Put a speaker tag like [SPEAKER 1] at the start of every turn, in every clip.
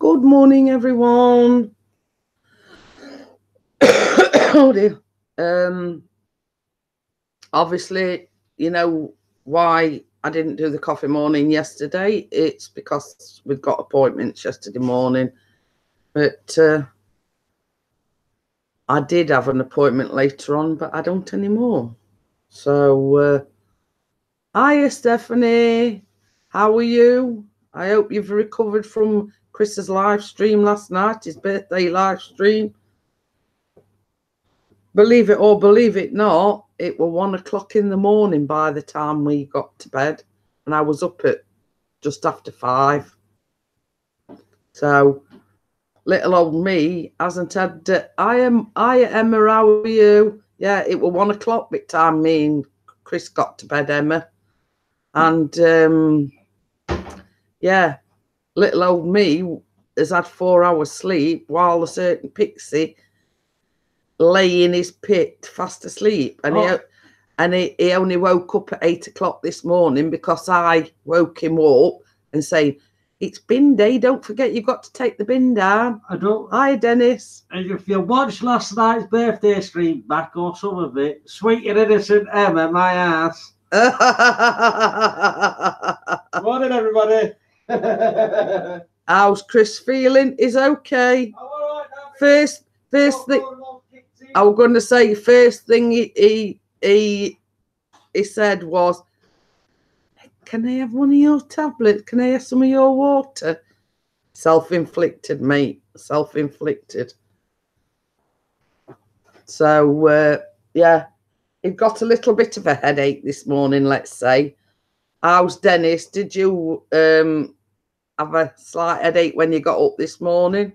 [SPEAKER 1] Good morning, everyone. Oh dear. Obviously, you know why I didn't do the coffee morning yesterday. It's because we've got appointments yesterday morning. But I did have an appointment later on, but I don't anymore. So, hiya, Stephanie. How are you? I hope you've recovered from Chris's live stream last night, his birthday live stream. Believe it or believe it not, it was 1 o'clock in the morning by the time we got to bed, and I was up at just after 5. So little old me hasn't had. I am Emma. How are you? Yeah, it was 1 o'clock by the time me and Chris got to bed, Emma, and yeah, little old me has had 4 hours sleep while a certain pixie lay in his pit fast asleep, and he only woke up at 8 o'clock this morning because I woke him up and saying, "It's bin day, don't forget you've got to take the bin down."
[SPEAKER 2] I don't.
[SPEAKER 1] Hi, Dennis.
[SPEAKER 2] And if you watched last night's birthday stream back or some of it, sweet and innocent Emma, my ass. Morning, everybody.
[SPEAKER 1] How's Chris feeling? Is okay.
[SPEAKER 2] I'm all right now.
[SPEAKER 1] First thing I was going to say, first thing he said was, "Can I have one of your tablets? Can I have some of your water?" Self-inflicted, mate. Self-inflicted. So, yeah, he got a little bit of a headache this morning, let's say. How's Dennis? Did you have a slight headache when you got up this morning?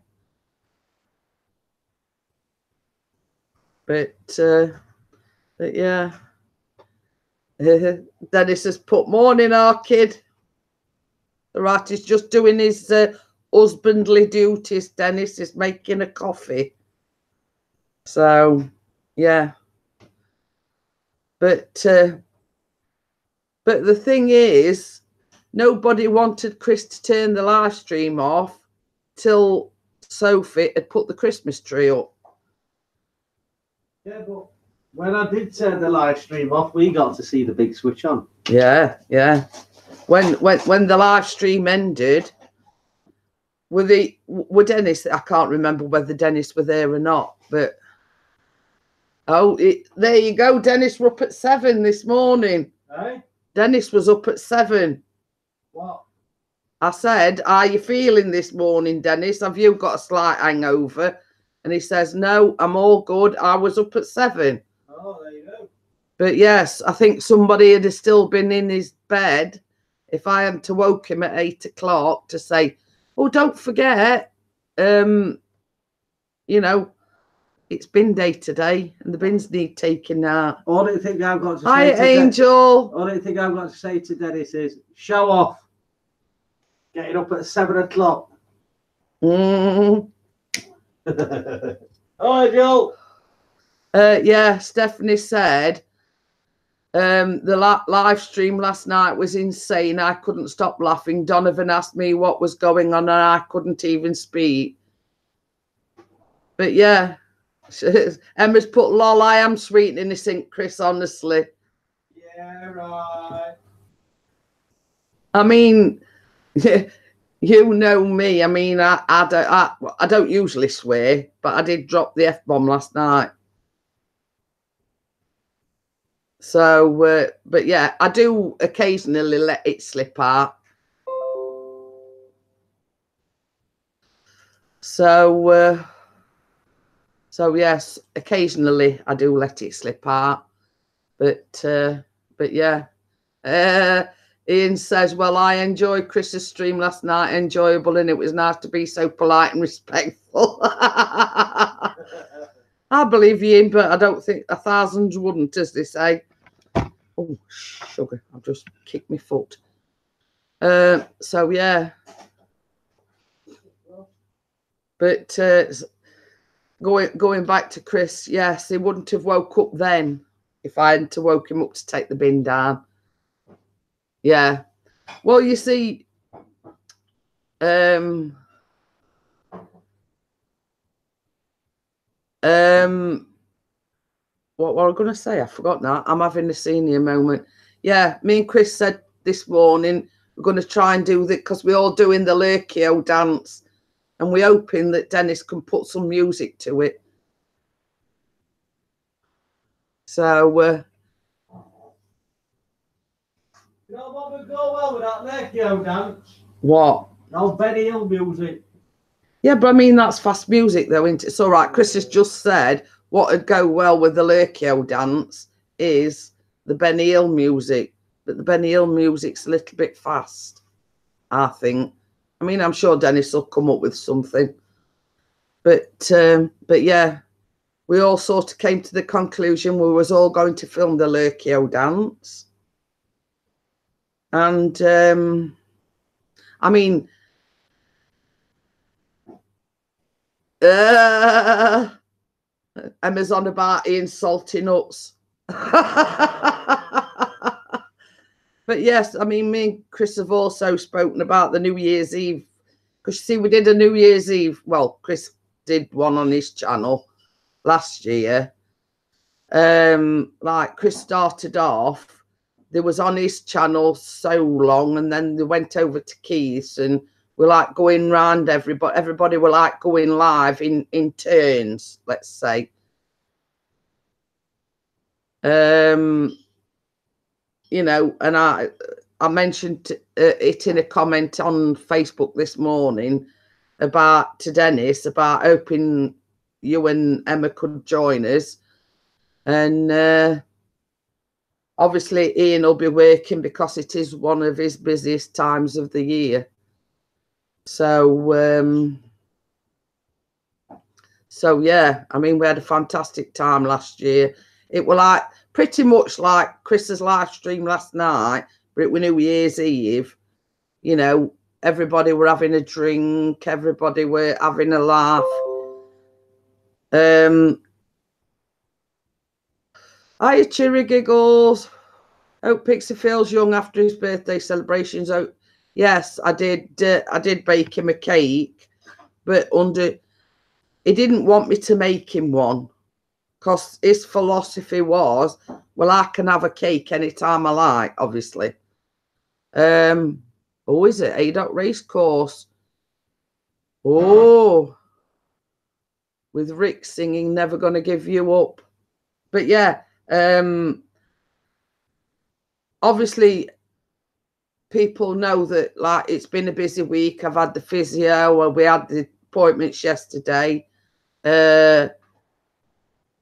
[SPEAKER 1] But yeah. Dennis has put, "Morning, our kid." The rat is just doing his husbandly duties. Dennis is making a coffee. So, yeah. But the thing is, nobody wanted Chris to turn the live stream off till Sophie had put the Christmas tree up.
[SPEAKER 2] Yeah, but when I did turn the live stream off, we got to see the big switch on.
[SPEAKER 1] Yeah, yeah. When the live stream ended, were Dennis? I can't remember whether Dennis were there or not, but there you go. Dennis were up at 7 this morning.
[SPEAKER 2] Hey?
[SPEAKER 1] Dennis was up at 7.
[SPEAKER 2] What?
[SPEAKER 1] I said, "Are you feeling this morning, Dennis? Have you got a slight hangover?" And he says, "No, I'm all good. I was up at 7.
[SPEAKER 2] Oh, there you go.
[SPEAKER 1] But yes, I think somebody had still been in his bed if I hadn't woke him at 8 o'clock to say, "Oh, don't forget, you know, it's bin day today and the bins need taking out."
[SPEAKER 2] All I think I've got to say
[SPEAKER 1] Hi,
[SPEAKER 2] to
[SPEAKER 1] Angel.
[SPEAKER 2] all I think I've got to say to Dennis is, show off. Getting up at 7 o'clock.
[SPEAKER 1] Mm.
[SPEAKER 2] Hi, Joe.
[SPEAKER 1] Yeah, Stephanie said the live stream last night was insane. I couldn't stop laughing. Donovan asked me what was going on and I couldn't even speak. But yeah, Emma's put, "Lol, I am sweet and innocent, Chris, honestly."
[SPEAKER 2] Yeah, right.
[SPEAKER 1] I mean, you know me. I mean, I don't usually swear, but I did drop the F-bomb last night. So, but yeah, I do occasionally let it slip out. So yes, occasionally I do let it slip out. But yeah. Ian says, "Well, I enjoyed Chris's stream last night. Enjoyable, and it was nice to be so polite and respectful." I believe you, Ian, but I don't think 1,000 wouldn't, as they say. Oh, sugar! I've just kicked my foot. So yeah. But going back to Chris, yes, he wouldn't have woke up then if I hadn't woke him up to take the bin down. Yeah. Well, you see, What were I going to say? I forgot now. I'm having a senior moment. Yeah, me and Chris said this morning we're going to try and do that because we're all doing the Lurkio dance, and we're hoping that Dennis can put some music to it. So,
[SPEAKER 2] you know what would go well with that Lurkio dance?
[SPEAKER 1] What?
[SPEAKER 2] No Benny Hill music.
[SPEAKER 1] Yeah, but I mean, that's fast music, though, isn't it? It's all right. Chris has just said what would go well with the Lurkio dance is the Benny Hill music. But the Benny Hill music's a little bit fast, I think. I mean, I'm sure Dennis will come up with something. But yeah, we all sort of came to the conclusion we was all going to film the Lurkio dance. And, I mean... Emma's on about eating salty nuts. But yes, I mean, me and Chris have also spoken about the New Year's Eve. Because you see, we did a New Year's Eve. Well, Chris did one on his channel last year. Like Chris started off, there was on his channel so long, and then they went over to Keith's, and we're like going round everybody were like going live in turns, let's say. You know, and I mentioned it in a comment on Facebook this morning about to Dennis about hoping you and Emma could join us. And obviously Ian will be working because it is one of his busiest times of the year. So yeah, I mean, we had a fantastic time last year. It was like pretty much like Chris's live stream last night, but it was New Year's Eve. You know, everybody were having a drink, everybody were having a laugh. Hiya, Cheery Giggles. Hope Pixie feels young after his birthday celebrations. Oh, yes, I did bake him a cake, but he didn't want me to make him one because his philosophy was, well, I can have a cake anytime I like, obviously. Oh, is it ADOT Racecourse? Oh, with Rick singing Never Gonna Give You Up. But yeah, obviously people know that, like, it's been a busy week. I've had the physio, and we had the appointments yesterday.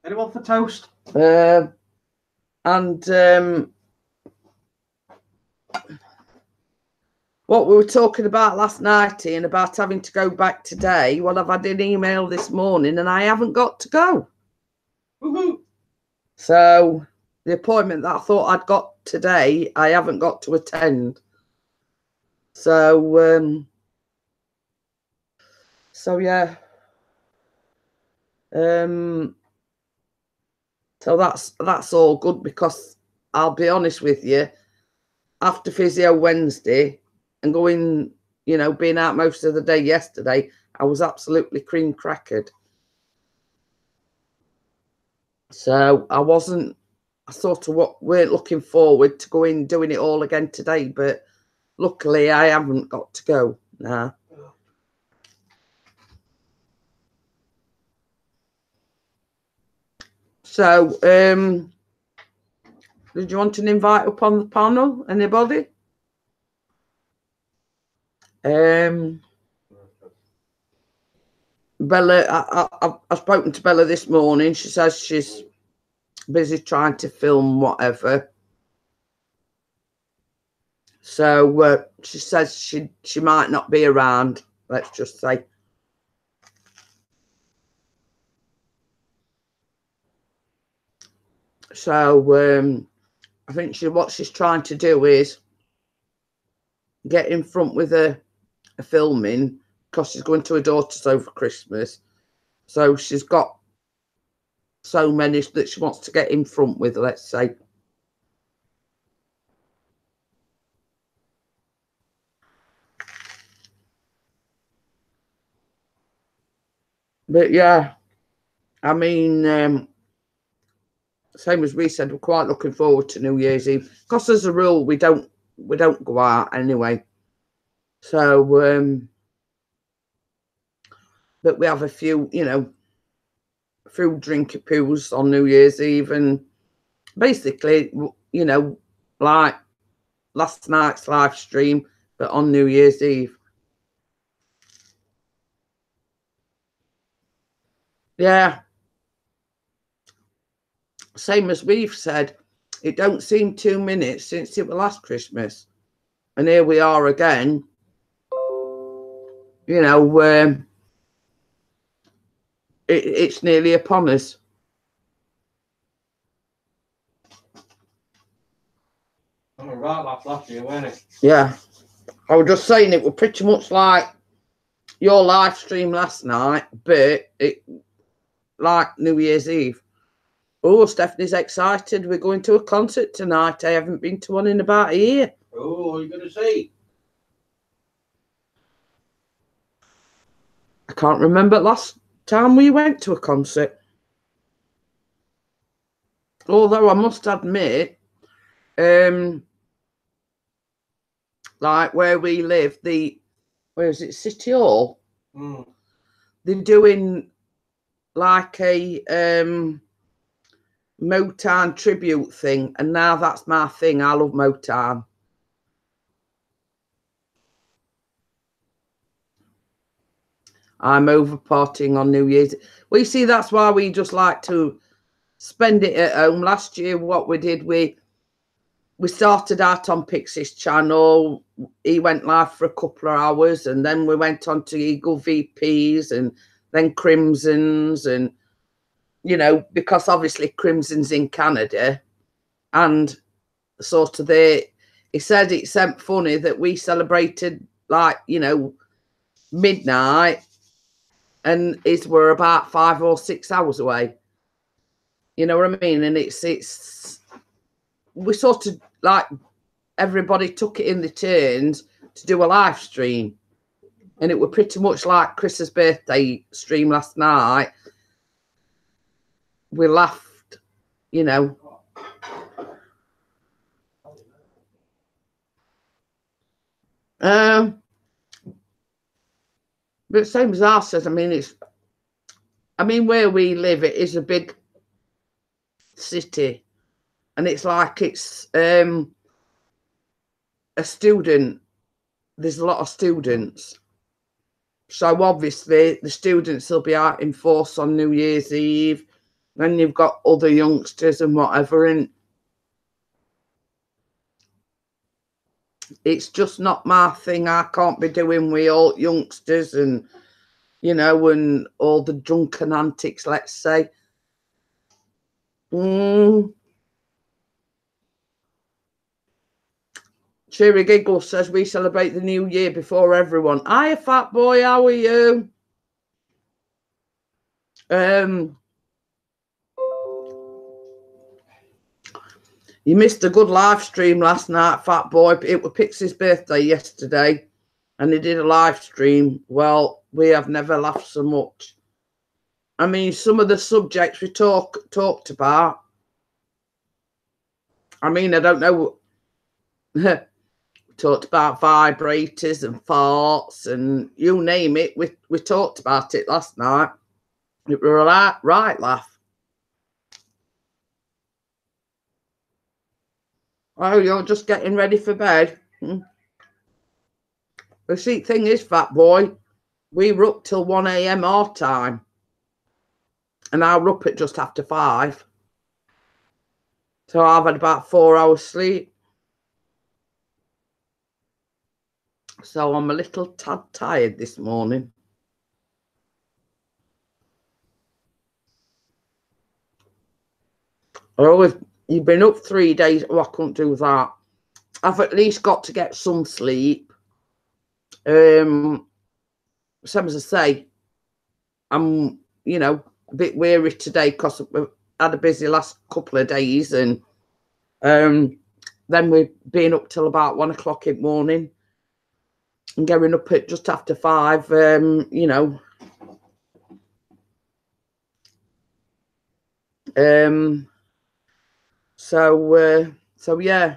[SPEAKER 2] Anyone for toast?
[SPEAKER 1] And what we were talking about last night, Ian, about having to go back today. Well, I've had an email this morning and I haven't got to go.
[SPEAKER 2] Woohoo!
[SPEAKER 1] So the appointment that I thought I'd got today, I haven't got to attend. So yeah. So that's all good, because I'll be honest with you, after physio Wednesday and going, you know, being out most of the day yesterday, I was absolutely cream crackered. So I sort of weren't looking forward to going doing it all again today, but luckily I haven't got to go now. So did you want an invite up on the panel? Anybody? Bella, I've spoken to Bella this morning. She says she's busy trying to film whatever. So she says she might not be around, let's just say. So I think what she's trying to do is get in front with a filming, because she's going to her daughter's over Christmas. So she's got so many that she wants to get in front with, let's say. But yeah, I mean, same as we said, we're quite looking forward to New Year's Eve because as a rule we don't go out anyway. So, but we have a few, you know, few drinky poos on New Year's Eve, and basically, you know, like last night's live stream, but on New Year's Eve. Yeah. Same as we've said, it don't seem 2 minutes since it was last Christmas. And here we are again. You know, it's nearly upon us.
[SPEAKER 2] Right last year, wasn't it?
[SPEAKER 1] Yeah. I was just saying it was pretty much like your live stream last night, but it like New Year's Eve. Oh, Stephanie's excited. We're going to a concert tonight. I haven't been to one in about a year.
[SPEAKER 2] Oh, what are you going to see?
[SPEAKER 1] I can't remember last time we went to a concert. Although I must admit, like where we live, where is it, City Hall? They're doing like a Motown tribute thing, and now that's my thing. I love Motown. I'm over partying on New Year's. Well, you see, that's why we just like to spend it at home. Last year, what we did, we started out on Pixie's channel. He went live for a couple of hours, and then we went on to Eagle VPs and then Crimson's, and you know, because obviously Crimson's in Canada, and sort of he said it's funny that we celebrated like, you know, midnight, and we're about 5 or 6 hours away. You know what I mean? And it's we sort of like everybody took it in the turns to do a live stream, and it were pretty much like Chris's birthday stream last night. We laughed, you know. But same as I said, I mean, where we live, it is a big city, and it's like it's a student. There's a lot of students, so obviously the students will be out in force on New Year's Eve. Then you've got other youngsters and whatever, and it's just not my thing. I can't be doing with all youngsters and, you know, and all the drunken antics, let's say. Cheery Giggle says we celebrate the new year before everyone. Hiya, fat boy, how are you? You missed a good live stream last night, fat boy. It was Pixie's birthday yesterday, and he did a live stream. Well, we have never laughed so much. I mean, some of the subjects we talked about, I mean, I don't know. We talked about vibrators and farts and you name it. We talked about it last night. It was a right laugh. Oh, you're just getting ready for bed. The thing is, fat boy, we were up till 1 a.m. our time. And I were up at just after 5. So I've had about 4 hours sleep. So I'm a little tad tired this morning. You've been up 3 days. Oh, I couldn't do that. I've at least got to get some sleep. Same as I say, I'm, you know, a bit weary today because we've had a busy last couple of days, and then we've been up till about 1 o'clock in the morning and getting up at just after 5, you know. So yeah.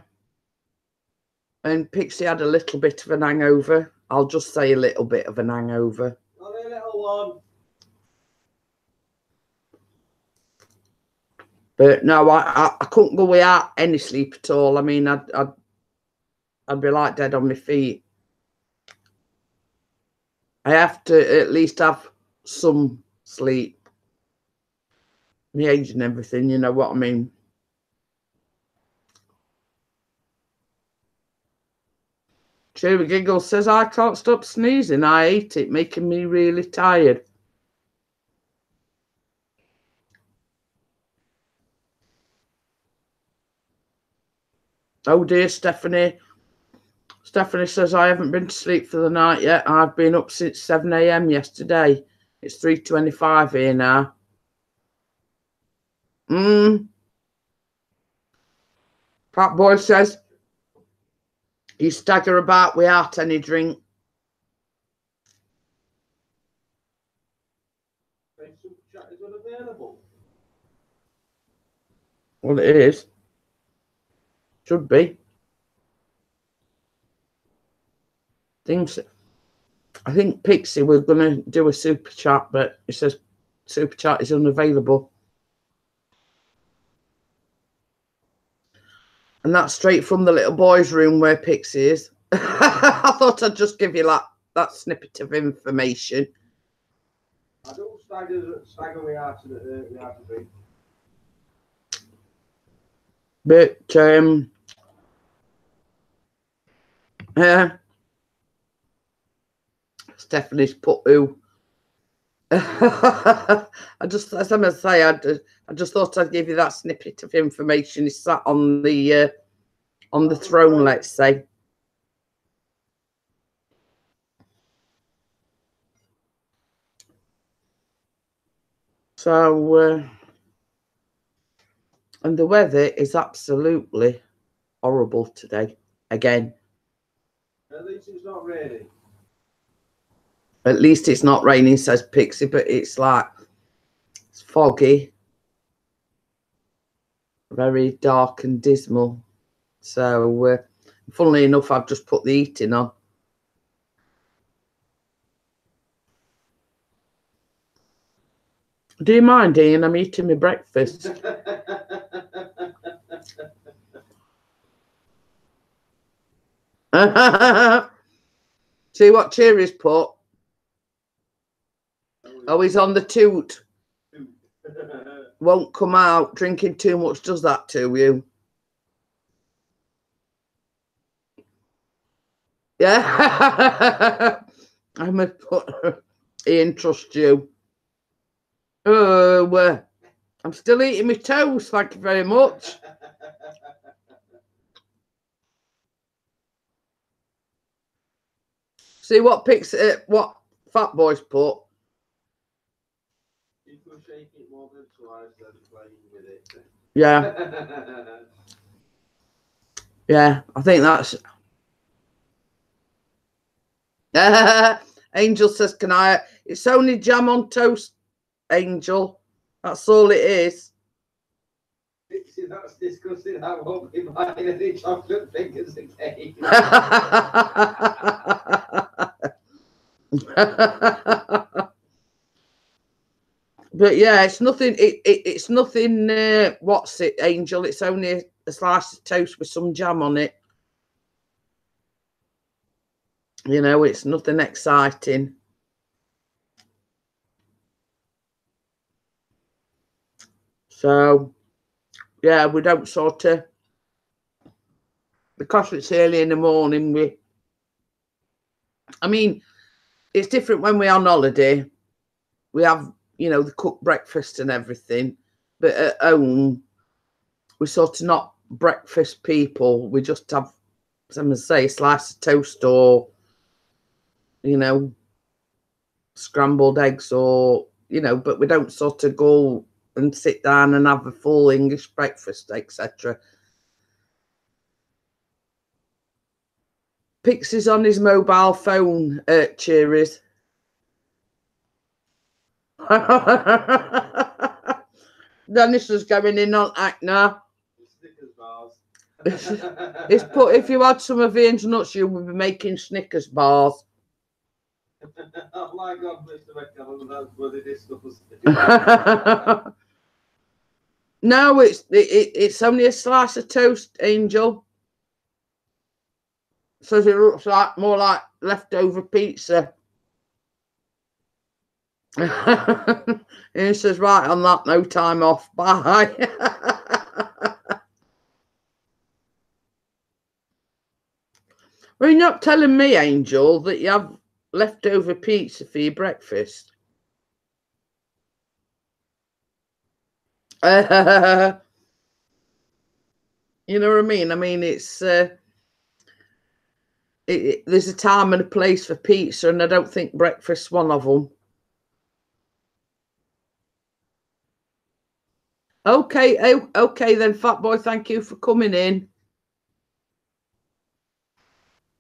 [SPEAKER 1] And Pixie had a little bit of an hangover. I'll just say a little bit of an hangover.
[SPEAKER 2] Only a little one.
[SPEAKER 1] But no, I couldn't go without any sleep at all. I mean, I'd be like dead on my feet. I have to at least have some sleep. My age and everything, you know what I mean. Cheery Giggle says, I can't stop sneezing. I hate it, making me really tired. Oh dear, Stephanie. Stephanie says, I haven't been to sleep for the night yet. I've been up since 7 a.m. yesterday. It's 3:25 here now. Fat Boy says, you stagger about without any drink. Well, it is. Should be. I think Pixie, we're going to do a super chat, but it says super chat is unavailable. And that's straight from the little boy's room where Pixie is. I thought I'd just give you that snippet of information.
[SPEAKER 2] I don't stagger way out to the drink.
[SPEAKER 1] But Stephanie's put who. I just, as I must say, I just thought I'd give you that snippet of information. It's sat on the throne, let's say. So, and the weather is absolutely horrible today. Again.
[SPEAKER 2] At least it's not raining.
[SPEAKER 1] At least it's not raining, says Pixie, but it's like, it's foggy. Very dark and dismal. So, funnily enough, I've just put the heating on. Do you mind, Ian? I'm eating my breakfast. See what Cheery's put? Oh, he's on the toot. Won't come out. Drinking too much does that to you. Yeah. I'm going to put Ian, trust you. Oh, I'm still eating my toast. Thank you very much. See what what Fat Boy's put. Yeah. Yeah, I think that's. Angel says, can I? It's only jam on toast, Angel. That's all it is.
[SPEAKER 2] That's disgusting. I won't be buying any chocolate fingers again.
[SPEAKER 1] But yeah, it's nothing. It's nothing. What's it, Angel? It's only a slice of toast with some jam on it. You know, it's nothing exciting. So, yeah, we don't sort of, because it's early in the morning, I mean, it's different when we're on holiday. We have, you know, the cooked breakfast and everything. But at home, we're sort of not breakfast people. We just have, as I must say, a slice of toast or, you know, scrambled eggs or, you know, but we don't sort of go and sit down and have a full English breakfast, etc. Pixie's on his mobile phone, Cheeries. Dennis is going in on act now.
[SPEAKER 2] Snickers bars.
[SPEAKER 1] It's put, if you had some of Ian's nuts, you would be making Snickers bars.
[SPEAKER 2] Oh my God, Mr. McCallum, that's bloody disgusting.
[SPEAKER 1] No, it's only a slice of toast, Angel. So it looks like more like leftover pizza. He says, right, on that, no time off. Bye. Well, you're not telling me, Angel, that you have leftover pizza for your breakfast. You know what I mean? I mean, it's there's a time and a place for pizza, and I don't think breakfast's one of them. Okay, okay then, Fat Boy. Thank you for coming in.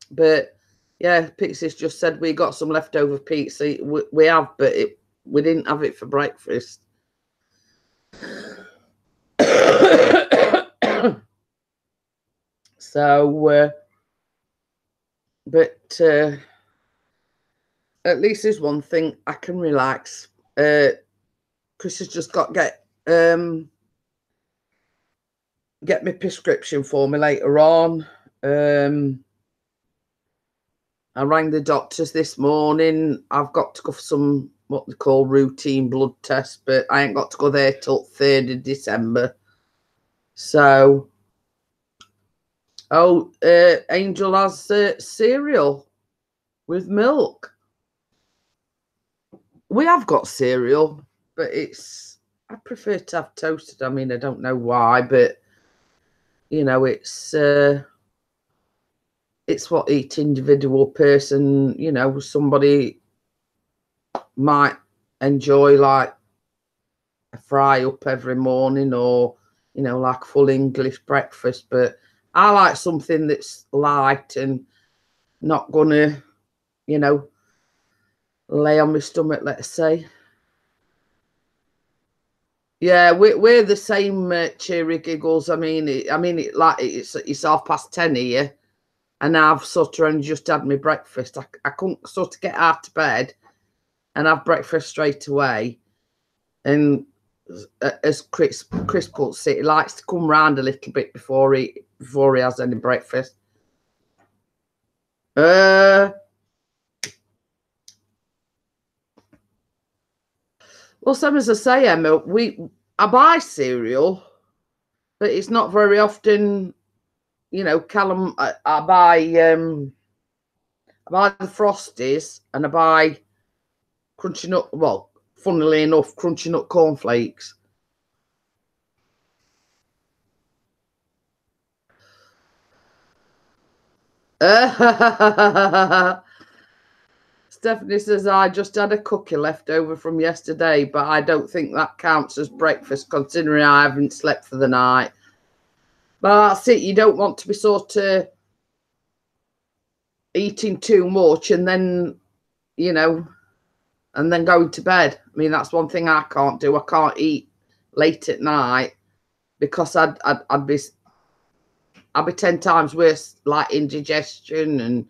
[SPEAKER 1] But yeah, Pixie's just said we got some leftover pizza. We have, but we didn't have it for breakfast. So, but at least there's one thing, I can relax. Chris has just got to get my prescription for me later on. I rang the doctors this morning. I've got to go for some what they call routine blood tests, but I ain't got to go there till 3rd of December. So, Angel has cereal with milk. We have got cereal, but I prefer to have toasted. I mean, I don't know why, but you know, it's what each individual person, you know, somebody might enjoy like a fry up every morning, or you know, like full English breakfast, but I like something that's light and not gonna, you know, lay on my stomach, let's say. Yeah, we're the same, Cheery Giggles. I mean, it's 10:30 here, and I've sort of just had my breakfast. I couldn't sort of get out of bed and have breakfast straight away. And as Chris puts it, he likes to come round a little bit before he has any breakfast. Well, same as I say, Emma, I buy cereal, but it's not very often. You know, Callum, I buy the Frosties, and I buy Crunchy Nut. Well, funnily enough, Crunchy Nut cornflakes. Stephanie says, I just had a cookie left over from yesterday, but I don't think that counts as breakfast considering I haven't slept for the night. But that's it. You don't want to be sort of eating too much and then, you know, and then going to bed. I mean, that's one thing I can't do. I can't eat late at night because I'd be 10 times worse, like indigestion and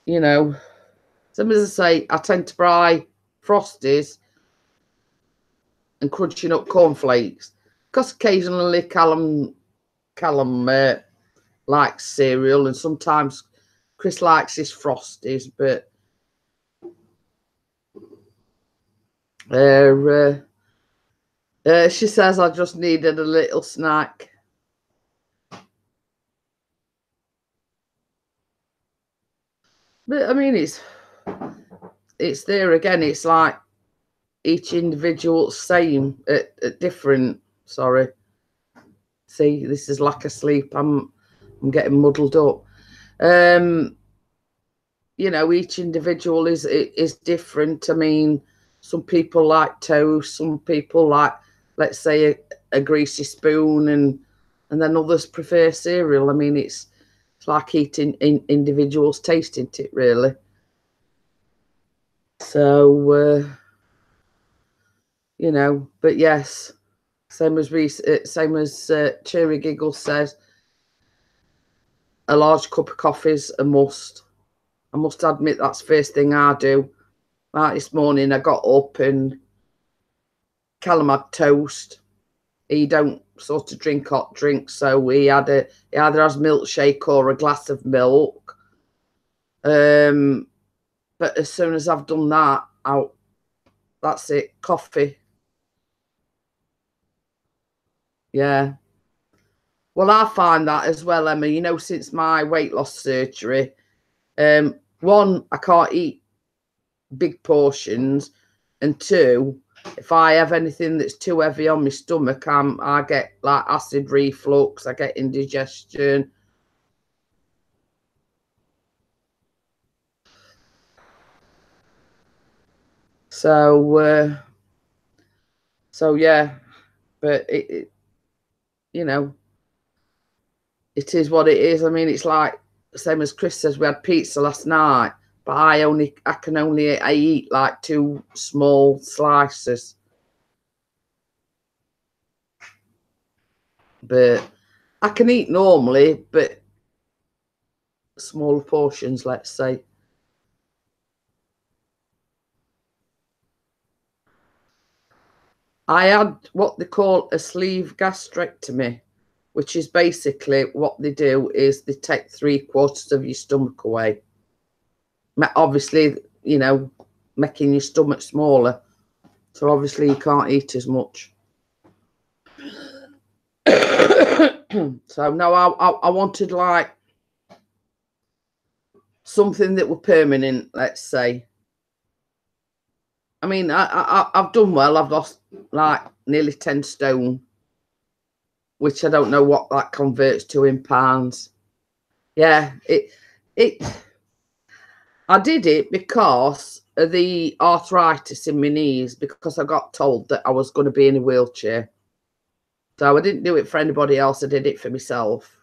[SPEAKER 1] you know, some as I say, I tend to buy Frosties and Crunchy Nut cornflakes because occasionally Callum likes cereal, and sometimes Chris likes his Frosties, but she says I just needed a little snack. But I mean, it's there again. It's like each individual same at different. Sorry. See, this is lack of sleep. I'm getting muddled up. You know, each individual is different. I mean, some people like toast, some people like, let's say, a greasy spoon, and then others prefer cereal. I mean, it's like eating individuals tasting it, really. So, you know, but yes, same as Cheery Giggles says, a large cup of coffee's a must. I must admit that's the first thing I do. Like this morning, I got up and Callum had toast. He don't sort of drink hot drinks, so he either has milkshake or a glass of milk. But as soon as I've done that, that's it, coffee. Yeah. Well, I find that as well, Emma, you know, since my weight loss surgery, one, I can't eat big portions, and two, if I have anything that's too heavy on my stomach, I get like acid reflux, I get indigestion. So yeah, but it you know, it is what it is. I mean, it's like same as Chris says, we had pizza last night, but I eat like 2 small slices. But I can eat normally, but smaller portions, let's say. I had what they call a sleeve gastrectomy, which is basically what they do is they take 3/4 of your stomach away. Obviously, you know, making your stomach smaller. So obviously you can't eat as much. So no, I wanted like something that were permanent, let's say. I mean, I've done well. I've lost like nearly 10 stone, which I don't know what that converts to in pounds. Yeah, I did it because of the arthritis in my knees, because I got told that I was going to be in a wheelchair. So I didn't do it for anybody else. I did it for myself.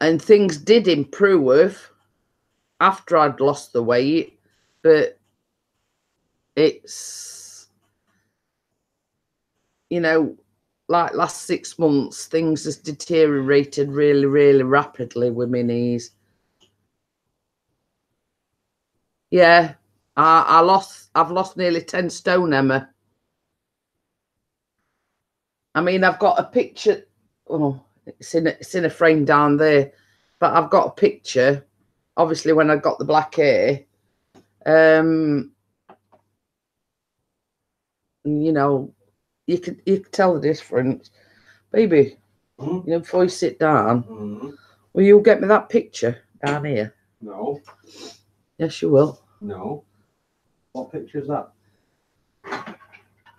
[SPEAKER 1] And things did improve after I'd lost the weight, but it's, you know, like last 6 months, things has deteriorated really, really rapidly with my knees. Yeah, I've lost nearly 10 stone, Emma. I mean, I've got a picture. Oh, it's in a frame down there, but I've got a picture. Obviously, when I got the black hair, you know, you could tell the difference, baby. You know, before you sit down, will you get me that picture down here?
[SPEAKER 2] No.
[SPEAKER 1] Yes, you will.
[SPEAKER 2] No. What picture is that?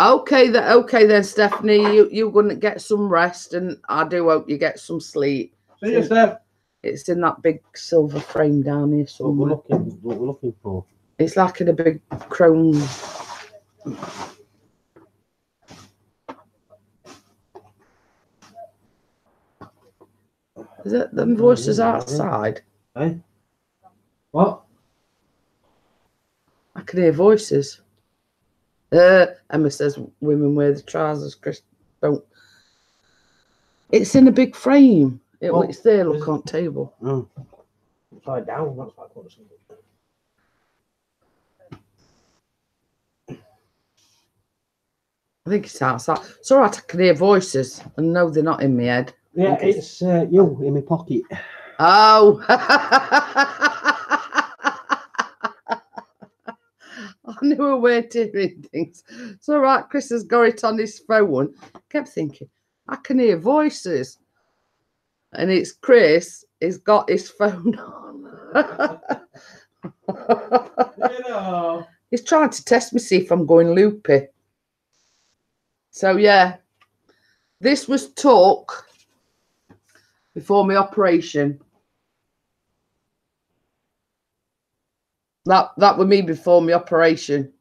[SPEAKER 1] Okay, then, Stephanie, you're going to get some rest, and I do hope you get some sleep.
[SPEAKER 2] See you, Steph.
[SPEAKER 1] It's in that big silver frame down here somewhere.
[SPEAKER 2] What we're looking for.
[SPEAKER 1] It's like in a big chrome. Is it them voices outside?
[SPEAKER 2] Hey? What?
[SPEAKER 1] I can hear voices. Emma says women wear the trousers, Chris don't. It's in a big frame. It's there, look, on table.
[SPEAKER 2] Oh. Upside down, that's what I want to see.
[SPEAKER 1] I think it's outside. It's all right, I can hear voices and no, they're not in my head.
[SPEAKER 2] Yeah, it's you in my pocket.
[SPEAKER 1] Oh. I knew I weren't hearing things. It's all right, Chris has got it on his phone. I kept thinking, I can hear voices. And it's Chris, he's got his phone on. He's trying to test me, see if I'm going loopy. So, yeah, this was talk before my operation. That was me before my operation.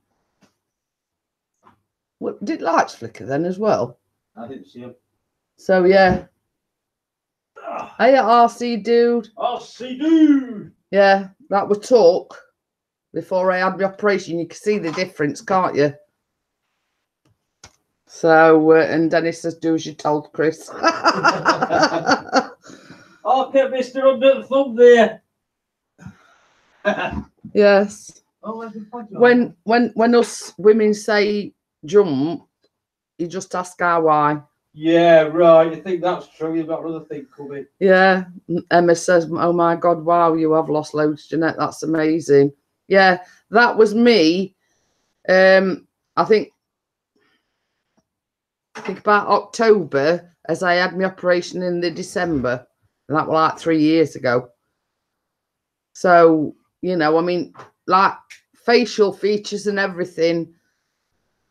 [SPEAKER 1] What, did lights flicker then as well?
[SPEAKER 2] I didn't see him.
[SPEAKER 1] So, yeah. Hey, RC dude.
[SPEAKER 2] RC dude.
[SPEAKER 1] Yeah, that was talk. before I had my operation. You can see the difference, can't you? So, and Dennis says, do as you told, Chris.
[SPEAKER 2] Okay, Mr. Under the Thumb there.
[SPEAKER 1] Yes.
[SPEAKER 2] Oh,
[SPEAKER 1] when us women say jump, you just ask her why.
[SPEAKER 2] Yeah, right. You think that's true? You've got another thing coming.
[SPEAKER 1] Yeah. Emma says, oh my God, wow, you have lost loads, Jeanette. That's amazing. Yeah, that was me. I think about October, as I had my operation in the December. And that was like 3 years ago. So, you know, I mean, like facial features and everything,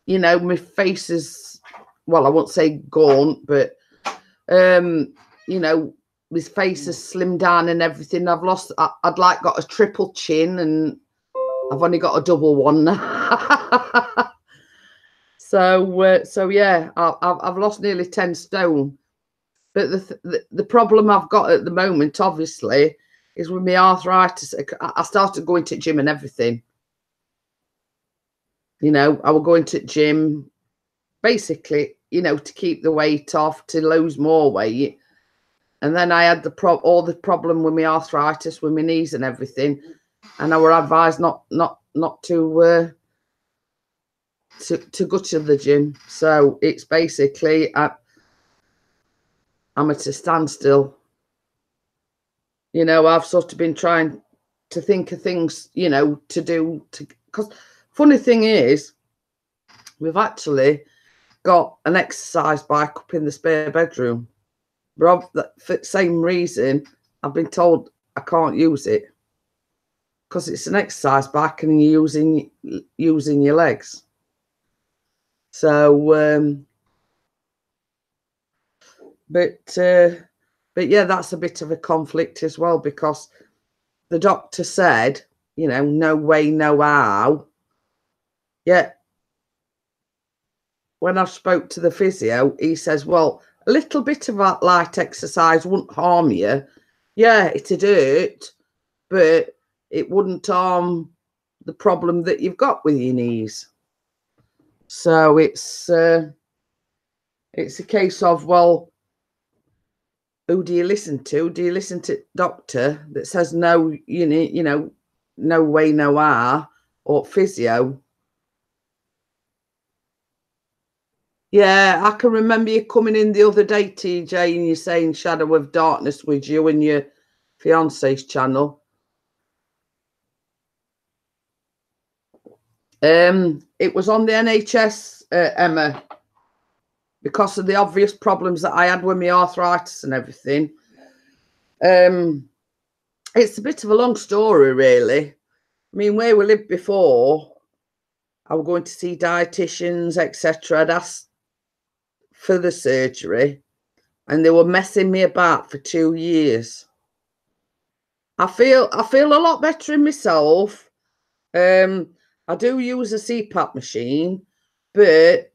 [SPEAKER 1] you know, my face is, well, I won't say gaunt, but, you know, my face has slimmed down and everything. I've lost, I'd like got a triple chin and I've only got a double one now. So yeah, I've lost nearly 10 stone. But the problem I've got at the moment, obviously, is with my arthritis. I started going to gym and everything. You know, I was going to gym basically, you know, to keep the weight off, to lose more weight. And then I had all the problem with my arthritis, with my knees and everything. And I were advised not to go to the gym. So it's basically I'm at a standstill. You know, I've sort of been trying to think of things, you know, to do. Because funny thing is, we've actually got an exercise bike up in the spare bedroom. But for the same reason, I've been told I can't use it. Because it's an exercise bike and you're using your legs. So, but yeah, that's a bit of a conflict as well, because the doctor said, you know, no way, no how. Yeah. When I spoke to the physio, he says, well, a little bit of that light exercise wouldn't harm you. Yeah, it'd hurt, but it wouldn't harm the problem that you've got with your knees. So it's a case of, well, who do you listen to? Do you listen to doctor that says no, you know, no way, no how, or physio? Yeah, I can remember you coming in the other day, TJ, and you saying Shadow of Darkness with you and your fiance's channel. It was on the NHS, Emma, because of the obvious problems that I had with my arthritis and everything. It's a bit of a long story, really. I mean, where we lived before, I was going to see dietitians, etc. I'd asked for the surgery, and they were messing me about for 2 years. I feel a lot better in myself. I do use a CPAP machine, but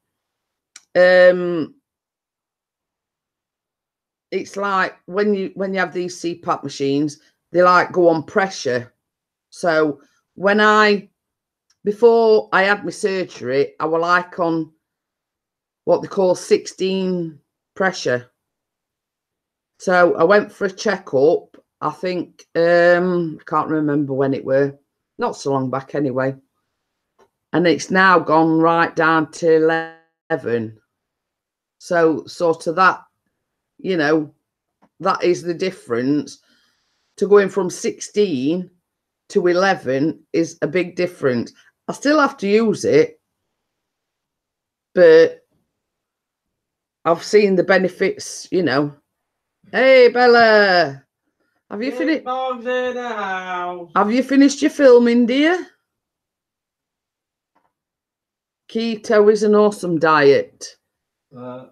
[SPEAKER 1] it's like when you have these CPAP machines, they like go on pressure. So before I had my surgery, I was like on what they call 16 pressure. So I went for a checkup. I think I can't remember when it were, not so long back anyway. And it's now gone right down to 11. So sort of that, you know, that is the difference. To going from 16 to 11 is a big difference. I still have to use it, but I've seen the benefits, you know. Hey, Bella, have you finished? Have you finished your filming, dear? Keto is an awesome diet. I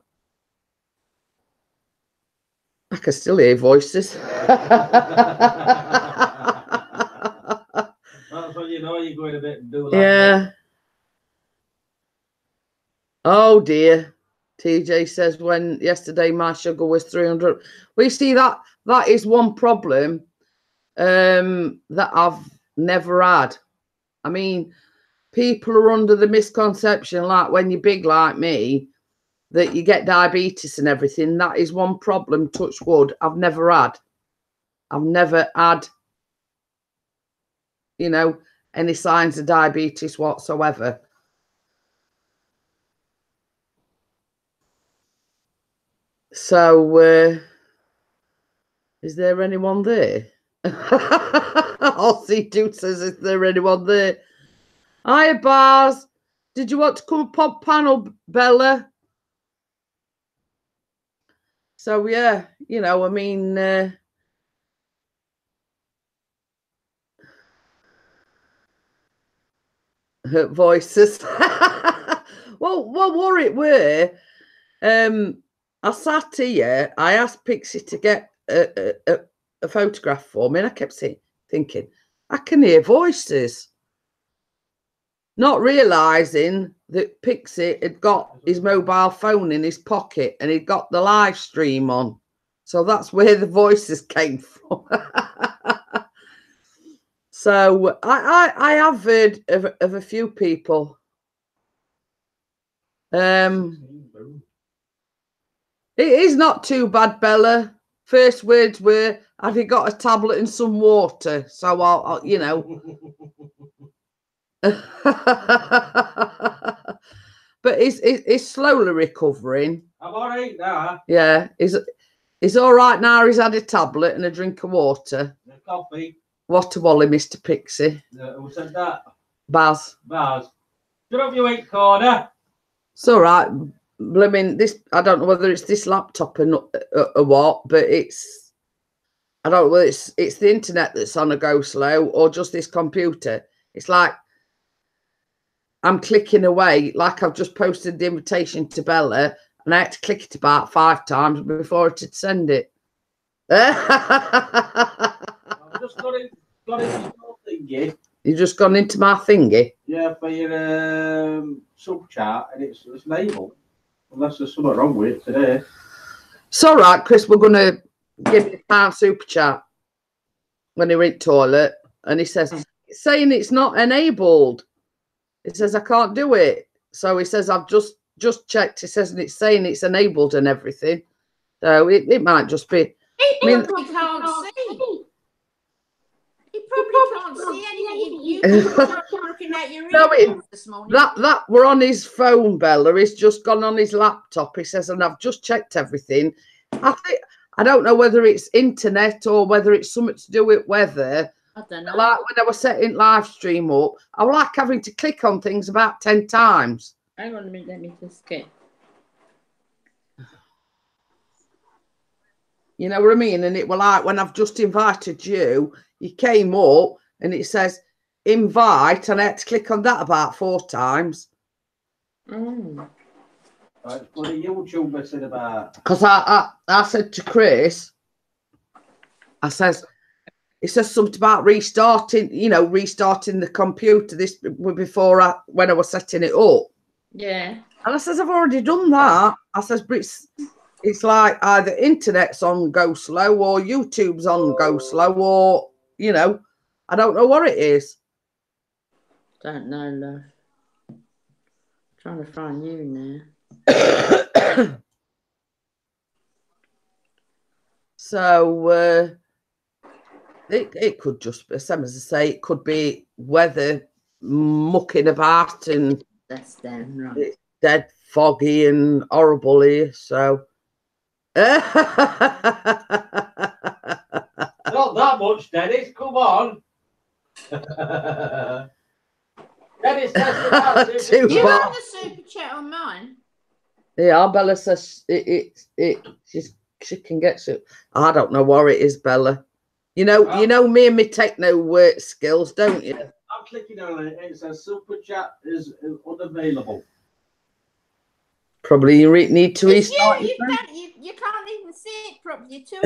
[SPEAKER 1] can still hear voices.
[SPEAKER 2] That's when you know you're going a bit do that.
[SPEAKER 1] Yeah. Oh dear. TJ says when yesterday my sugar was 300. We see that is one problem that I've never had. I mean, people are under the misconception, like when you're big like me, that you get diabetes and everything. That is one problem, touch wood, I've never had. I've never had, you know, any signs of diabetes whatsoever. So, is there anyone there? Aussie Dude says, is there anyone there? Hiya, Bars. Did you want to come pop panel, Bella? So, yeah, you know, I mean, her voices. well, what it were, I sat here, I asked Pixie to get a photograph for me, and I kept thinking, I can hear voices. Not realising that Pixie had got his mobile phone in his pocket and he'd got the live stream on. So that's where the voices came from. So I have heard of a few people. It is not too bad, Bella. First words were, have you got a tablet and some water? So I'll you know. But he's slowly recovering.
[SPEAKER 2] I'm all right now.
[SPEAKER 1] Yeah, he's all right now. He's had a tablet and a drink of water.
[SPEAKER 2] A coffee.
[SPEAKER 1] What a wally, Mr. Pixie.
[SPEAKER 2] Who said that?
[SPEAKER 1] Baz.
[SPEAKER 2] Get up your 8 corner.
[SPEAKER 1] It's all right. Blooming this. I don't know whether it's this laptop or what, but it's. I don't know whether it's the internet that's on a go slow or just this computer. It's like I'm clicking away, like I've just posted the invitation to Bella, and I had to click it about 5 times before it would send it.
[SPEAKER 2] I've just got into your thingy.
[SPEAKER 1] You've just gone into my thingy?
[SPEAKER 2] Yeah, for your sub chat, and it's labelled. Unless there's something wrong with it today.
[SPEAKER 1] It's all right, Chris. We're going to give you a super chat when he went toilet, and he says, it's saying it's not enabled. He says, I can't do it. So he says, I've just checked. He says, and it's saying it's enabled and everything. So it might just be.
[SPEAKER 3] He probably can't see. He probably can't see anything. You looking at your emails this morning.
[SPEAKER 1] That we're on his phone, Bella. He's just gone on his laptop. He says, and I've just checked everything. I don't know whether it's internet or whether it's something to do with weather.
[SPEAKER 3] I don't know.
[SPEAKER 1] Like when I was setting live stream up, I was like having to click on things about 10 times.
[SPEAKER 3] Hang on a minute, let me just get.
[SPEAKER 1] You know what I mean? And it was like when I've just invited you, you came up and it says invite, and I had to click on that about 4 times.
[SPEAKER 3] Mm.
[SPEAKER 2] Right, what are YouTubers said about?
[SPEAKER 1] Because I said to Chris, it says something about restarting, restarting the computer before when I was setting it up.
[SPEAKER 3] Yeah.
[SPEAKER 1] And I says, I've already done that. I says, but it's like either internet's on go slow or YouTube's on go slow or, I don't know what it is.
[SPEAKER 3] Don't know, love. Trying to find you now.
[SPEAKER 1] So it could just be, same as I say, it could be weather mucking about and
[SPEAKER 3] that's them, right?
[SPEAKER 1] It's dead foggy and horrible here. So
[SPEAKER 2] not that much, Dennis. Come on. Dennis, that's
[SPEAKER 3] you have the super chat on mine.
[SPEAKER 1] Yeah, Bella says she can get soup. I don't know what it is, Bella. You know me and my techno work skills, don't you?
[SPEAKER 2] I'm clicking on it. It says super chat is unavailable.
[SPEAKER 1] Probably you need to restart.
[SPEAKER 3] You can't even see it properly. You're too.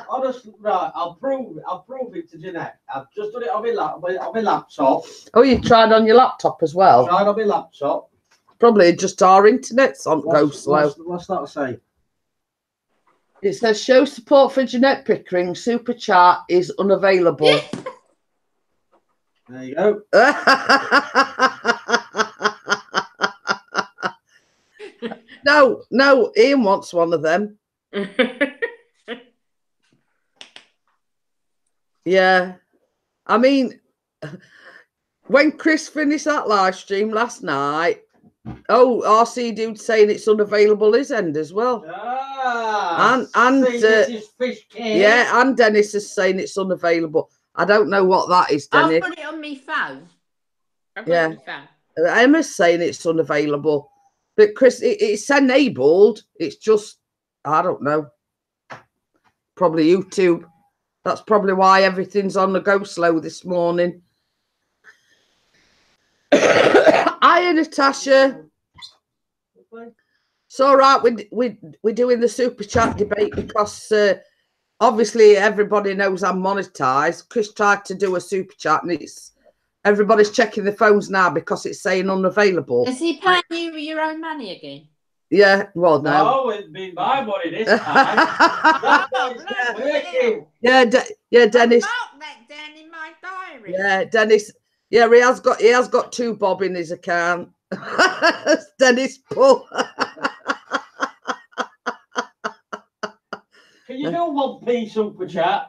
[SPEAKER 2] Honestly, right, I'll prove it to Jeanette. I've just done it on my laptop.
[SPEAKER 1] Oh, you tried on your laptop as well?
[SPEAKER 2] Tried on my laptop.
[SPEAKER 1] Probably just our internet's on go slow.
[SPEAKER 2] What's that say?
[SPEAKER 1] It says show support for Jeanette Pickering. Super chat is unavailable.
[SPEAKER 2] There you go.
[SPEAKER 1] No, Ian wants one of them. Yeah. I mean, when Chris finished that live stream last night, RC Dude saying it's unavailable his end as well.
[SPEAKER 2] Ah,
[SPEAKER 1] and
[SPEAKER 2] fish cake.
[SPEAKER 1] yeah, and Dennis is saying it's unavailable. I don't know what that is, Dennis.
[SPEAKER 3] I'll put it on my phone.
[SPEAKER 1] Yeah. Emma's saying it's unavailable. But Chris, it's enabled. It's just, I don't know. Probably YouTube. That's probably why everything's on the go slow this morning. Hiya, Natasha. It's all right. We're doing the super chat debate because obviously everybody knows I'm monetized. Chris tried to do a super chat and everybody's checking the phones now because it's saying unavailable.
[SPEAKER 3] Is he paying you your own money again?
[SPEAKER 1] Yeah, well, no.
[SPEAKER 2] No, it's been my money this time.
[SPEAKER 1] Yeah, Dennis.
[SPEAKER 3] Mark that down in my diary.
[SPEAKER 1] Yeah, Dennis. Yeah, he has got 2 bob in his account. Dennis Paul.
[SPEAKER 2] Can you do 1p super chat?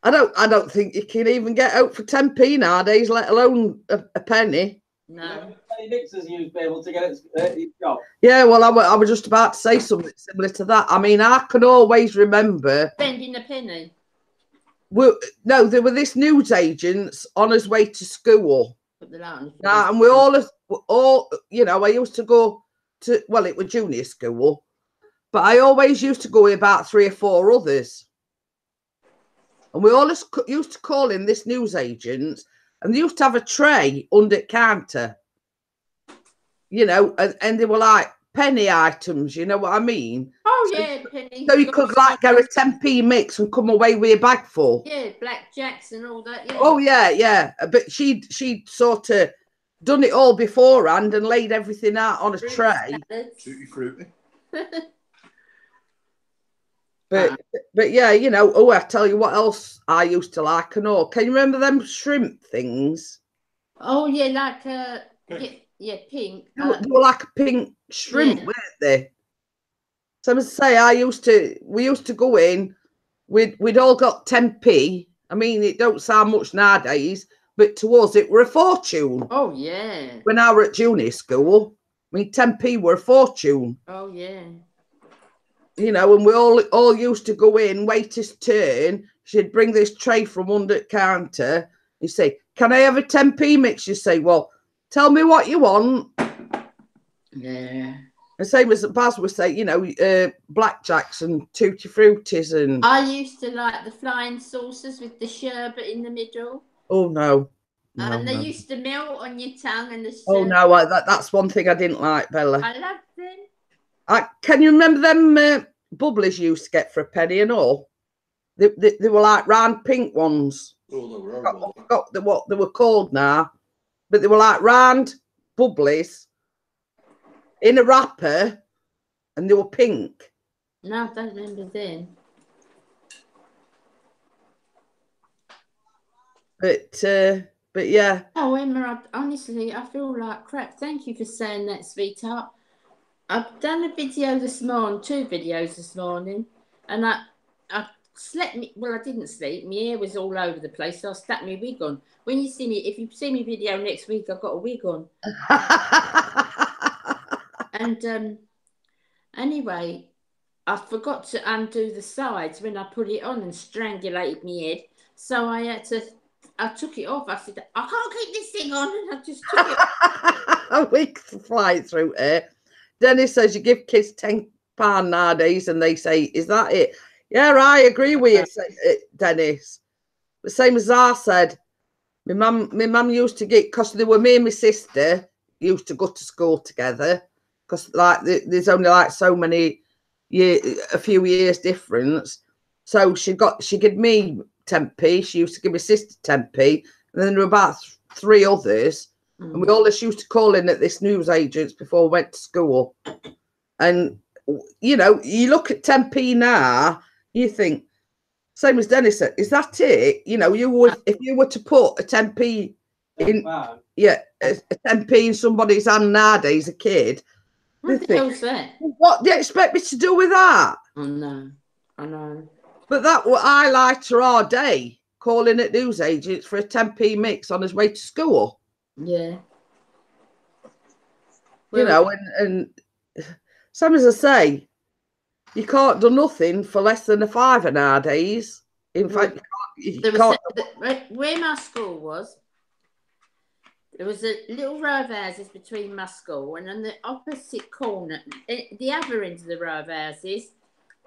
[SPEAKER 1] I don't think you can even get out for 10p nowadays, let alone a penny.
[SPEAKER 3] No.
[SPEAKER 2] Mixers used to be able to get it job.
[SPEAKER 1] Yeah, well, I was just about to say something similar to that. I mean, I can always remember
[SPEAKER 3] spending a penny.
[SPEAKER 1] No, there were this news agents on his way to school. And we all, you know, I used to go to, well, it was junior school, but I always used to go with about 3 or 4 others. And we all used to call in this news agents, and they used to have a tray under the counter, you know, and they were like penny items, you know what I mean?
[SPEAKER 3] Oh, yeah, penny.
[SPEAKER 1] So you could like get a 10p mix and come away with a bag full.
[SPEAKER 3] Yeah, blackjacks and all that, yeah.
[SPEAKER 1] Oh, yeah. But she'd sort of done it all beforehand and laid everything out on a tray.
[SPEAKER 4] Tutti frutti.
[SPEAKER 1] But yeah, you know, I tell you what else I used to like and all. Can you remember them shrimp things?
[SPEAKER 3] Oh, yeah, like, yeah, pink.
[SPEAKER 1] They were like a pink shrimp, weren't they? So as I say, we used to go in, we'd all got 10p. I mean, it don't sound much nowadays, but to us it were a fortune.
[SPEAKER 3] Oh, yeah.
[SPEAKER 1] When I were at junior school, I mean, 10p were a fortune.
[SPEAKER 3] Oh, yeah.
[SPEAKER 1] You know, and we all used to go in, wait his turn. She'd bring this tray from under the counter. You say, can I have a 10p mix? You say, well, tell me what you want.
[SPEAKER 3] Yeah.
[SPEAKER 1] The same as Baz would say, you know, blackjacks and tutti fruities and.
[SPEAKER 3] I used to like the flying saucers with the sherbet in the middle.
[SPEAKER 1] Oh no.
[SPEAKER 3] And they used to melt on your tongue and the sherbet.
[SPEAKER 1] Oh no, that's one thing I didn't like, Bella.
[SPEAKER 3] I loved them.
[SPEAKER 1] Can you remember them bubblies you used to get for a penny and all? They were like round pink ones.
[SPEAKER 4] Oh, they were
[SPEAKER 1] I forgot what they were called now, but they were like round bubblies in a wrapper, and they were pink.
[SPEAKER 3] No, I don't remember then.
[SPEAKER 1] But yeah.
[SPEAKER 3] Oh, Emma, honestly, I feel like crap. Thank you for saying that, sweetheart. I've done a video this morning, 2 videos this morning, and I slept. Well, I didn't sleep. My hair was all over the place, so I stuck my wig on. When you see me, if you see me video next week, I've got a wig on. And anyway, I forgot to undo the sides when I put it on and strangulated my head. So I took it off. I said, I can't keep this thing on, and I just took it off.
[SPEAKER 1] A wig fly through here. Dennis says you give kids £10 nowadays and they say, is that it? Yeah, I agree with you, Dennis. The same as I said, my mum used to get, because they were me and my sister used to go to school together, because like there's only like so many a few years difference. So she gave me 10p, she used to give my sister 10p, and then there were about 3 others. And we always used to call in at this news agents before we went to school. And, you know, you look at 10p now, you think, Same as Dennis said. Is that it? You know, you would if you were to put a 10p in, yeah, a 10p in somebody's hand nowadays, a kid.
[SPEAKER 3] What the hell's that?
[SPEAKER 1] What do you expect me to do with that?
[SPEAKER 3] Oh no, I know. But
[SPEAKER 1] that were highlighter our day, calling at newsagents for a 10p mix on his way to school.
[SPEAKER 3] Yeah.
[SPEAKER 1] Well, you know, and same as I say, you can't do nothing for less than a fiver nowadays. In fact, you can't.
[SPEAKER 3] Where my school was, there was a little row of houses between my school, and on the opposite corner, the other end of the row of houses,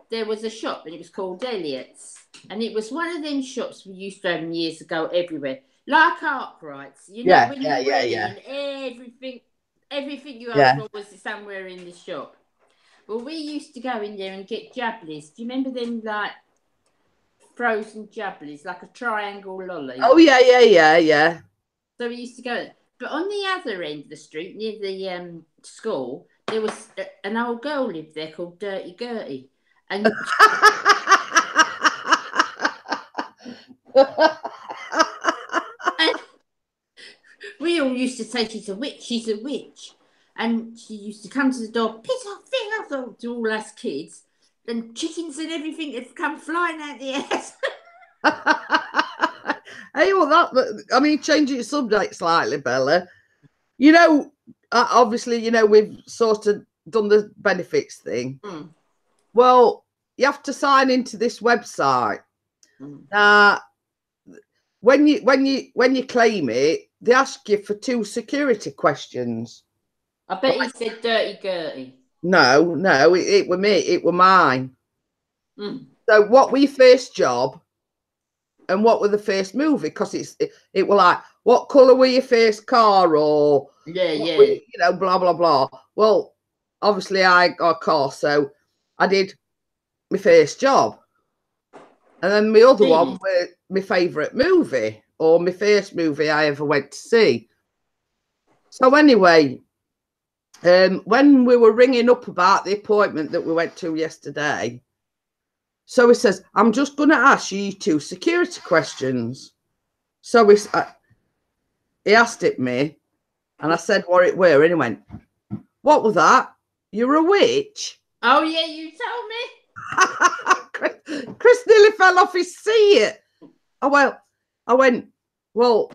[SPEAKER 3] there was a shop, and it was called Elliott's. And it was one of them shops we used to have years ago everywhere, like Arkwright's. You know, when you're ready, and everything you asked for was somewhere in the shop. Well, we used to go in there and get jabblies. Do you remember them, like, frozen jabblies, like a triangle lolly?
[SPEAKER 1] Oh, yeah.
[SPEAKER 3] So we used to go. But on the other end of the street, near the school, there was an old girl lived there called Dirty Gertie. And we all used to say, she's a witch. And she used to come to the door, piss off, to all us kids. And chickens and everything had come flying out the house.
[SPEAKER 1] Hey, well, I mean, changing the subject slightly, Bella. You know, obviously, you know, we've sort of done the benefits thing. Mm. Well, you have to sign into this website. Mm. When you claim it, they ask you for 2 security questions.
[SPEAKER 3] I bet he said Dirty Gertie.
[SPEAKER 1] No, it were me. It were mine.
[SPEAKER 3] Mm.
[SPEAKER 1] So what were your first job and what were the first movie? Because it were like, what colour were your first car, or you know, blah, blah, blah. Well, obviously I got a car, so I did my first job. And then my other one was my favourite movie, or my first movie I ever went to see. So anyway, when we were ringing up about the appointment that we went to yesterday, so he says, I'm just going to ask you 2 security questions. So he asked it me, and I said what it were, and he went, what was that? You're a witch?
[SPEAKER 3] Oh, yeah, you told
[SPEAKER 1] me. Chris nearly fell off his seat. I went, well,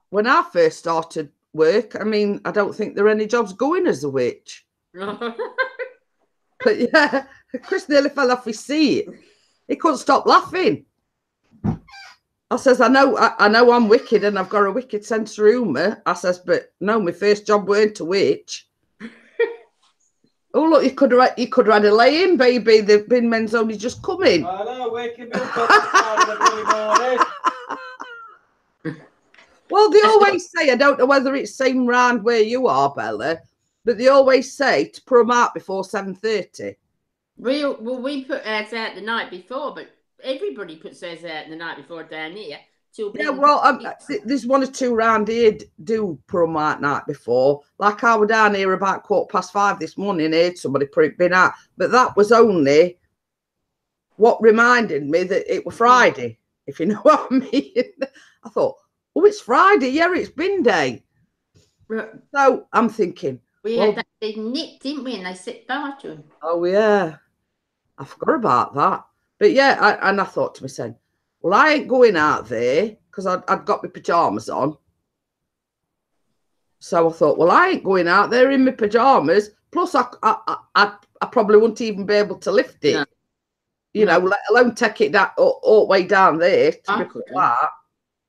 [SPEAKER 1] when I first started work, I mean, I don't think there are any jobs going as a witch. But yeah, Chris nearly fell off his seat. He couldn't stop laughing. I says, I know I'm wicked and I've got a wicked sense of humour. I says, but no, my first job weren't a witch. Oh, look, you could have had a lay-in, baby. The bin men's only just come in.
[SPEAKER 2] I know, waking me up at the start of the morning.
[SPEAKER 1] Well, they always say, I don't know whether it's same round where you are, Bella, but they always say to put them out before 7:30.
[SPEAKER 3] We put ours out the night before, but everybody puts theirs out the night before down here.
[SPEAKER 1] Yeah, well, there's 1 or 2 round here do put them out night before. Like I was down here about 5:15 this morning, I heard somebody put it out, but that was only what reminded me that it was Friday, if you know what I mean. I thought, oh, it's Friday. Yeah, it's bin day.
[SPEAKER 3] Right.
[SPEAKER 1] So I'm thinking.
[SPEAKER 3] We had that big nip, didn't we? And they sit bar to him.
[SPEAKER 1] Oh, yeah. I forgot about that. But yeah, I thought to myself, well, I ain't going out there because I'd got my pyjamas on. So I thought, well, I ain't going out there in my pyjamas. Plus, I probably wouldn't even be able to lift it. No. You know, let alone take it all the way down there to be flat.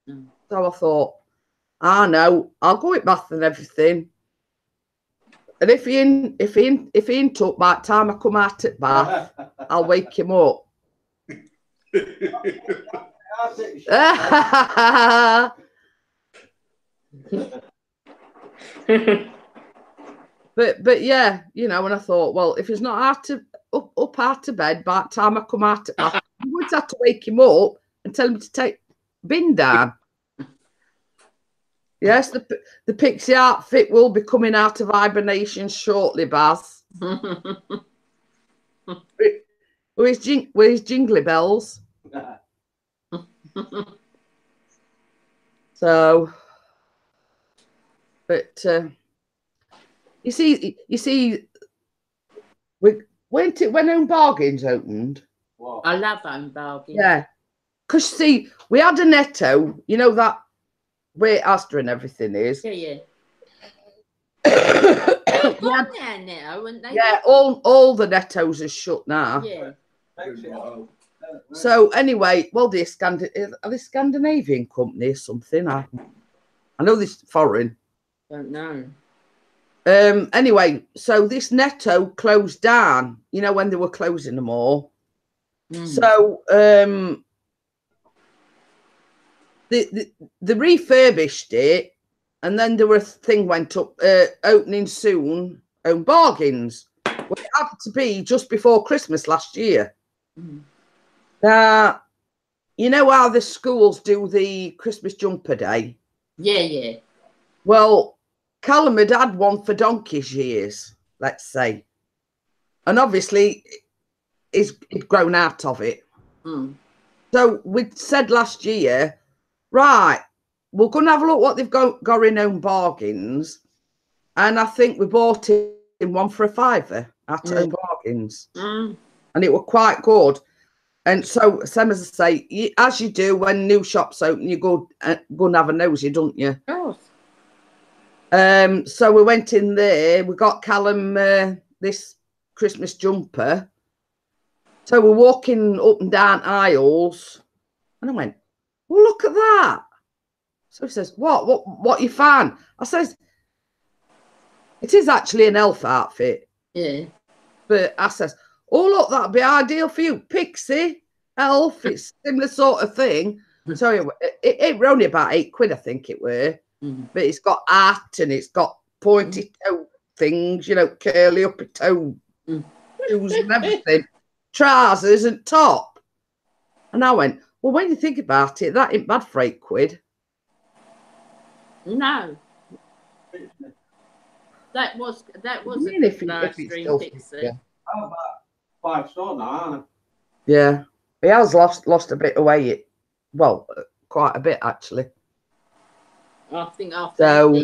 [SPEAKER 1] No. So I thought, no, I'll go with bath and everything. And if he ain't took by the time I come out at bath, I'll wake him up. but yeah, you know, and I thought, well, if he's not up out of bed by the time I come out at bath, I would have to wake him up and tell him to take bin down. Yes, the pixie outfit will be coming out of hibernation shortly, Baz. with his jingly bells. So, but you see, when Home Bargains opened.
[SPEAKER 2] What?
[SPEAKER 3] I love Home Bargains.
[SPEAKER 1] Yeah, because see, we had a Netto, you know that where Asda and everything is.
[SPEAKER 3] Yeah.
[SPEAKER 1] Yeah,
[SPEAKER 3] Gone there now, weren't they?
[SPEAKER 1] yeah, all the Nettos are shut now.
[SPEAKER 3] Yeah.
[SPEAKER 1] So anyway, well, are they Scandinavian company or something? I know this foreign.
[SPEAKER 3] Don't know.
[SPEAKER 1] Anyway, so this Netto closed down, you know, when they were closing them all. So they refurbished it, and then there were a thing went up, opening soon, Home Bargains. Well, it had to be just before Christmas last year. Now, you know how the schools do the Christmas jumper day?
[SPEAKER 3] Yeah.
[SPEAKER 1] Well, Callum had one for donkey's years, let's say. And obviously, he'd grown out of it. So we said last year, right, we're going to have a look what they've got in Home Bargains. And I think we bought him one for £5 at Home Bargains. And it were quite good. And so, same as I say, as you do when new shops open, you go and have a nosy, don't you?
[SPEAKER 3] Of course.
[SPEAKER 1] So we went in there. We got Callum this Christmas jumper. So we're walking up and down aisles, and I went, "Well, look at that." So he says, "What you found?" I says, "It is actually an elf outfit."
[SPEAKER 3] Yeah.
[SPEAKER 1] But I says, "Oh, look, that'd be ideal for you. Pixie, elf, it's similar sort of thing." So it were only about £8, I think it were. But it's got hat and it's got pointy toe things, you know, curly upper toe shoes and everything, trousers and top. And I went, well, when you think about it, that ain't bad for £8.
[SPEAKER 3] No. That was
[SPEAKER 1] I
[SPEAKER 3] a
[SPEAKER 1] mean, if
[SPEAKER 3] live
[SPEAKER 1] it's
[SPEAKER 3] stream
[SPEAKER 1] still
[SPEAKER 3] Pixie.
[SPEAKER 1] yeah.
[SPEAKER 2] How about £5 now, aren't
[SPEAKER 1] Yeah, he has lost a bit of weight. Well, quite a bit actually.
[SPEAKER 3] I think after.
[SPEAKER 1] So,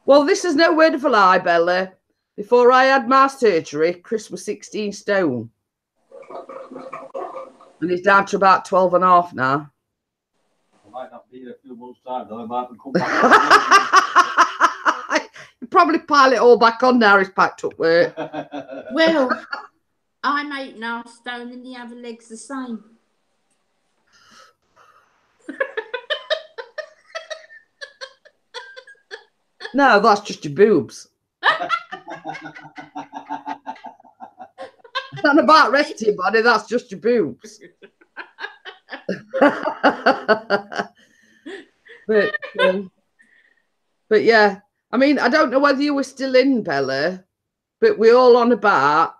[SPEAKER 1] well, this is no word of a lie, Bella. Before I had my surgery, Chris was 16 stone. And he's down to about 12 and a half now.
[SPEAKER 2] I might not be in a few months' time, though. I might come back.
[SPEAKER 1] You probably pile it all back on now he's packed up work.
[SPEAKER 3] Well, I'm 8.5 stone and the other leg's the same.
[SPEAKER 1] No, that's just your boobs. It's not about resting, buddy. That's just your boobs. But yeah, I mean, I don't know whether you were still in, Bella, but we're all on about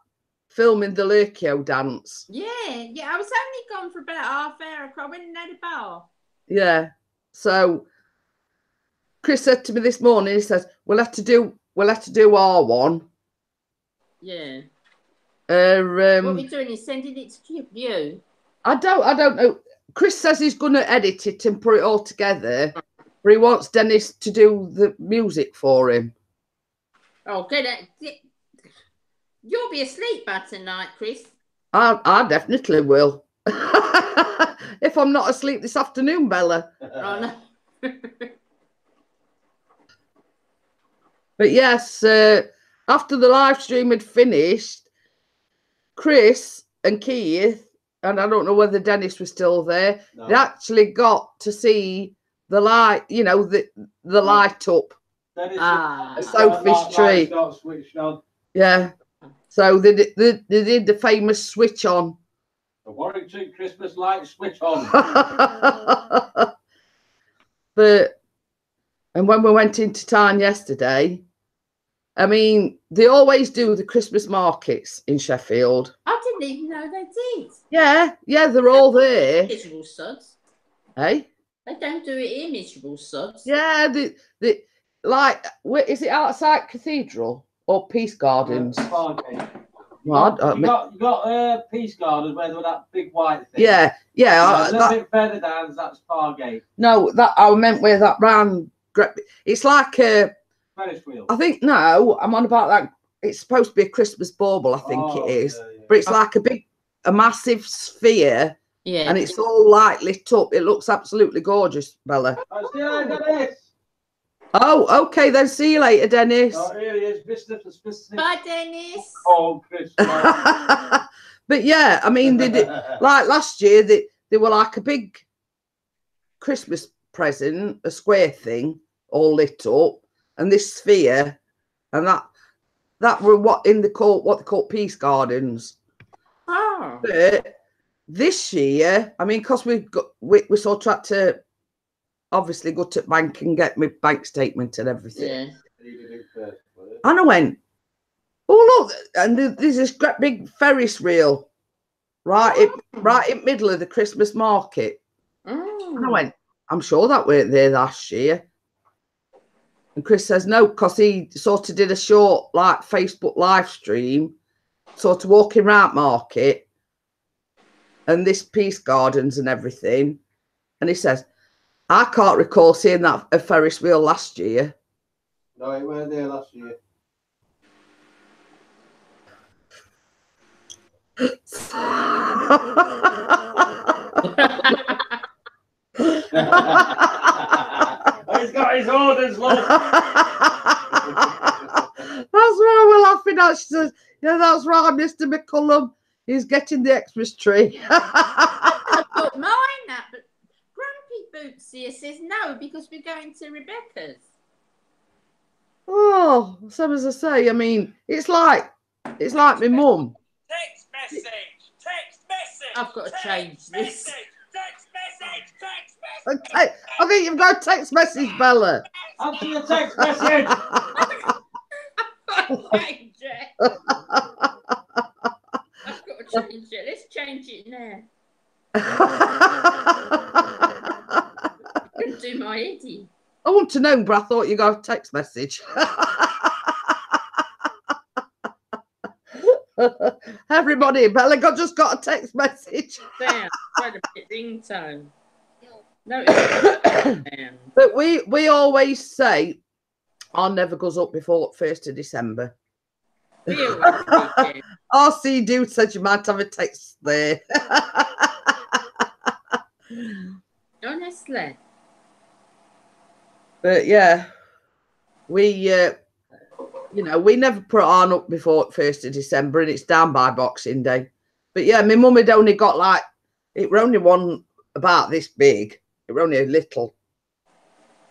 [SPEAKER 1] filming the Lurkio dance.
[SPEAKER 3] Yeah. I was only gone for about half hour. I went and had a bar.
[SPEAKER 1] Yeah. So Chris said to me this morning, he says, we'll have to do our one.
[SPEAKER 3] Yeah. What we're doing is sending it to you.
[SPEAKER 1] I don't know. Chris says he's going to edit it and put it all together, but he wants Dennis to do the music for him.
[SPEAKER 3] Oh, good. You'll be asleep by tonight, Chris.
[SPEAKER 1] I definitely will. If I'm not asleep this afternoon, Bella.
[SPEAKER 3] Oh, no.
[SPEAKER 1] But yes, after the live stream had finished, Chris and Keith, and I don't know whether Dennis was still there,
[SPEAKER 2] No.
[SPEAKER 1] they actually got to see the light, you know, the light up.
[SPEAKER 2] A
[SPEAKER 1] Sophie's tree.
[SPEAKER 2] Got switched on.
[SPEAKER 1] Yeah. So they did the famous switch on.
[SPEAKER 2] The Warrington Christmas light switch on.
[SPEAKER 1] And when we went into town yesterday, I mean, they always do the Christmas markets in Sheffield.
[SPEAKER 3] I didn't even know they did.
[SPEAKER 1] Yeah, they're all there.
[SPEAKER 3] Miserable suds.
[SPEAKER 1] Hey?
[SPEAKER 3] They don't do it here, miserable suds.
[SPEAKER 1] Yeah, the like, is it outside Cathedral or Peace Gardens? Well,
[SPEAKER 2] You got Peace Gardens where there was that big white thing.
[SPEAKER 1] yeah.
[SPEAKER 2] A little bit further down, that's Pargate.
[SPEAKER 1] No, that I meant where that round. It's like a
[SPEAKER 2] Ferris wheel.
[SPEAKER 1] I think no, I'm on about that. It's supposed to be a Christmas bauble, I think it is, but it's like a massive sphere, and it's all like lit up. It looks absolutely gorgeous, Bella. Oh, okay then. See you later, Dennis.
[SPEAKER 2] Oh, here he is, Mr.
[SPEAKER 3] Bye, Dennis.
[SPEAKER 2] Oh, Christmas.
[SPEAKER 1] But yeah, I mean, they did, like last year, they were like a big Christmas present, a square thing, all lit up, and this sphere, and that were what they call Peace Gardens.
[SPEAKER 3] Oh.
[SPEAKER 1] But this year, I mean, because we sort of had to obviously go to the bank and get my bank statement and everything.
[SPEAKER 3] Yeah.
[SPEAKER 1] And I went, oh look, and there's this great big Ferris wheel right in middle of the Christmas market. And I went, I'm sure that weren't there last year. And Chris says no, because he sort of did a short like Facebook live stream, sort of walking around market and this Peace Gardens and everything. And he says, I can't recall seeing that a Ferris wheel last year.
[SPEAKER 2] No, it weren't there last year. He's got his orders, look.
[SPEAKER 1] That's why we're laughing at. She says, yeah, that's right, Mr. McCullum. He's getting the Xmas tree.
[SPEAKER 3] I got mine up, but Grumpy Boots here says no because we're going to Rebecca's.
[SPEAKER 1] Oh, so as I say, I mean, it's like my mum.
[SPEAKER 4] Text message.
[SPEAKER 3] I've got to change this.
[SPEAKER 4] Text message.
[SPEAKER 1] Okay, I think you've got a text message, Bella.
[SPEAKER 2] Answer the text message.
[SPEAKER 3] Change it. I've got to change it. Let's change it now. I can do my Eddie.
[SPEAKER 1] I want to know, but I thought you got a text message. Everybody, Bella just got a text message.
[SPEAKER 3] Damn, quite a bit ringtone. No, it's
[SPEAKER 1] But we always say our never goes up before 1st of December. RC Dude said you might have a text there.
[SPEAKER 3] Honestly.
[SPEAKER 1] But yeah, we we never put on up before 1st of December, and it's down by Boxing Day. But yeah, my mum had only got it were only one about this big. It were only a little,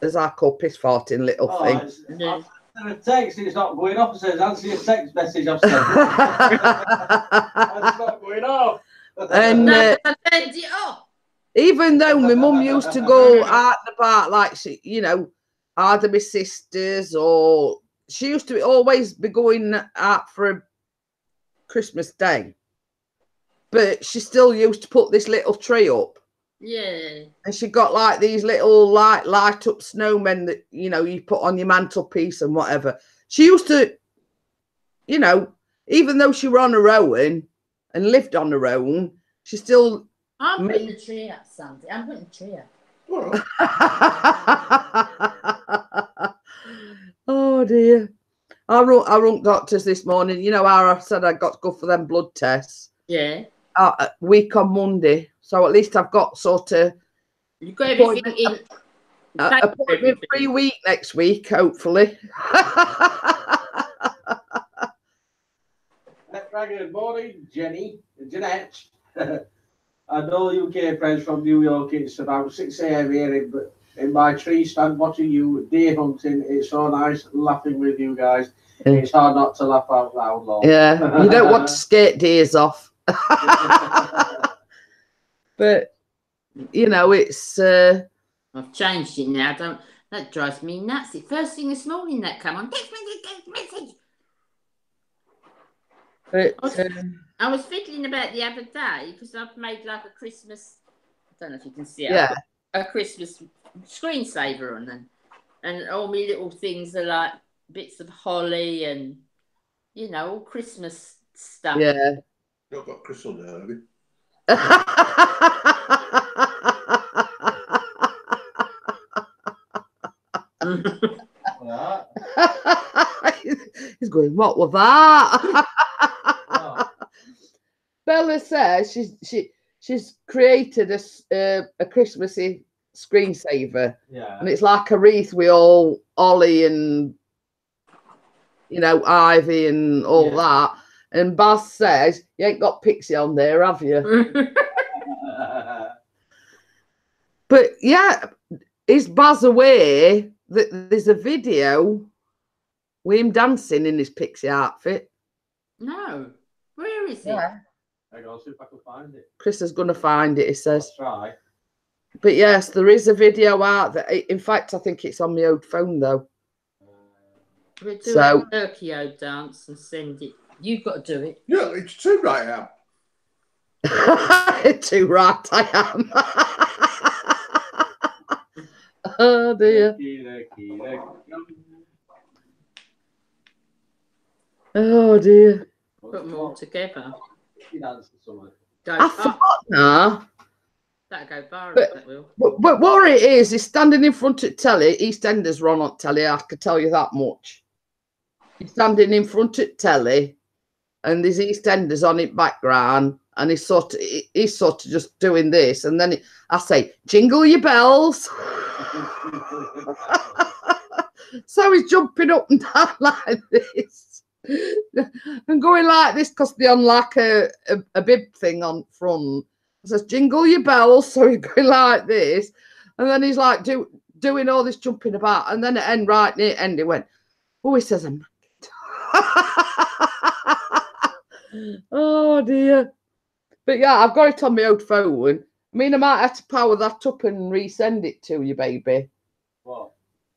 [SPEAKER 1] as I call piss farting little thing.
[SPEAKER 2] A text, it's not going off. It says answer your text message. I've sent. It's not going off.
[SPEAKER 1] And
[SPEAKER 3] I turned it off.
[SPEAKER 1] even though my mum used to go out and about, like either my sisters or she used to always be going out for a Christmas Day, but she still used to put this little tree up.
[SPEAKER 3] Yeah. And
[SPEAKER 1] she got like these little light up snowmen that you put on your mantelpiece and whatever. She used to, even though she were on her own and lived on her own, she still.
[SPEAKER 3] I'm putting the tree up, Sandy. I'm putting the tree up.
[SPEAKER 1] Oh dear. I rung doctors this morning. You know how I said I got to go for them blood tests?
[SPEAKER 3] Yeah.
[SPEAKER 1] A week on Monday. So at least I've got sort of
[SPEAKER 3] you've got everything in
[SPEAKER 1] appointment free week next week, hopefully.
[SPEAKER 2] Good morning, Jeanette. I know UK friends from New York. It's about 6 a.m. here in my tree stand watching you deer hunting. It's so nice laughing with you guys. It's hard not to laugh out loud, Lord.
[SPEAKER 1] Yeah, you don't want to skate deers off. But it's
[SPEAKER 3] I've changed it now. That drives me nuts. The first thing this morning that come on. Text message.
[SPEAKER 1] But
[SPEAKER 3] I was fiddling about the other day because I've made like a Christmas. I don't know if you can see it.
[SPEAKER 1] Yeah.
[SPEAKER 3] A Christmas screensaver on them, and all my little things are like bits of holly and all Christmas stuff.
[SPEAKER 1] Yeah.
[SPEAKER 5] You've got Crystal there, have you?
[SPEAKER 1] He's going, what was that?
[SPEAKER 2] Oh.
[SPEAKER 1] Bella says she's created a Christmassy screensaver,
[SPEAKER 2] Yeah.
[SPEAKER 1] and it's like a wreath with all Ollie and Ivy and all that. And Baz says, you ain't got Pixie on there, have you? But yeah, is Baz aware that there's a video with him dancing in his Pixie outfit?
[SPEAKER 3] No. Where is it?
[SPEAKER 1] Yeah.
[SPEAKER 2] Hang on, see if I can find it.
[SPEAKER 1] Chris is going to find it, he says.
[SPEAKER 2] I'll try.
[SPEAKER 1] But yes, there is a video out that, in fact, I think it's on my old phone though.
[SPEAKER 3] We'll do
[SPEAKER 1] So-
[SPEAKER 3] a Turkey-O dance and send it. You've got to do it.
[SPEAKER 5] Yeah, it's too right out.
[SPEAKER 1] Too right, I am. Oh dear. Oh dear.
[SPEAKER 3] Put them all together.
[SPEAKER 2] Go
[SPEAKER 1] I forgot now.
[SPEAKER 3] That'll go viral,
[SPEAKER 1] But-
[SPEAKER 3] that will.
[SPEAKER 1] But what it is standing in front of telly. EastEnders run on telly. I can tell you that much. He's standing in front of telly, and there's EastEnders on in background, and he's sort of just doing this, and then I say, "Jingle your bells." So he's jumping up and down like this, and going like this because they're on like a bib thing on front. It says, "Jingle your bells." So he's going like this, and then he's like doing all this jumping about, and then at end, right near end, he went, "Oh," he says, "I'm." Oh dear. But yeah, I've got it on my old phone. I mean, I might have to power that up and resend it to you, baby.
[SPEAKER 2] What?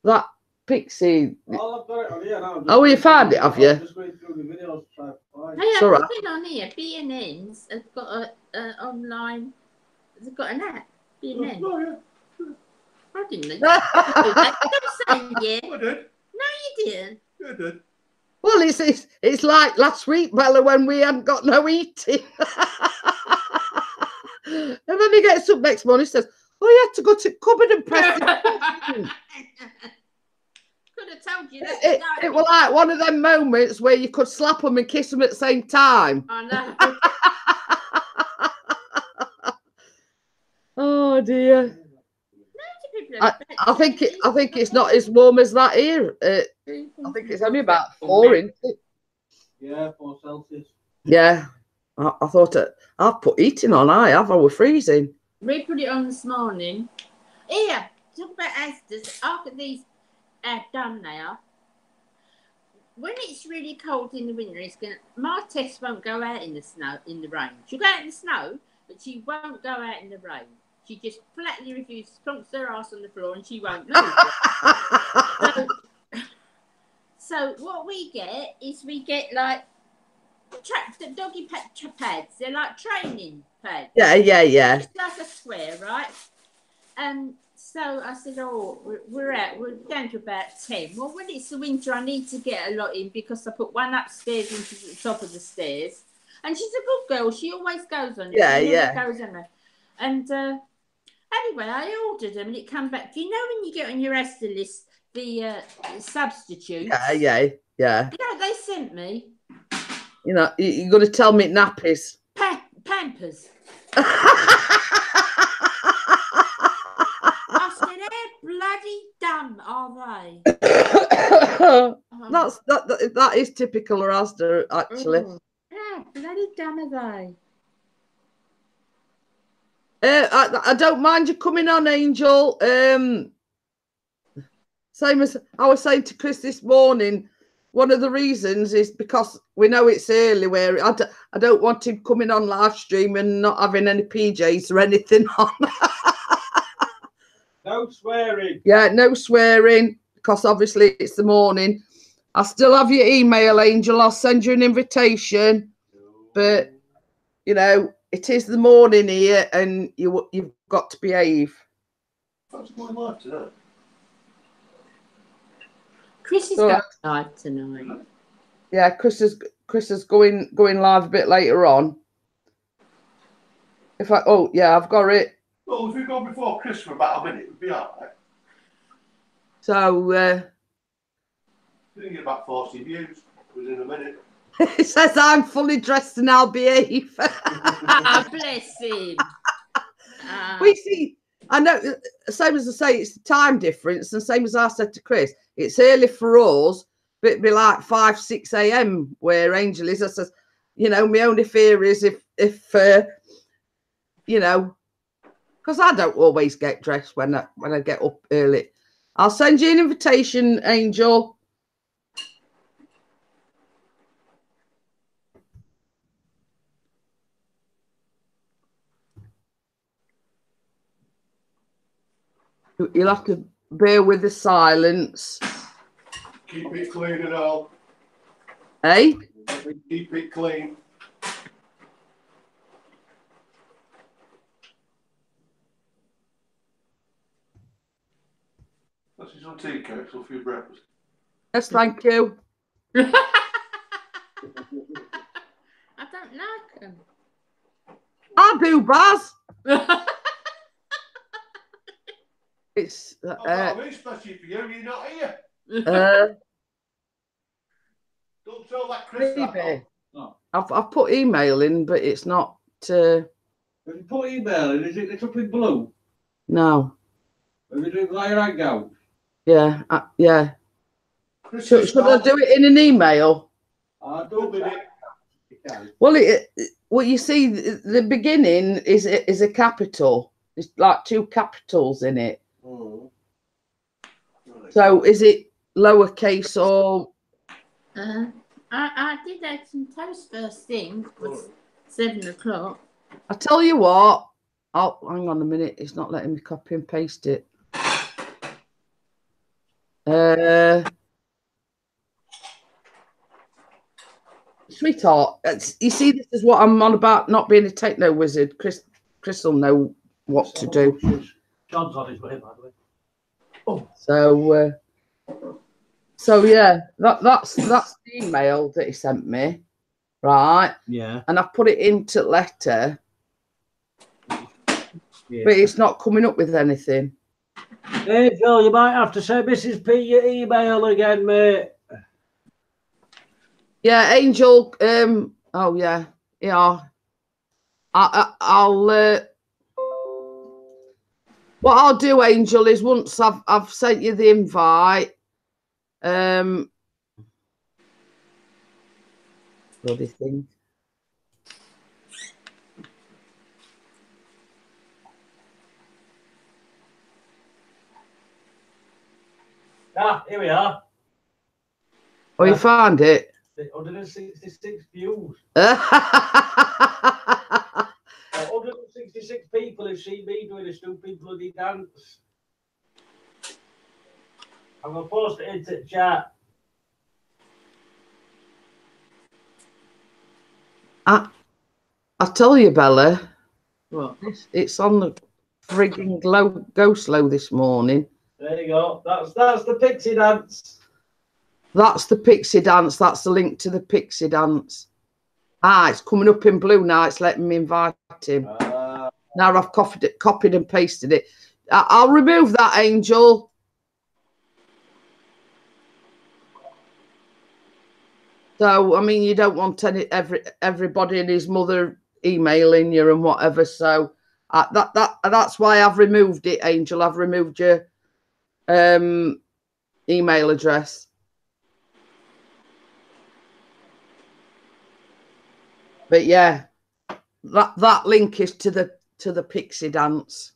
[SPEAKER 1] That Pixie.
[SPEAKER 2] Oh, I've got it on here now.
[SPEAKER 1] Oh, you found it, have you?
[SPEAKER 2] I'm just going through the videos to try to find it.
[SPEAKER 3] Hey,
[SPEAKER 1] It's
[SPEAKER 3] I've
[SPEAKER 1] all right.
[SPEAKER 3] got it on here. B&N's have got a online. They've got an app. B&N.
[SPEAKER 5] Oh, yeah.
[SPEAKER 3] I didn't know. Don't say yeah.
[SPEAKER 5] I did.
[SPEAKER 3] You didn't.
[SPEAKER 5] Yeah, I did.
[SPEAKER 1] Well, it's like last week, Bella, when we hadn't got no eating. And then he gets up next morning and says, "Oh, you had to go to the cupboard and press it."
[SPEAKER 3] Could have told you that.
[SPEAKER 1] It was like one of them moments where you could slap them and kiss them at the same time.
[SPEAKER 3] I know.
[SPEAKER 1] Oh dear. I think it's not as warm as that here. I think it's only about 4, isn't it?
[SPEAKER 2] Yeah, 4 Celsius.
[SPEAKER 1] Yeah. I thought I've put heating on. I was freezing.
[SPEAKER 3] We put it on this morning. Here, talk about Asda's. After these done now. When it's really cold in the winter, my Tess won't go out in the snow, in the rain. She'll go out in the snow, but she won't go out in the rain. She just flatly refuses, plonks her ass on the floor, and she won't move. So what we get is like the doggy pads. They're like training pads.
[SPEAKER 1] Yeah.
[SPEAKER 3] It's like a square, right? And so I said, "Oh, we're down to about 10. Well, when it's the winter, I need to get a lot in because I put one upstairs into the top of the stairs. And she's a good girl. She always goes on it. She never goes on it. And anyway, I ordered them and it came back. Do you know when you get on your Asda list the substitutes?
[SPEAKER 1] Yeah.
[SPEAKER 3] You know, they sent me
[SPEAKER 1] You know, you're going to tell me nappies.
[SPEAKER 3] Pampers. I said, how bloody dumb are they?
[SPEAKER 1] That is typical of Asda, actually.
[SPEAKER 3] How bloody dumb are they?
[SPEAKER 1] I don't mind you coming on, Angel. Same as I was saying to Chris this morning, one of the reasons is because we know it's early where I don't want him coming on live stream and not having any PJs or anything on.
[SPEAKER 2] No swearing.
[SPEAKER 1] Yeah, no swearing, because obviously it's the morning. I still have your email, Angel. I'll send you an invitation. But, you know, it is the morning here and you've got to behave.
[SPEAKER 5] That's my life today.
[SPEAKER 3] Chris is going live tonight.
[SPEAKER 1] Yeah, Chris Chris is going live a bit later on. Oh yeah, I've got it.
[SPEAKER 5] Well, if we go before Chris for about a minute, it'd be all right.
[SPEAKER 1] So
[SPEAKER 5] We didn't get about 40 views within a minute.
[SPEAKER 1] it says I'm fully dressed and I'll behave.
[SPEAKER 3] Ah, bless him.
[SPEAKER 1] We see, I know, same as I say, it's the time difference, and same as I said to Chris, it's early for us, but it'd be like 5, 6 a.m. where Angel is. I says, you know, my only fear is if you know, because I don't always get dressed when I get up early. I'll send you an invitation, Angel. You'll have to bear with the silence.
[SPEAKER 5] Keep it clean and all.
[SPEAKER 1] Eh?
[SPEAKER 5] Keep it clean. That's his own tea cakes for your breakfast.
[SPEAKER 1] Yes, thank you.
[SPEAKER 3] I don't like them.
[SPEAKER 1] I do, Baz. It's
[SPEAKER 5] especially for you, you're not here. Don't tell that Chris that.
[SPEAKER 2] No.
[SPEAKER 1] I've put email in, but it's not.
[SPEAKER 2] Have you put email in? Is it lit up in blue?
[SPEAKER 1] No.
[SPEAKER 2] Have you done like that go?
[SPEAKER 1] Yeah. Yeah.
[SPEAKER 5] Chris
[SPEAKER 1] Should I do it in an email?
[SPEAKER 2] I don't think you can.
[SPEAKER 1] Well, you see, the beginning is a capital. It's like 2 capitals in it.
[SPEAKER 2] Oh.
[SPEAKER 1] So is it lowercase or?
[SPEAKER 3] I did have some toast first thing. It was 7 o'clock.
[SPEAKER 1] I tell you what. Oh, hang on a minute. It's not letting me copy and paste it. Sweetheart, you see, this is what I'm on about, not being a techno wizard. Chris will know what to do.
[SPEAKER 2] John's on his way, by the way. Oh.
[SPEAKER 1] So yeah, that's the email that he sent me, right?
[SPEAKER 2] Yeah.
[SPEAKER 1] And I've put it into letter,
[SPEAKER 2] Yeah.
[SPEAKER 1] but it's not coming up with anything.
[SPEAKER 2] Hey, Phil, you might have to send Mrs. P your email again, mate.
[SPEAKER 1] Yeah, Angel. Oh yeah. I'll. What I'll do, Angel, is once I've sent you the invite. Bloody thing.
[SPEAKER 2] Ah, here we are.
[SPEAKER 1] Oh, you found it?
[SPEAKER 2] 166 views. 166 people have seen me doing a stupid bloody dance. I'm going to post it into the chat.
[SPEAKER 1] I tell you, Bella.
[SPEAKER 3] What?
[SPEAKER 1] It's on the frigging go slow this morning.
[SPEAKER 2] There you go. That's the pixie dance.
[SPEAKER 1] That's the pixie dance. That's the link to the pixie dance. Ah, it's coming up in blue now. It's letting me invite him. Now I've copied and pasted it. I'll remove that, Angel. So I mean, you don't want everybody and his mother emailing you and whatever. So that's why I've removed it, Angel. I've removed your email address. But yeah, that link is to the pixie dance.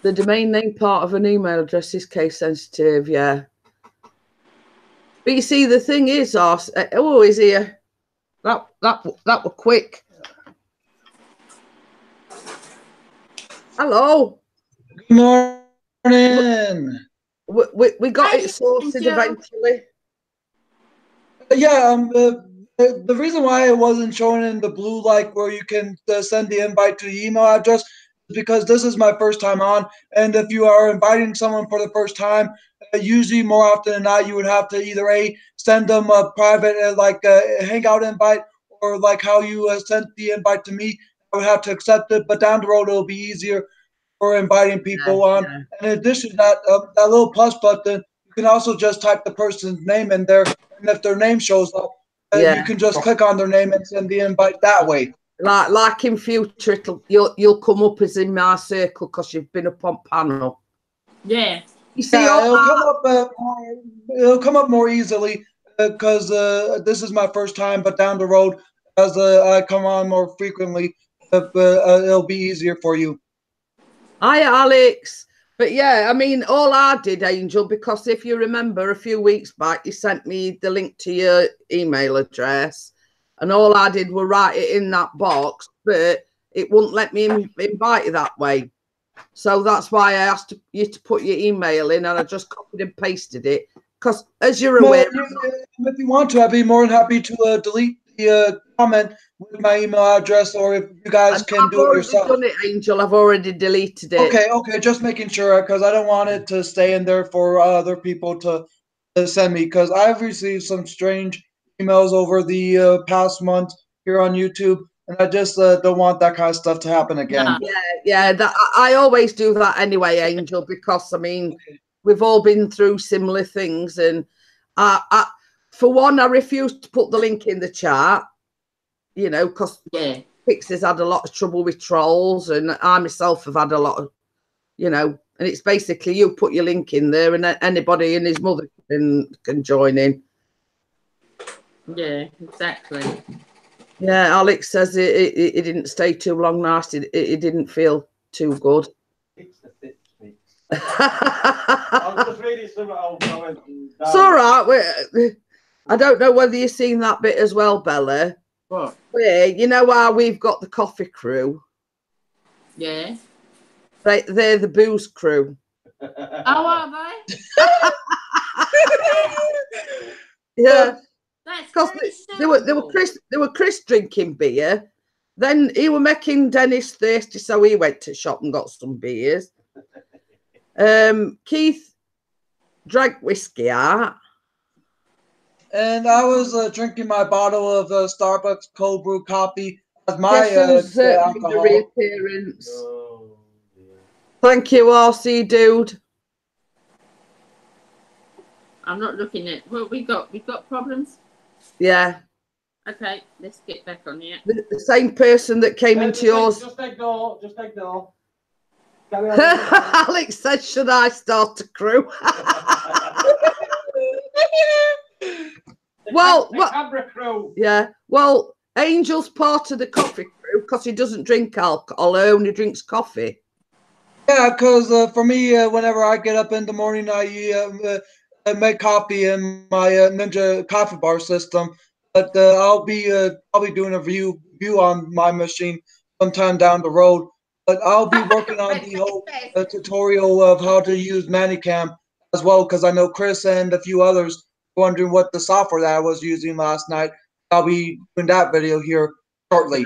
[SPEAKER 1] The domain name part of an email address is case sensitive, yeah. But you see, the thing is, oh, is here. That were quick. Hello.
[SPEAKER 6] Good morning.
[SPEAKER 1] We got it sorted eventually.
[SPEAKER 6] Yeah, the reason why it wasn't shown in the blue, like where you can send the invite to the email address, is because this is my first time on, and if you are inviting someone for the first time, usually more often than not, you would have to either send them a private hangout invite, or like how you sent the invite to me. I would have to accept it, but down the road it'll be easier for inviting people on.
[SPEAKER 1] Yeah.
[SPEAKER 6] And in addition to that, that little plus button, you can also just type the person's name in there, and if their name shows up, you can just click on their name and send the invite that way.
[SPEAKER 1] Like in future, you'll come up as in my circle because you've been up on panel.
[SPEAKER 3] Yeah.
[SPEAKER 1] You see,
[SPEAKER 6] Yeah, it'll come up more easily because this is my first time. But down the road, as I come on more frequently, it'll be easier for you.
[SPEAKER 1] Hi, Alex. But yeah, I mean, all I did, Angel, because if you remember a few weeks back, you sent me the link to your email address, and all I did was write it in that box, but it wouldn't let me invite you that way. So that's why I asked you to put your email in, and I just copied and pasted it. Because as you're aware,
[SPEAKER 6] if you want to, I'd be more than happy to delete the comment with my email address, or if you guys can do it yourself.
[SPEAKER 1] I've already done it, Angel. I've already deleted it.
[SPEAKER 6] Okay, just making sure, because I don't want it to stay in there for other people to send me, because I've received some strange emails over the past month here on YouTube, and I just don't want that kind of stuff to happen again.
[SPEAKER 1] Yeah. I always do that anyway, Angel, because I mean, we've all been through similar things, and I for one, I refuse to put the link in the chat, you know, because Pixie's had a lot of trouble with trolls, and I myself have had a lot of, you know, and it's basically you put your link in there, and anybody and his mother can join in.
[SPEAKER 3] Yeah, exactly.
[SPEAKER 1] Yeah, Alex says it didn't stay too long. Nasty. It didn't feel too good.
[SPEAKER 2] I'll just read it some old comment.
[SPEAKER 1] It's all right. I don't know whether you've seen that bit as well, Bella.
[SPEAKER 3] What?
[SPEAKER 1] Where, you know how we've got the coffee crew?
[SPEAKER 3] Yeah.
[SPEAKER 1] They're the booze crew.
[SPEAKER 3] Oh, are they?
[SPEAKER 1] Yeah.
[SPEAKER 3] Because
[SPEAKER 1] they were Chris drinking beer. Then he were making Dennis thirsty, so he went to shop and got some beers. Keith drank whiskey out.
[SPEAKER 6] And I was drinking my bottle of Starbucks cold brew coffee as my alcohol.
[SPEAKER 1] Reappearance. Thank you, RC dude.
[SPEAKER 3] I'm not looking at. Well, we've got problems.
[SPEAKER 1] Yeah.
[SPEAKER 3] Okay, let's get back on here.
[SPEAKER 1] The same person that came into yours.
[SPEAKER 2] Just ignore.
[SPEAKER 1] Alex said, "Should I start a crew?" Well,
[SPEAKER 2] camera crew.
[SPEAKER 1] Yeah. Well, Angel's part of the coffee crew because he doesn't drink alcohol; he only drinks coffee.
[SPEAKER 6] Yeah, because for me, whenever I get up in the morning, I make coffee in my Ninja coffee bar system. But I'll be doing a review on my machine sometime down the road. But I'll be working on the whole tutorial of how to use Manicam as well, because I know Chris and a few others wondering what the software that I was using last night. I'll be doing that video here shortly.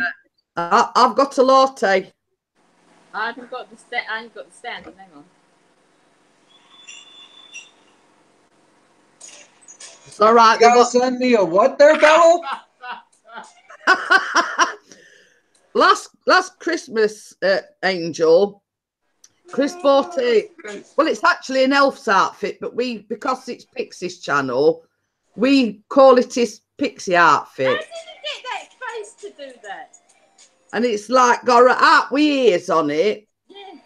[SPEAKER 1] I've got a latte.
[SPEAKER 3] I haven't got the stand. I ain't got the stand. Hang on.
[SPEAKER 1] It's all right.
[SPEAKER 6] You gotta send me a what there, Bella?
[SPEAKER 1] Last Christmas, Angel, Chris bought a. Well, it's actually an elf's outfit, but because it's Pixie's channel, we call it his Pixie outfit.
[SPEAKER 3] How did you get that face to do that?
[SPEAKER 1] And it's like got a hat with ears on it.
[SPEAKER 3] Yeah.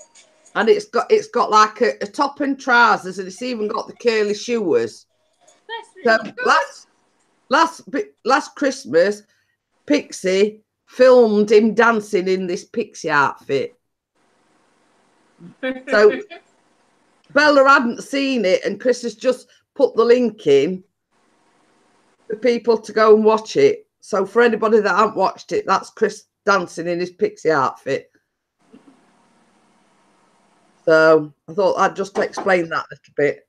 [SPEAKER 1] And it's got like a top and trousers, and it's even got the curly shoes.
[SPEAKER 3] That's really
[SPEAKER 1] good. Last Christmas, Pixie filmed him dancing in this Pixie outfit. So Bella hadn't seen it, and Chris has just put the link in for people to go and watch it. So for anybody that hasn't watched it, that's Chris dancing in his Pixie outfit. So I thought I'd just explain that a little bit.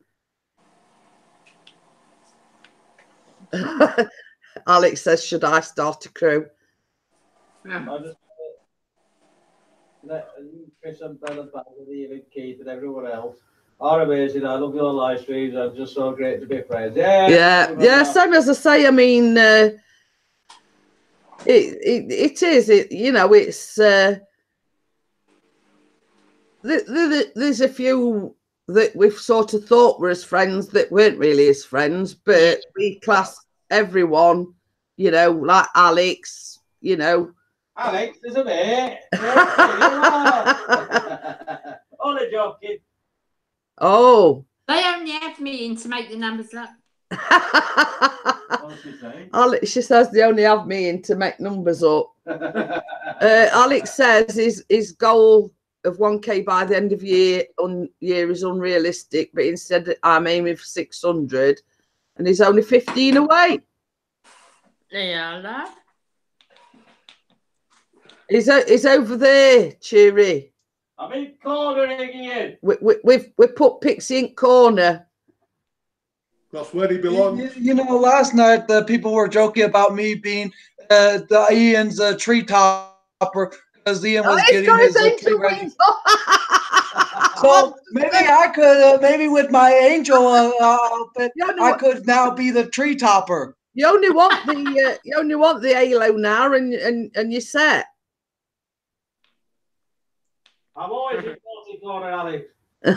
[SPEAKER 1] Alex says, "Should I start a crew?"
[SPEAKER 2] I just let Chris and Bella back with Ian and Keith and everyone else. are amazing. I love your live streams. I'm just so great to be friends.
[SPEAKER 1] Yeah. Same as I say. I mean, it is. You know, it's there's a few that we've sort of thought were as friends that weren't really as friends, but we class everyone, you know, like Alex, you know.
[SPEAKER 2] Alex is a mate. Only joking.
[SPEAKER 1] Oh.
[SPEAKER 3] They only have me in to make the numbers up.
[SPEAKER 5] What's she saying?
[SPEAKER 1] Alex, she says they only have me in to make numbers up. Alex says his goal of 1K by the end of year is unrealistic, but instead I'm aiming for 600, and he's only 15 away.
[SPEAKER 3] Yeah, love.
[SPEAKER 1] He's over there, Cheery.
[SPEAKER 2] I'm in corner again.
[SPEAKER 1] We've put Pixie in corner.
[SPEAKER 5] That's where he belongs.
[SPEAKER 6] You know, last night the people were joking about me being the Ian's tree topper because Ian was getting his tree ready. So maybe I could, maybe with my angel outfit, I could now be the tree topper.
[SPEAKER 1] You only want the halo now, and you're set.
[SPEAKER 2] I'm always in corner, Alex. Emma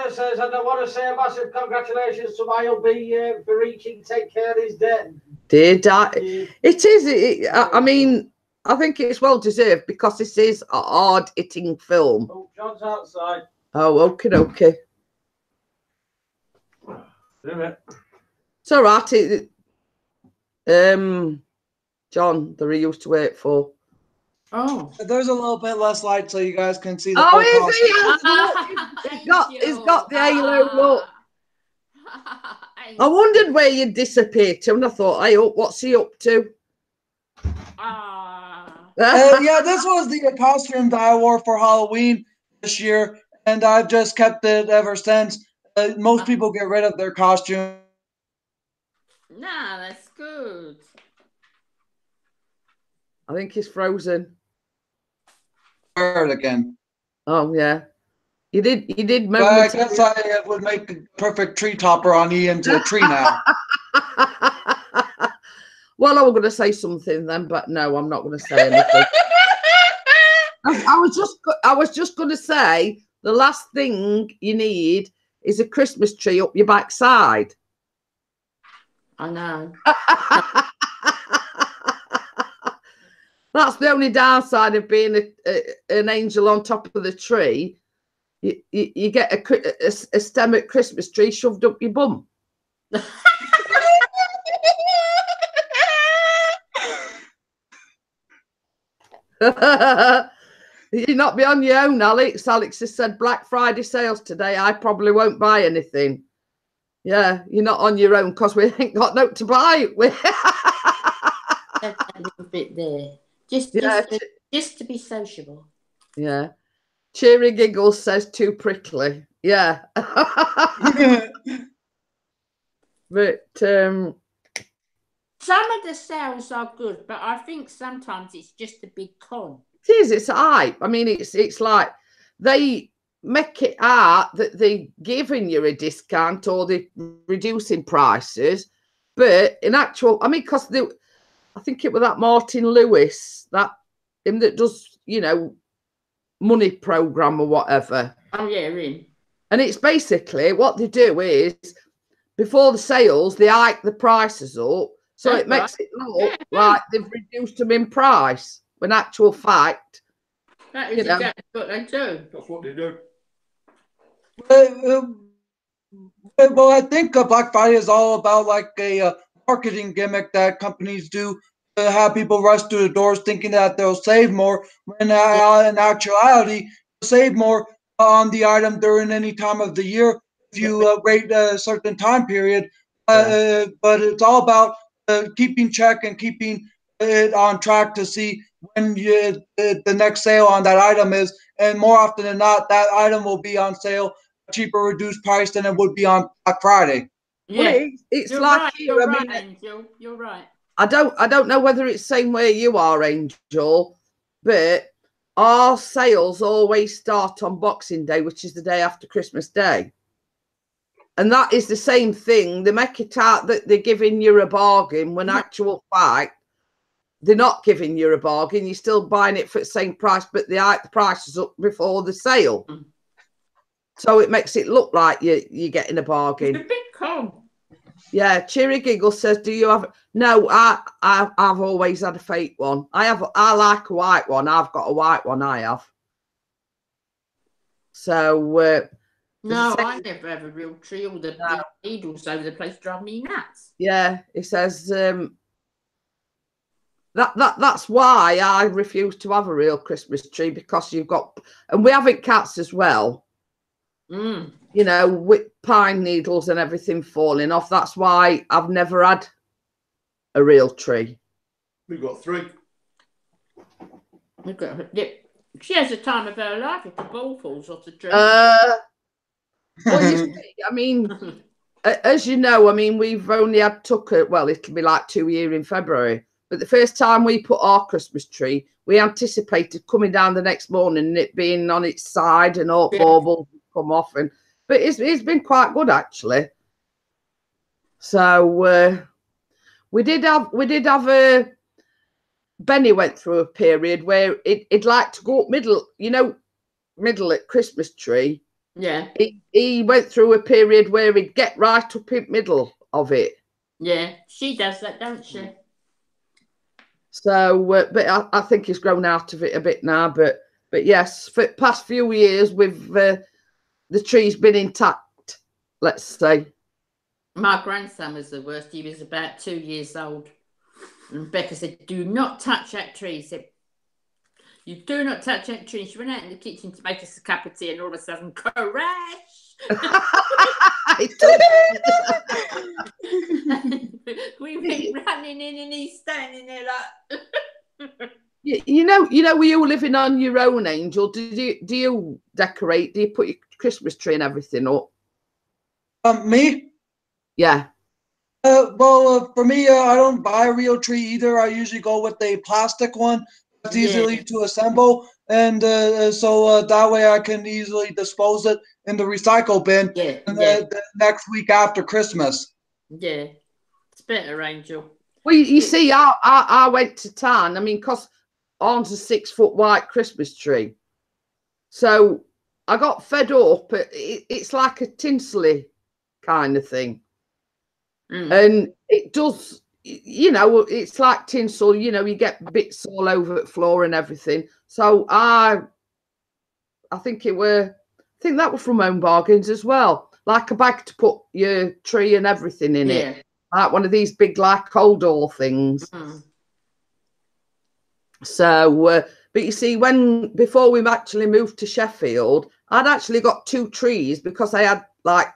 [SPEAKER 2] says, and I want to say a massive congratulations to my hubby for reaching 10K his debt.
[SPEAKER 1] It is. I mean, I think it's well deserved because this is a hard-hitting film.
[SPEAKER 2] Oh, John's outside.
[SPEAKER 1] Oh, okay. It's all right. John, the he used to wait for.
[SPEAKER 3] Oh,
[SPEAKER 6] there's a little bit less light so you guys can see the
[SPEAKER 1] Oh,
[SPEAKER 6] full
[SPEAKER 1] is he? He's got the halo look. I wondered where you'd disappear to, and I thought, hey, what's he up to?
[SPEAKER 6] Yeah, this was the costume that I wore for Halloween this year, and I've just kept it ever since. Most people get rid of their costume.
[SPEAKER 3] Nah, that's good.
[SPEAKER 1] I think he's frozen.
[SPEAKER 6] Again.
[SPEAKER 1] Oh yeah, you did.
[SPEAKER 6] But I guess I would make a perfect tree topper on Ian's tree now.
[SPEAKER 1] Well, I was going to say something then, but no, I'm not going to say anything. I was just going to say the last thing you need is a Christmas tree up your backside.
[SPEAKER 3] I know.
[SPEAKER 1] That's the only downside of being an angel on top of the tree. You get a stem at Christmas tree shoved up your bum. You're not be on your own, Alex. Alex has said Black Friday sales today. I probably won't buy anything. Yeah, you're not on your own because we ain't got no to buy.
[SPEAKER 3] A little bit there. Just to be sociable.
[SPEAKER 1] Yeah. Cheery Giggles says too prickly. Yeah. But
[SPEAKER 3] some of the sales are good, but I think sometimes it's just a big con.
[SPEAKER 1] It is, it's hype. I mean, it's like they make it out that they're giving you a discount or they're reducing prices, but in actual, I mean, because I think it was that Martin Lewis, him that does, money program or whatever.
[SPEAKER 3] Oh yeah, really.
[SPEAKER 1] And it's basically what they do is before the sales, they hike the prices up, so it makes it look like they've reduced them in price. When actual fact,
[SPEAKER 3] that is exactly what they do.
[SPEAKER 5] That's what they do.
[SPEAKER 6] Well, I think Black Friday is all about like a marketing gimmick that companies do to have people rush through the doors thinking that they'll save more, when in actuality, you'll save more on the item during any time of the year if you rate a certain time period. But it's all about keeping check and keeping it on track to see when the next sale on that item is, and more often than not, that item will be on sale cheaper, reduced price than it would be on Black Friday.
[SPEAKER 1] Yeah, well, it's
[SPEAKER 3] you're
[SPEAKER 1] like
[SPEAKER 3] right,
[SPEAKER 1] here,
[SPEAKER 3] you're
[SPEAKER 1] I
[SPEAKER 3] right,
[SPEAKER 1] mean,
[SPEAKER 3] Angel. You're right.
[SPEAKER 1] I don't know whether it's the same way you are, Angel, but our sales always start on Boxing Day, which is the day after Christmas Day. And that is the same thing. They make it out that they're giving you a bargain when actual fact, they're not giving you a bargain. You're still buying it for the same price, but the price is up before the sale. So it makes it look like you're getting a bargain.
[SPEAKER 3] It's a bit cold.
[SPEAKER 1] Yeah, Cheery Giggle says, do you have... No, I've always had a fake one. I like a white one. I've got a white one, I have. So...
[SPEAKER 3] no, I never have a real tree. All the needles over the place drive me nuts.
[SPEAKER 1] Yeah, it says... That's why I refuse to have a real Christmas tree, because you've got... And we have it cats as well.
[SPEAKER 3] Mm.
[SPEAKER 1] You know, with pine needles and everything falling off. That's why I've never had a real tree.
[SPEAKER 5] We've got 3.
[SPEAKER 3] We've got, she has a time of her life if the ball falls off the tree.
[SPEAKER 1] Well, you see, I mean, as you know, I mean, we've only had Tucker. Well, it'll be like 2 years in February. But the first time we put our Christmas tree, we anticipated coming down the next morning and it being on its side and all baubles come off. But it's been quite good, actually. So we did have a... Benny went through a period where it'd like to go up middle at Christmas tree.
[SPEAKER 3] Yeah.
[SPEAKER 1] He went through a period where he'd get right up in middle of it.
[SPEAKER 3] Yeah, she does that, don't she?
[SPEAKER 1] So, but I think he's grown out of it a bit now. But yes, for the past few years, the tree's been intact, let's say.
[SPEAKER 3] My grandson was the worst. He was about 2 years old. And Becca said, do not touch that tree. He said, you do not touch that tree. She went out in the kitchen to make us a cup of tea, and all of a sudden, crash! We went running in, and he's standing there like...
[SPEAKER 1] You know, were you living on your own, Angel? Do you decorate? Do you put your Christmas tree and everything up?
[SPEAKER 6] Me?
[SPEAKER 1] Yeah.
[SPEAKER 6] Well, for me, I don't buy a real tree either. I usually go with a plastic one. It's easily to assemble, and so that way I can easily dispose it in the recycle bin the next week after Christmas.
[SPEAKER 3] Yeah, it's better, Angel.
[SPEAKER 1] Well, you see, I went to town. I mean, because ours a 6-foot white Christmas tree, so I got fed up. It's like a tinselly kind of thing, and it does. You know, it's like tinsel. You know, you get bits all over the floor and everything. So I think that was from Home Bargains as well, like a bag to put your tree and everything in it. Like one of these big, like, cold door things. So, but you see, before we actually moved to Sheffield, I'd actually got 2 trees because I had like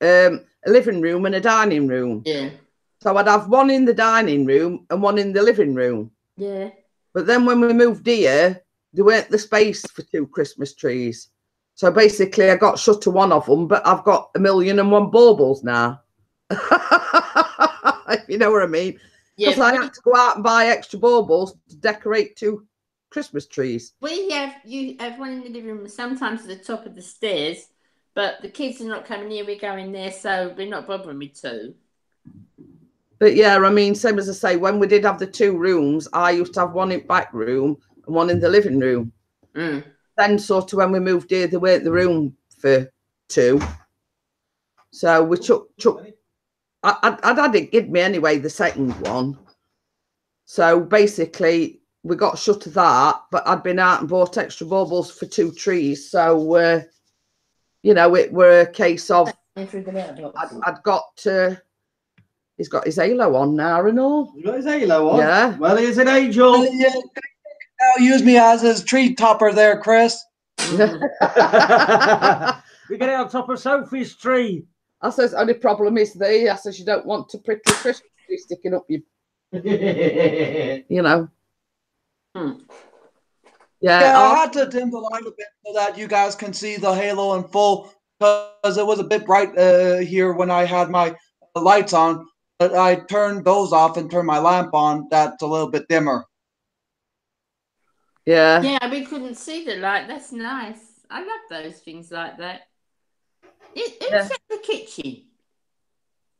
[SPEAKER 1] a living room and a dining room.
[SPEAKER 3] Yeah.
[SPEAKER 1] So I'd have one in the dining room and one in the living room.
[SPEAKER 3] Yeah.
[SPEAKER 1] But then when we moved here, there weren't the space for 2 Christmas trees. So basically, I got shut to one of them, but I've got 1,000,001 baubles now. If you know what I mean. Because I had to go out and buy extra baubles to decorate 2 Christmas trees.
[SPEAKER 3] You have one in the living room, sometimes at the top of the stairs, but the kids are not coming here. We're going there, so we're not bothering with 2.
[SPEAKER 1] But yeah, I mean, same as I say, when we did have the 2 rooms, I used to have one in the back room and one in the living room. Then sort of when we moved here, there weren't the room for 2. So we took I'd had it give me anyway, the second one. So basically, we got shut of that, but I'd been out and bought extra baubles for 2 trees. So, you know, it were a case of I'd got... he's got his halo on now and all.
[SPEAKER 2] He's got his halo on?
[SPEAKER 1] Yeah.
[SPEAKER 2] Well, he's an angel.
[SPEAKER 6] Yeah, now use me as his tree topper there, Chris.
[SPEAKER 2] We get it on top of Sophie's tree.
[SPEAKER 1] I says, only problem is I says, you don't want to prickly Christmas tree sticking up your, you know.
[SPEAKER 6] Yeah, I had to dim the light a bit so that you guys can see the halo in full, because it was a bit bright here when I had my lights on. But I turned those off and turned my lamp on. That's a little bit dimmer.
[SPEAKER 1] Yeah.
[SPEAKER 3] Yeah, we couldn't see the light. That's nice. I love those things like that. Who's
[SPEAKER 1] Yeah.
[SPEAKER 3] at the kitchen?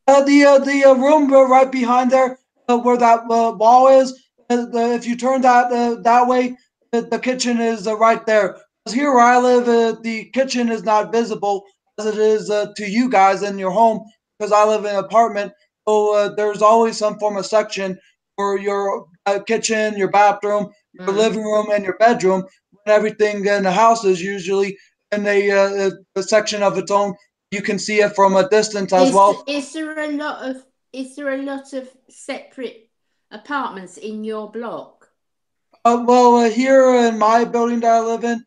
[SPEAKER 6] The room right behind there, where that wall is. If you turn that way, the kitchen is right there. 'Cause here where I live, the kitchen is not visible as it is to you guys in your home, because I live in an apartment. So there's always some form of section for your kitchen, your bathroom, your living room, and your bedroom. And everything in the house is usually in a section of its own. You can see it from a distance as well.
[SPEAKER 3] Is there a lot of separate apartments in your block?
[SPEAKER 6] Well, here in my building that I live in,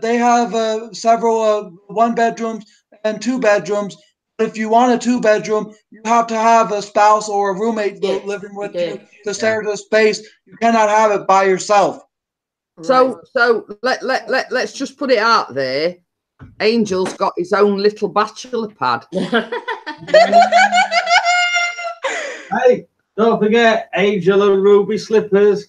[SPEAKER 6] they have several one bedrooms and two bedrooms. But if you want a two bedroom, you have to have a spouse or a roommate
[SPEAKER 3] Yes,
[SPEAKER 6] living with
[SPEAKER 3] you
[SPEAKER 6] you
[SPEAKER 3] do.
[SPEAKER 6] to share the space. You cannot have it by yourself.
[SPEAKER 1] So let's just put it out there. Angel's got his own little bachelor pad.
[SPEAKER 2] Hey, don't forget Angel and Ruby slippers.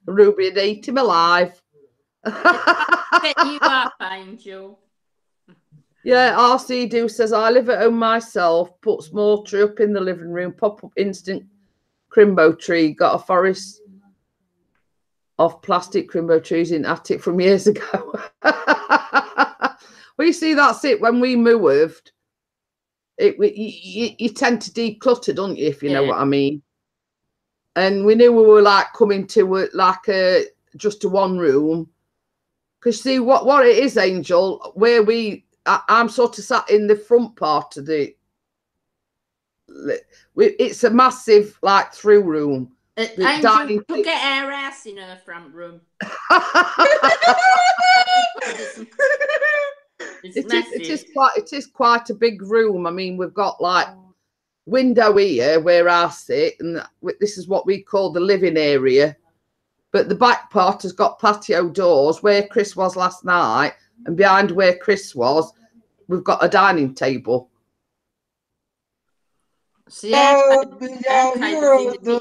[SPEAKER 1] Ruby would eat him alive.
[SPEAKER 3] Set you up, Angel.
[SPEAKER 1] Yeah, RC Do says, I live at home myself, put small tree up in the living room, pop up instant crimbo tree, got a forest of plastic crimbo trees in attic from years ago. We see that's it. When we moved, you tend to declutter, don't you, if you know what I mean? And we knew we were like coming to just a one room. Because see what it is, Angel, where I'm sort of sat in the front part of it's a massive like through room.
[SPEAKER 3] Angel could get our house in her front room.
[SPEAKER 1] It is quite a big room. I mean, we've got like window here where I sit, and this is what we call the living area. But the back part has got patio doors where Chris was last night, and behind where Chris was, we've got a dining table.
[SPEAKER 3] So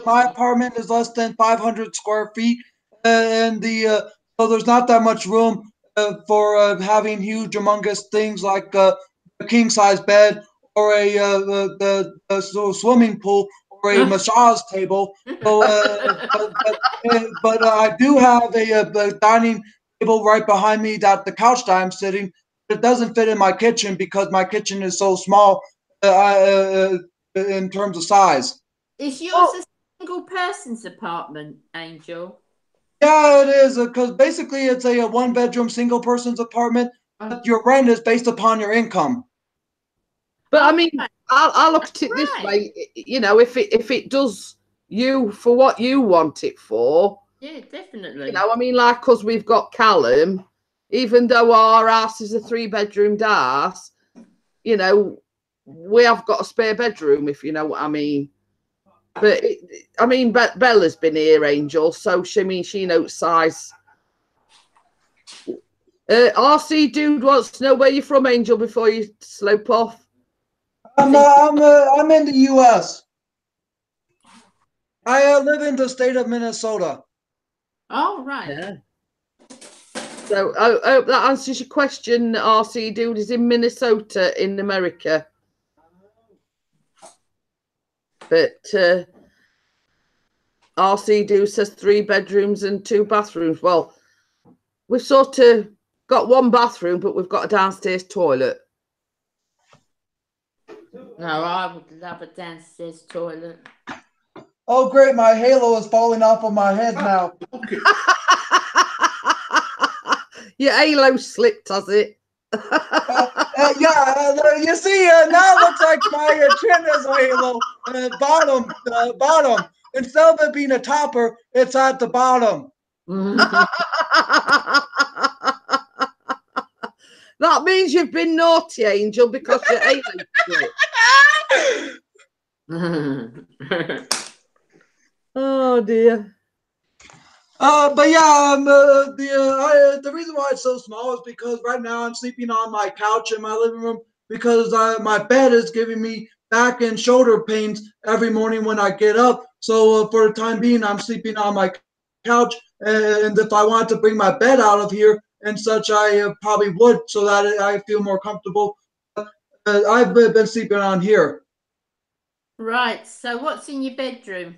[SPEAKER 6] my apartment is less than 500 square feet, and so there's not that much room for having huge, humongous things like a king size bed or a swimming pool or a massage table. So, but I do have a dining table right behind me that the couch that I'm sitting. It doesn't fit in my kitchen because my kitchen is so small. In terms of size.
[SPEAKER 3] Is yours a single person's apartment, Angel?
[SPEAKER 6] Yeah, it is, because basically it's a one bedroom single person's apartment. But your rent is based upon your income.
[SPEAKER 1] But I mean, I look at it this way, you know, if it does you for what you want it for.
[SPEAKER 3] Yeah, definitely.
[SPEAKER 1] You know, I mean, like, because we've got Callum, even though our house is a 3-bedroom house, you know, we have got a spare bedroom, if you know what I mean. But I mean, Bella's been here, Angel, so she knows size. RC Dude wants to know where you're from, Angel, before you slope off.
[SPEAKER 6] I'm in the U.S. I live in the state of Minnesota.
[SPEAKER 3] Oh, right.
[SPEAKER 1] Yeah. So I hope that answers your question. RC Dude is in Minnesota in America. But RC Do says 3 bedrooms and 2 bathrooms. Well, we've sort of got 1 bathroom, but we've got a downstairs toilet.
[SPEAKER 3] No, I would love a downstairs toilet.
[SPEAKER 6] Oh, great. My halo is falling off of my head now.
[SPEAKER 1] Your halo slipped, has it?
[SPEAKER 6] You see, now it looks like my chin is a halo. Bottom. Instead of it being a topper, it's at the bottom.
[SPEAKER 1] That means you've been naughty, Angel, because your halo slipped. Oh dear.
[SPEAKER 6] But yeah, the reason why it's so small is because right now I'm sleeping on my couch in my living room because my bed is giving me back and shoulder pains every morning when I get up. So for the time being, I'm sleeping on my couch. And if I wanted to bring my bed out of here and such, I probably would, so that I feel more comfortable. I've been sleeping on here.
[SPEAKER 3] Right. So what's in your bedroom?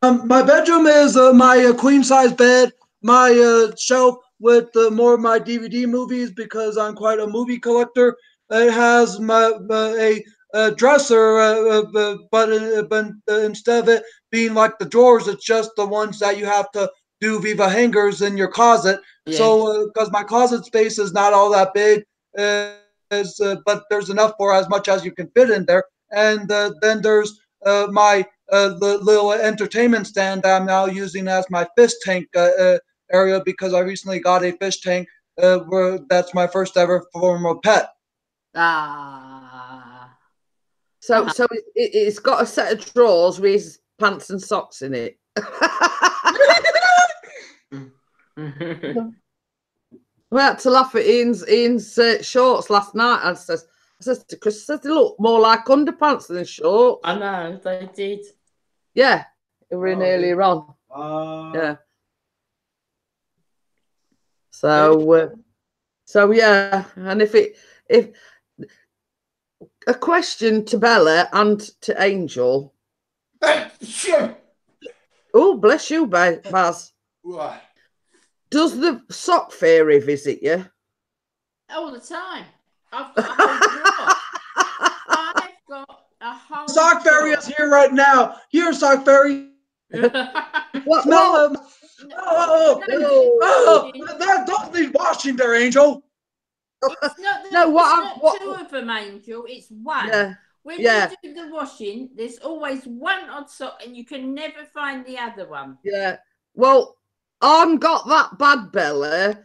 [SPEAKER 6] My bedroom is my queen size bed, my shelf with more of my DVD movies because I'm quite a movie collector. It has a dresser, but instead of it being like the drawers, it's just the ones that you have to do Viva hangers in your closet.
[SPEAKER 3] Yeah.
[SPEAKER 6] So, because my closet space is not all that big, but there's enough for as much as you can fit in there. And then there's my the little entertainment stand that I'm now using as my fish tank area because I recently got a fish tank. That's my first ever form of pet.
[SPEAKER 3] Ah.
[SPEAKER 1] So it's got a set of drawers with his pants and socks in it. We had to laugh at Ian's shorts last night. I says to Chris, they look more like underpants than shorts.
[SPEAKER 3] I know, they did.
[SPEAKER 1] Yeah, they were in earlier on. Yeah. So yeah, and if a question to Bella and to Angel. Oh, bless you, Baz. Does the sock fairy visit you?
[SPEAKER 3] All the time. I've got a whole drawer. I've got a whole
[SPEAKER 6] Sock fairy is here right now. Here, sock fairy.
[SPEAKER 1] What?
[SPEAKER 6] Smell them. Don't need washing there, Angel.
[SPEAKER 3] It's not,
[SPEAKER 1] No,
[SPEAKER 3] two of them, Angel. It's one.
[SPEAKER 1] Yeah.
[SPEAKER 3] When you do the washing, there's always one odd sock, and you can never find the other one.
[SPEAKER 1] Yeah. Well, I've got that bad, Bella,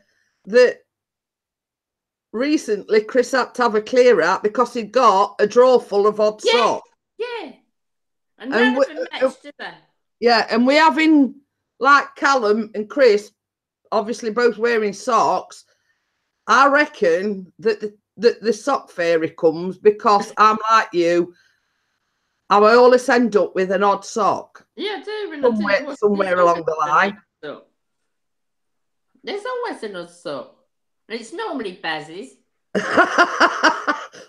[SPEAKER 1] that recently Chris had to have a clear out because he'd got a drawer full of odd socks.
[SPEAKER 3] Yeah. And none of them match, do they?
[SPEAKER 1] Yeah, and we having, like Callum and Chris, obviously both wearing socks. I reckon that the sock fairy comes because I'm like you. I always end up with an odd sock.
[SPEAKER 3] Yeah, I do.
[SPEAKER 1] Somewhere along the line.
[SPEAKER 3] There's always an odd sock. And it's normally Baz's.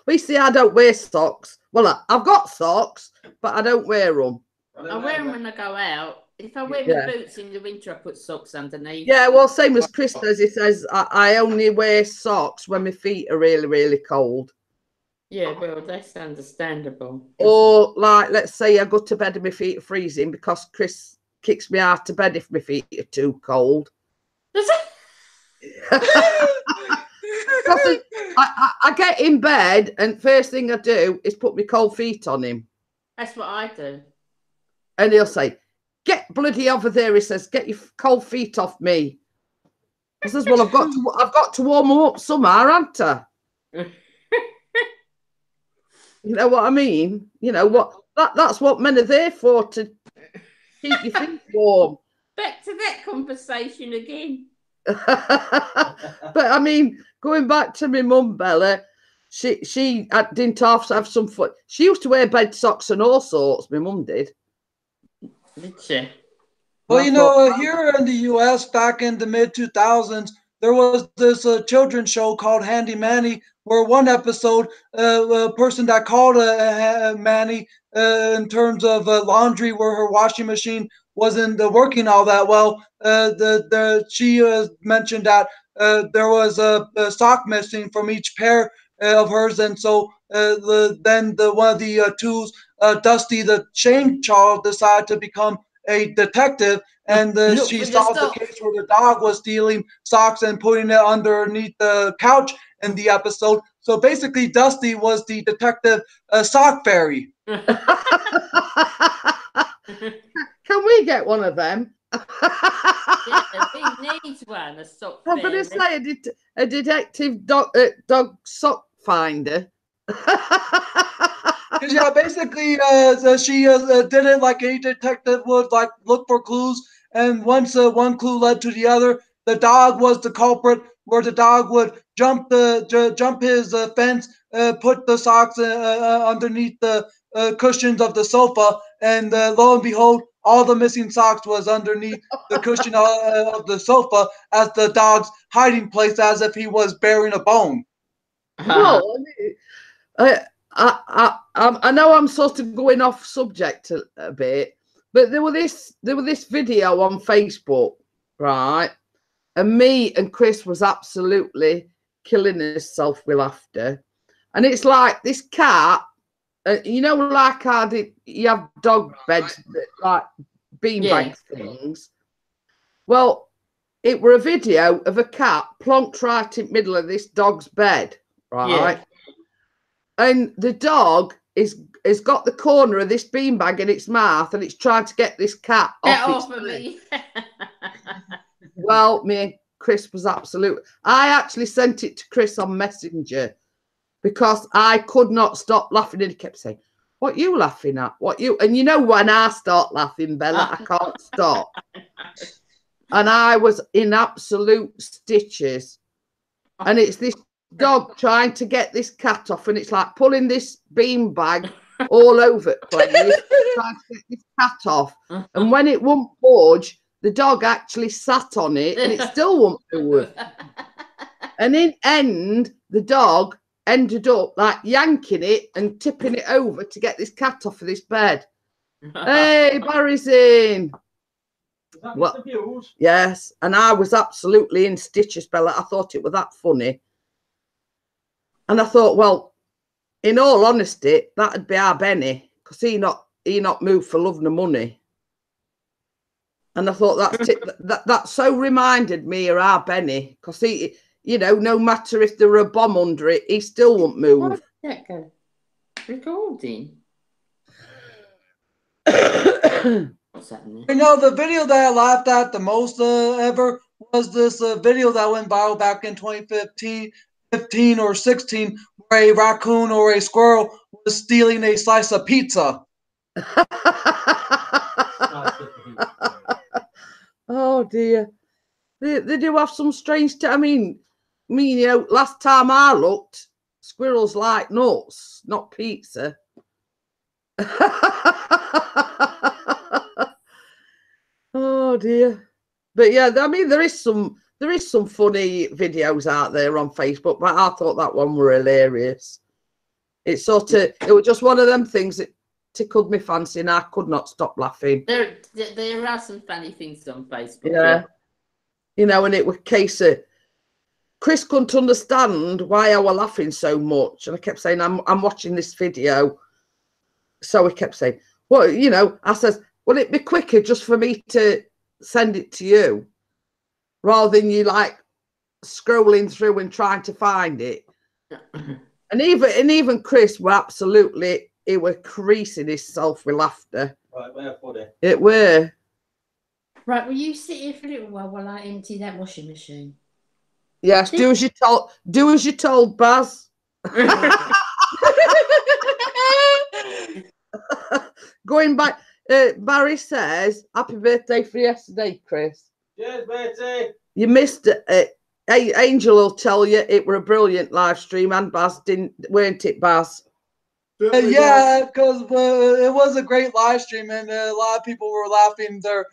[SPEAKER 1] We see, I don't wear socks. Well, I've got socks, but I don't wear them.
[SPEAKER 3] I wear them when I go out. If I wear my boots in the winter, I put socks underneath.
[SPEAKER 1] Yeah, well, same as Chris does. He says, I only wear socks when my feet are really, really cold.
[SPEAKER 3] Yeah, well, that's understandable.
[SPEAKER 1] Or, like, let's say I go to bed and my feet are freezing because Chris kicks me out of bed if my feet are too cold. I get in bed and first thing I do is put my cold feet on him.
[SPEAKER 3] That's what I do.
[SPEAKER 1] And he'll say, "Get bloody over there," he says, "get your cold feet off me." I says, "Well, I've got to warm them up somehow, haven't I?" You know what I mean? You know what? That's what men are there for, to keep your feet warm.
[SPEAKER 3] Back to that conversation again.
[SPEAKER 1] But I mean, going back to my mum, Bella, she didn't have some foot. She used to wear bed socks and all sorts. My mum did.
[SPEAKER 3] Did she?
[SPEAKER 6] Well, you know, here in the U.S. back in the mid-2000s, there was this children's show called Handy Manny, where one episode, a person that called Manny in terms of laundry, where her washing machine wasn't working all that well, she mentioned that there was a sock missing from each pair of hers, and so then one of the twos, Dusty the Shame Child, decided to become a detective, and she solved the case where the dog was stealing socks and putting it underneath the couch in the episode. So basically, Dusty was the detective sock fairy.
[SPEAKER 1] Can we get one of them?
[SPEAKER 3] Yeah, we need one, a sock fairy.
[SPEAKER 1] I'm going to say a detective dog sock finder.
[SPEAKER 6] Yeah, basically, she did it like a detective would, like look for clues, and once one clue led to the other, the dog was the culprit, where the dog would jump his fence, put the socks underneath the cushions of the sofa, and lo and behold, all the missing socks was underneath the cushion of the sofa as the dog's hiding place, as if he was bearing a bone.
[SPEAKER 1] Well, I know I'm sort of going off subject a bit, but there was this video on Facebook, right? And me and Chris was absolutely killing herself with laughter. And it's like this cat, you know, like how you have dog beds, like beanbag things. Well, it were a video of a cat plonked right in the middle of this dog's bed, right? Yeah. And the dog has got the corner of this beanbag in its mouth, and it's trying to get this cat off its me. Well, me and Chris was absolute. I actually sent it to Chris on Messenger because I could not stop laughing, and he kept saying, "What you laughing at? What you?" And you know, when I start laughing, Bella, I can't stop. And I was in absolute stitches. And it's this dog trying to get this cat off, and it's like pulling this beanbag all over the place, trying to get this cat off. And when it won't budge, the dog actually sat on it, and it still won't move. And in end, the dog ended up like yanking it and tipping it over to get this cat off of this bed. Hey, Barry's in. Well, yes, and I was absolutely in stitches, Bella. I thought it was that funny. And I thought, well, in all honesty, that'd be our Benny, because he not moved for love nor money. And I thought that so reminded me of our Benny, because he, you know, no matter if there were a bomb under it, he still won't move.
[SPEAKER 3] Recording. What's happening?
[SPEAKER 6] You know, the video that I laughed at the most ever was this video that went viral back in 2015 or 16, where a raccoon or a squirrel was stealing a slice of pizza.
[SPEAKER 1] Oh dear, they do have some strange. I mean, you know, last time I looked, squirrels like nuts, not pizza. Oh dear. But yeah, I mean, there is some funny videos out there on Facebook, but I thought that one were hilarious. It was just one of them things that tickled me fancy, and I could not stop laughing.
[SPEAKER 3] There are some funny things on Facebook.
[SPEAKER 1] Yeah. You know, and it was a case of Chris couldn't understand why I was laughing so much. And I kept saying, I'm watching this video. So he kept saying, well, you know, I says, will it be quicker just for me to send it to you rather than you like scrolling through and trying to find it? And even Chris were absolutely, he were creasing himself with laughter.
[SPEAKER 2] Right, we're funny.
[SPEAKER 1] It were.
[SPEAKER 3] Right, will you sit here for a little while I empty that washing machine?
[SPEAKER 1] Yes, do as you told, Baz. Going back, Barry says, happy birthday for yesterday, Chris.
[SPEAKER 2] Cheers, matey.
[SPEAKER 1] You missed it. Angel will tell you it were a brilliant live stream, and Baz weren't it, Baz?
[SPEAKER 6] Yeah, because it was a great live stream, and a lot of people were laughing their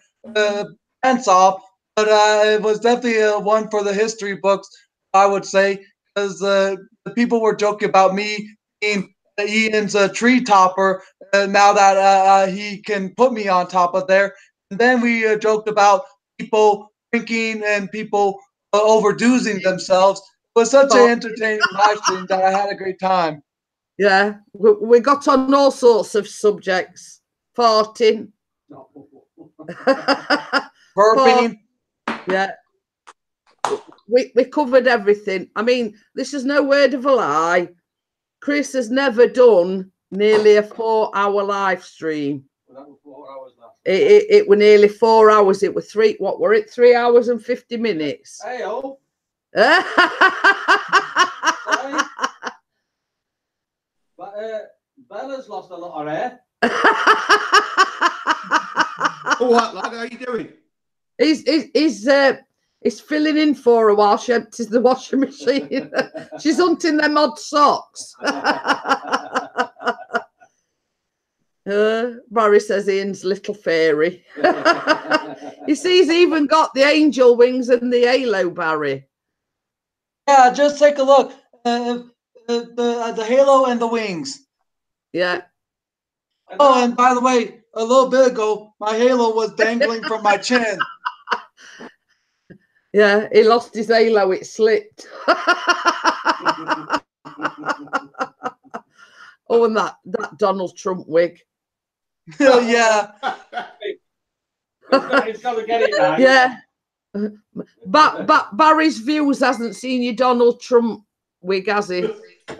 [SPEAKER 6] pants off. But it was definitely one for the history books, I would say, because the people were joking about me being Ian's tree topper now that he can put me on top of there. And then we joked about people drinking and people overdosing themselves. It was such an entertaining live stream that I had a great time.
[SPEAKER 1] Yeah, we got on all sorts of subjects. Farting.
[SPEAKER 6] Burping.
[SPEAKER 1] Yeah. We covered everything. I mean, this is no word of a lie. Chris has never done nearly a 4-hour live stream.
[SPEAKER 2] Well, that was 4 hours last.
[SPEAKER 1] It were nearly 4 hours. It were 3 hours and 50 minutes.
[SPEAKER 2] Hey, oh. But Bella's lost a lot of hair.
[SPEAKER 5] Oh, what, lad? How you doing?
[SPEAKER 1] He's filling in for her while she empties the washing machine. She's hunting them odd socks. Barry says Ian's little fairy. You see, he's even got the angel wings and the halo, Barry.
[SPEAKER 6] Yeah, just take a look. The halo and the wings.
[SPEAKER 1] Yeah.
[SPEAKER 6] Oh, and by the way, a little bit ago, my halo was dangling from my chin.
[SPEAKER 1] Yeah, he lost his halo, it slipped. Oh, and that Donald Trump wig.
[SPEAKER 6] Yeah.
[SPEAKER 2] He's got to get it right.
[SPEAKER 1] Yeah. But Barry's Views hasn't seen your Donald Trump wig, has he?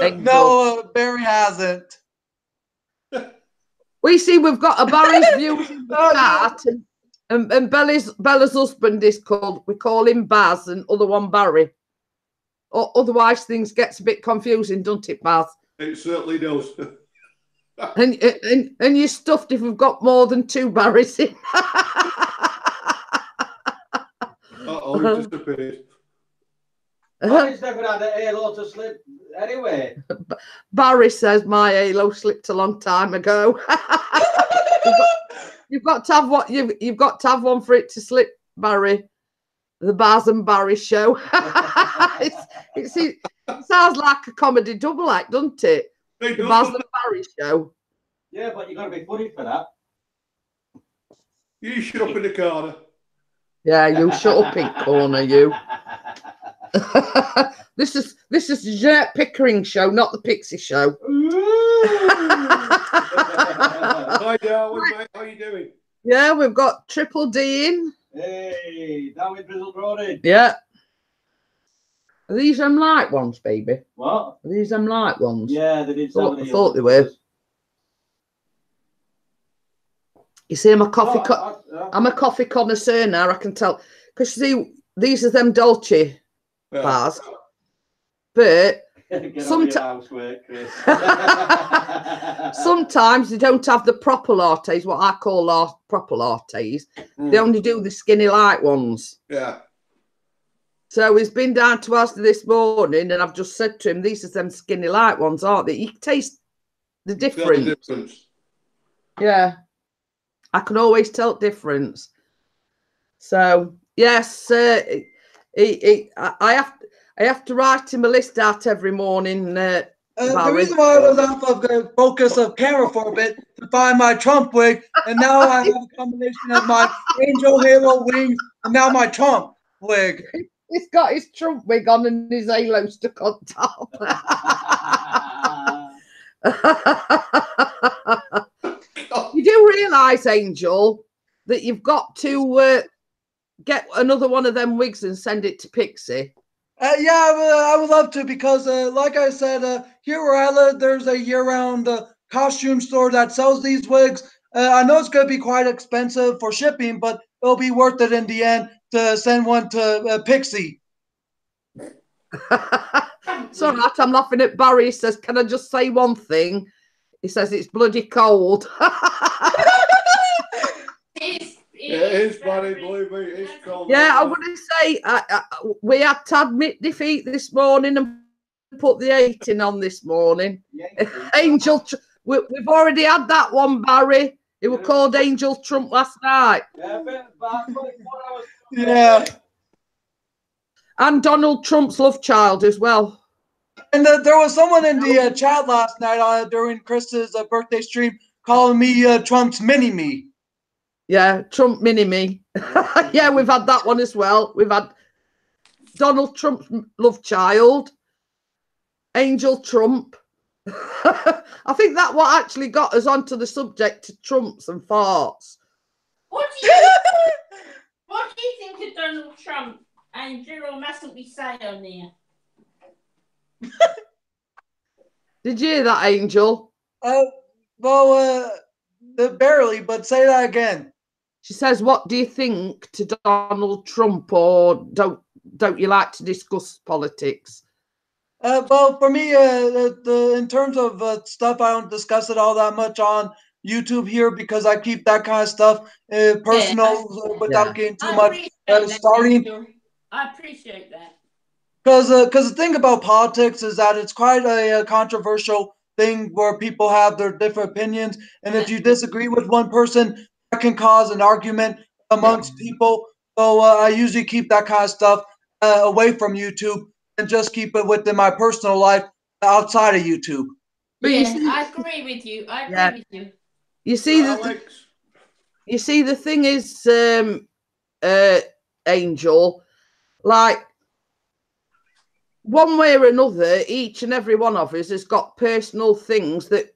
[SPEAKER 6] No, Barry hasn't.
[SPEAKER 1] We see we've got a Barry's Views in the chat, and Bella's husband is called, we call him Baz, and other one Barry. Otherwise things gets a bit confusing, doesn't it, Baz?
[SPEAKER 5] It certainly does.
[SPEAKER 1] And you're stuffed if we've got more than 2 Barrys in.
[SPEAKER 5] Uh-oh, he disappeared.
[SPEAKER 2] Barry's never had a halo to slip anyway.
[SPEAKER 1] Barry says my halo slipped a long time ago. You've got to have what you've got to have one for it to slip, Barry. The Baz and Barry show. It sounds like a comedy double act, doesn't it? The Baz and Barry show.
[SPEAKER 2] Yeah, but you got to be funny for that.
[SPEAKER 5] You shut up in the corner.
[SPEAKER 1] Yeah, you shut up in corner, you. This is Jeanette Pickering show, not the Pixie show.
[SPEAKER 5] Hi, Darwin, mate. How you doing?
[SPEAKER 1] Yeah, we've got Triple D in.
[SPEAKER 2] Hey, Darwin Drizzle Brody.
[SPEAKER 1] Yeah. Are these them light ones, baby?
[SPEAKER 2] What?
[SPEAKER 1] Are these them light ones?
[SPEAKER 2] Yeah, they did.
[SPEAKER 1] I thought they were. You see, I'm a coffee. I'm a coffee connoisseur now. I can tell because you see, these are them Dolce bars, but sometimes they don't have the proper lattes. What I call proper lattes. They only do the skinny light ones.
[SPEAKER 5] Yeah.
[SPEAKER 1] So he's been down to us this morning, and I've just said to him, "These are them skinny light ones, aren't they? You can taste the difference." Yeah. I can always tell the difference. So yes, I have to write him a list out every morning.
[SPEAKER 6] The reason why I was off of the focus of camera for a bit to find my Trump wig, and now I have a combination of my angel halo wings and now my Trump wig.
[SPEAKER 1] He's got his Trump wig on and his halo stuck on top. You do realise, Angel, that you've got to get another one of them wigs and send it to Pixie.
[SPEAKER 6] Yeah, I would love to because, like I said, here where I live, there's a year-round costume store that sells these wigs. I know it's going to be quite expensive for shipping, but it'll be worth it in the end to send one to Pixie.
[SPEAKER 1] It's all right, I'm laughing at Barry. He says, can I just say one thing? He says it's bloody cold.
[SPEAKER 5] It is, Barry, believe me, it's cold.
[SPEAKER 1] Yeah, I want to say we had to admit defeat this morning and put the 8 in on this morning. Yeah, Angel, we've already had that one, Barry. It was called Angel Trump last night.
[SPEAKER 6] Yeah.
[SPEAKER 1] And Donald Trump's love child as well.
[SPEAKER 6] And there was someone in the chat last night during Chris's birthday stream calling me Trump's mini-me.
[SPEAKER 1] Yeah, Trump mini-me. Yeah, we've had that one as well. We've had Donald Trump's love child, Angel Trump. I think that what actually got us onto the subject of Trumps and farts.
[SPEAKER 3] What do you think of Donald Trump? Angel, or mustn't we say on there?
[SPEAKER 1] Did you hear that, Angel?
[SPEAKER 6] Barely, but say that again.
[SPEAKER 1] She says, what do you think to Donald Trump, or don't you like to discuss politics?
[SPEAKER 6] Well, for me, in terms of stuff, I don't discuss it all that much on YouTube here because I keep that kind of stuff personal without getting too much starting.
[SPEAKER 3] I appreciate that.
[SPEAKER 6] Because the thing about politics is that it's quite a controversial thing where people have their different opinions, and if you disagree with one person, that can cause an argument amongst people. So I usually keep that kind of stuff away from YouTube and just keep it within my personal life outside of YouTube.
[SPEAKER 1] But
[SPEAKER 3] yeah,
[SPEAKER 1] you see,
[SPEAKER 3] I agree with you. I agree
[SPEAKER 1] Yeah.
[SPEAKER 3] with you.
[SPEAKER 1] you see
[SPEAKER 5] Alex.
[SPEAKER 1] you see the thing is, Angel, like one way or another, each and every one of us has got personal things that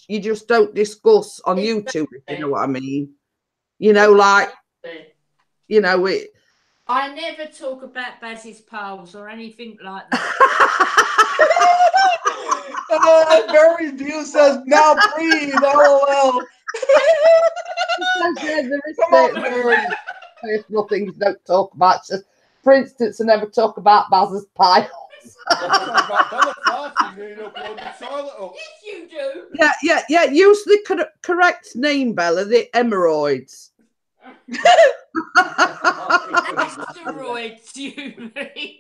[SPEAKER 1] you just don't discuss on YouTube, if you know what I mean. You know, like, you know, it.
[SPEAKER 3] I never talk about Baz's pals or anything like that.
[SPEAKER 6] Barry View says, now breathe, LOL.
[SPEAKER 1] There is
[SPEAKER 6] Come on, Barry.
[SPEAKER 1] personal things you don't talk about. It's just, for instance, I never talk about Baz's piles.
[SPEAKER 3] Yes, you do.
[SPEAKER 1] Yeah. Use the correct name, Bella. The hemorrhoids.
[SPEAKER 3] Asteroids, you mean?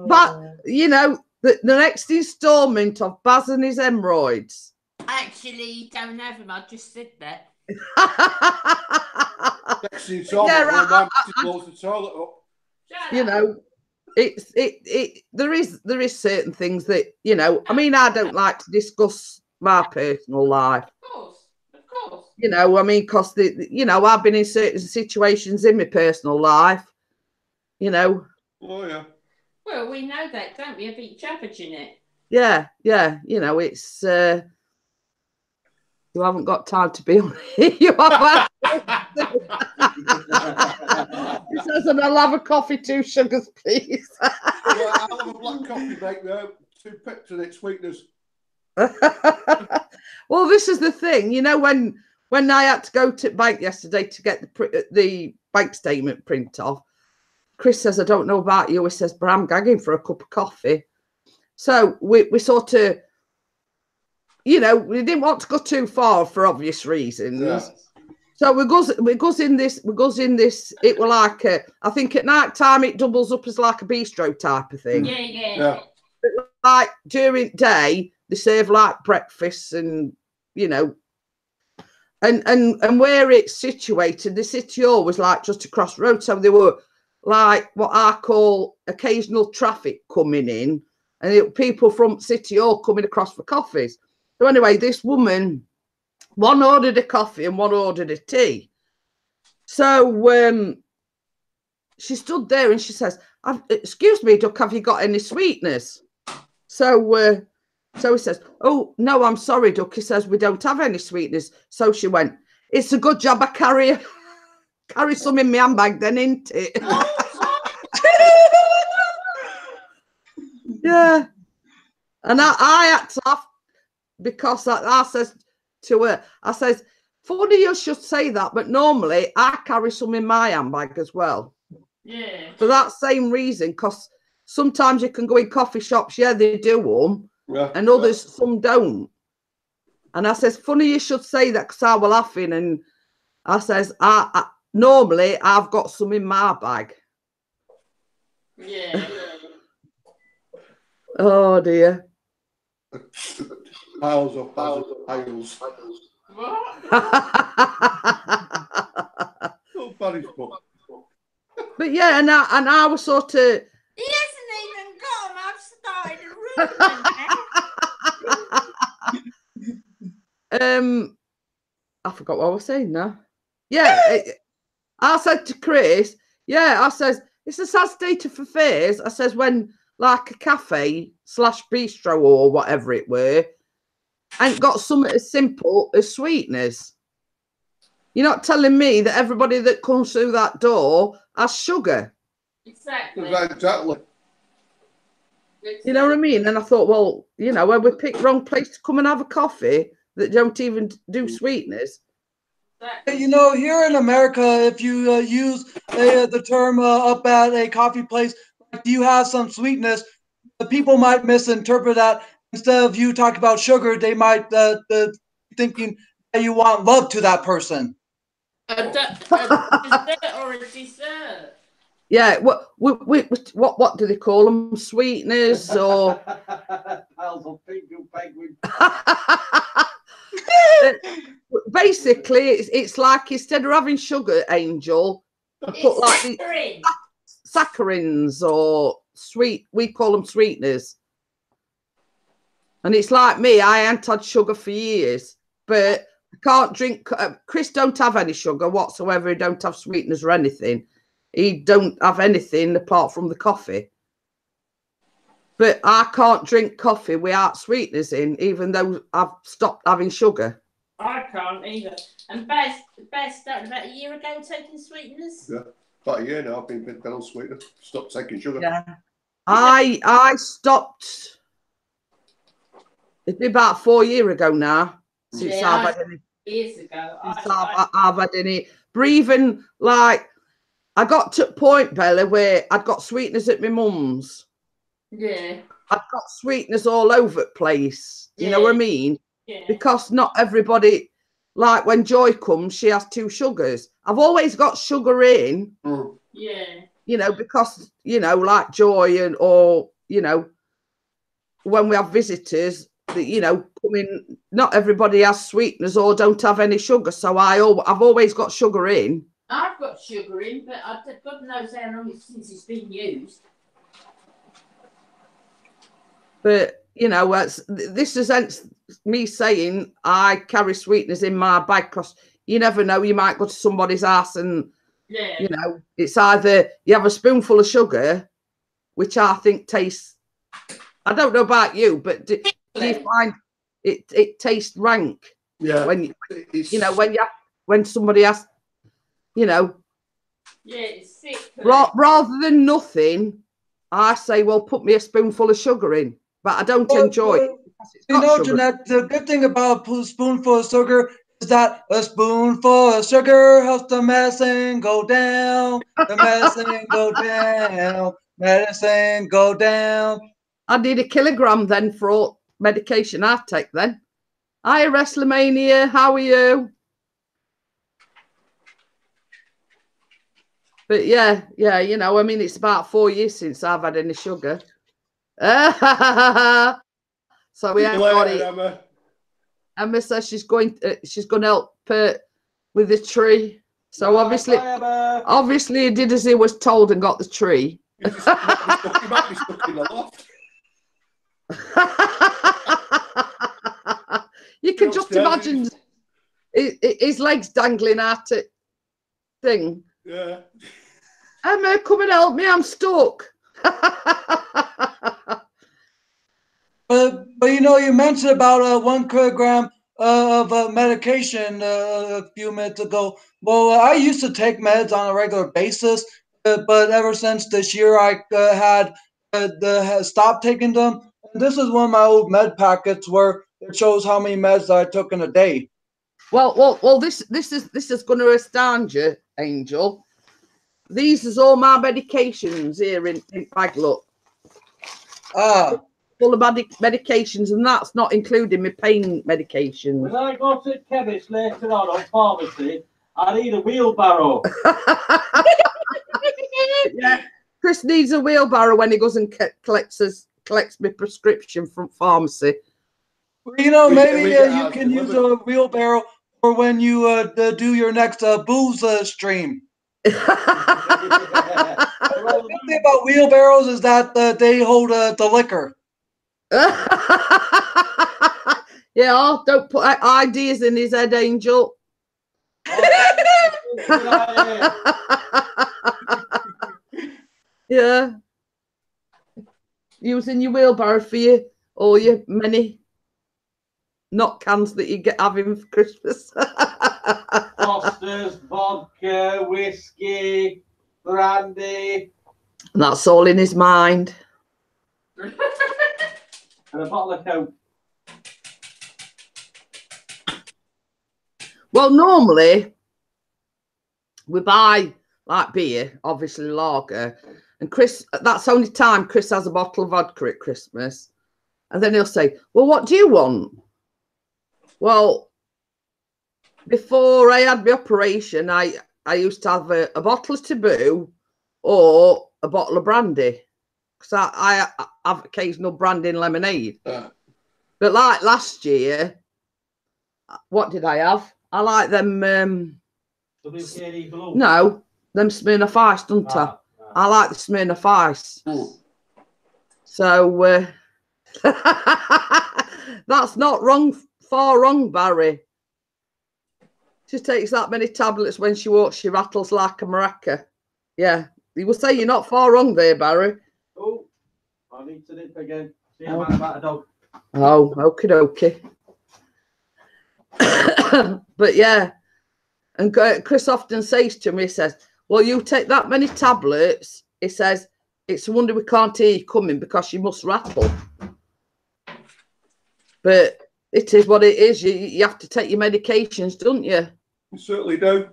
[SPEAKER 1] But you know, the next instalment of Baz and his hemorrhoids.
[SPEAKER 3] Actually, don't have them. I just said that.
[SPEAKER 1] You know, there is certain things that, you know, I mean, I don't like to discuss my personal life.
[SPEAKER 3] Of course.
[SPEAKER 1] You know, I mean, because you know, I've been in certain situations in my personal life. You know.
[SPEAKER 5] Oh yeah.
[SPEAKER 3] Well, we know that, don't we? Of each other, Jeanette.
[SPEAKER 1] Yeah. You know, it's you haven't got time to be on here. You have. He says, and I'll have a coffee, 2 sugars, please.
[SPEAKER 5] I'll have a black coffee, mate. 2 pips in it, sweetness.
[SPEAKER 1] Well, this is the thing, you know, when I had to go to bank yesterday to get the bank statement print off, Chris says, I don't know about you. He says, but I'm gagging for a cup of coffee. So we sort of, you know, we didn't want to go too far for obvious reasons. Yeah. So we goes in this. It was like I think at night time it doubles up as like a bistro type of thing.
[SPEAKER 3] Yeah.
[SPEAKER 1] But like during day they serve like breakfast and, you know, and where it's situated, the city hall was like just across the road. So there were like what I call occasional traffic coming in, and people from city hall coming across for coffees. So anyway, this woman, one ordered a coffee and one ordered a tea. So she stood there and she says, excuse me, Duck, have you got any sweeteners? So he says, oh, no, I'm sorry, Duck. He says, we don't have any sweeteners. So she went, it's a good job I carry some in my handbag then, isn't it? Yeah. And I had to laugh because I says to her, I says, funny you should say that, but normally I carry some in my handbag as well.
[SPEAKER 3] Yeah.
[SPEAKER 1] For that same reason, because sometimes you can go in coffee shops, yeah, they do them, and others, some don't. And I says, funny you should say that, because I was laughing, and I says, I normally I've got some in my bag.
[SPEAKER 3] Yeah.
[SPEAKER 1] Oh dear.
[SPEAKER 5] Piles of piles.
[SPEAKER 3] What?
[SPEAKER 5] Oh, Barry's book.
[SPEAKER 1] But yeah, and I was sort of.
[SPEAKER 3] He hasn't even got him. I've started a room.
[SPEAKER 1] I forgot what I was saying now. Yeah, I said to Chris, yeah, I says, it's a sad state of affairs. I says, when like a cafe / bistro or whatever it were, ain't got something as simple as sweeteners. You're not telling me that everybody that comes through that door has sugar.
[SPEAKER 3] Exactly.
[SPEAKER 1] You know what I mean? And I thought, well, you know, when we pick the wrong place to come and have a coffee that don't even do sweeteners.
[SPEAKER 6] You know, here in America, if you use the term up at a coffee place, like, do you have some sweetness? People might misinterpret that. Instead of you talking about sugar, they might thinking that you want love to that person.
[SPEAKER 3] A dessert or a dessert.
[SPEAKER 1] Yeah, what do they call them? Sweeteners or
[SPEAKER 2] Piles of pink and penguin.
[SPEAKER 1] Basically, it's like instead of having sugar, Angel, I put like the saccharins or sweet. We call them sweeteners. And it's like me. I ain't had sugar for years, but I can't drink. Chris don't have any sugar whatsoever. He don't have sweeteners or anything. He don't have anything apart from the coffee. But I can't drink coffee without sweeteners in, even though I've stopped having sugar.
[SPEAKER 3] I can't either. And Baz started about a year ago taking sweeteners.
[SPEAKER 5] Yeah, about a year now. I've been on sweetener. Stopped taking sugar.
[SPEAKER 1] Yeah, I stopped. It's been about 4 years ago now since I've had any.
[SPEAKER 3] Years ago.
[SPEAKER 1] I've had any. Breathing like I got to a point, Bella, where I'd got sweeteners at my mum's.
[SPEAKER 3] Yeah.
[SPEAKER 1] I've got sweeteners all over the place. You know what I mean?
[SPEAKER 3] Yeah.
[SPEAKER 1] Because not everybody, like when Joy comes, she has 2 sugars. I've always got sugar in.
[SPEAKER 3] Yeah.
[SPEAKER 1] You know, because, you know, like Joy and, or, you know, when we have visitors, that, you know, come in, not everybody has sweeteners or don't have any sugar. So I've always got sugar in.
[SPEAKER 3] I've got sugar in, but God knows how long since it's been used.
[SPEAKER 1] But, you know, this is me saying I carry sweeteners in my bag because you never know, you might go to somebody's house and, you know, it's either you have a spoonful of sugar, which I think tastes, I don't know about you, but do you find it tastes rank?
[SPEAKER 5] Yeah.
[SPEAKER 1] When, you know, when somebody asks, you know.
[SPEAKER 3] Yeah, it's sick.
[SPEAKER 1] Rather than nothing, I say, well, put me a spoonful of sugar in. But I don't enjoy it.
[SPEAKER 6] You know,
[SPEAKER 1] sugar.
[SPEAKER 6] Jeanette, the good thing about a spoonful of sugar is that a spoonful of sugar helps the medicine go down. The medicine go down. Medicine go down.
[SPEAKER 1] I need a kilogram then for all medication I take then. Hi, WrestleMania. How are you? But yeah, you know, I mean, it's about 4 years since I've had any sugar. So we have got it. Emma says she's going to help with the tree. So obviously he did as he was told and got the tree.
[SPEAKER 5] He might be stuck in the loft.
[SPEAKER 1] You can just imagine his legs dangling at it thing.
[SPEAKER 5] Yeah.
[SPEAKER 1] Emma, come and help me, I'm stuck.
[SPEAKER 6] But you know, you mentioned about 1 kilogram of medication a few minutes ago. Well, I used to take meds on a regular basis, but ever since this year, I had stopped taking them. And this is one of my old med packets where it shows how many meds I took in a day.
[SPEAKER 1] Well, this is going to astound you, Angel. These is all my medications here in bag. Look. Full of medications, and that's not including my pain medications.
[SPEAKER 2] When I go to the chemist later on pharmacy, I need a wheelbarrow.
[SPEAKER 1] Yeah, Chris needs a wheelbarrow when he goes and collects my prescription from pharmacy.
[SPEAKER 6] You know, maybe you can use a wheelbarrow for when you do your next booze stream. The good thing about wheelbarrows is that they hold the liquor.
[SPEAKER 1] Yeah, don't put ideas in his head, Angel. Yeah. Using your wheelbarrow for all your many not cans that you having for Christmas.
[SPEAKER 2] Fosters, vodka, whiskey, brandy.
[SPEAKER 1] And that's all in his mind.
[SPEAKER 2] And a bottle of Coke.
[SPEAKER 1] Well, normally we buy like beer, obviously lager, and Chris, that's the only time Chris has a bottle of vodka at Christmas. And then he'll say, well, what do you want? Well, before I had my operation, I used to have a bottle of Taboo or a bottle of brandy. because I have occasional Brandon lemonade.
[SPEAKER 5] Ah.
[SPEAKER 1] But like last year, what did I have? I like them.
[SPEAKER 2] WKD Blue.
[SPEAKER 1] No, them Smirnoff Ice, don't I?
[SPEAKER 2] Ah, ah.
[SPEAKER 1] I like the Smirnoff Ice.
[SPEAKER 5] Mm.
[SPEAKER 1] So that's not wrong. Far wrong, Barry. She takes that many tablets when she walks. She rattles like a maraca. Yeah, you will say you're not far wrong there, Barry.
[SPEAKER 2] Oh, I need to nip again. See
[SPEAKER 1] Oh.
[SPEAKER 2] a man about a dog.
[SPEAKER 1] Oh, okie dokie. But yeah, and Chris often says to me, he says, well, you take that many tablets, he says, it's a wonder we can't hear you coming because you must rattle. But it is what it is. You have to take your medications, don't you?
[SPEAKER 5] You certainly do.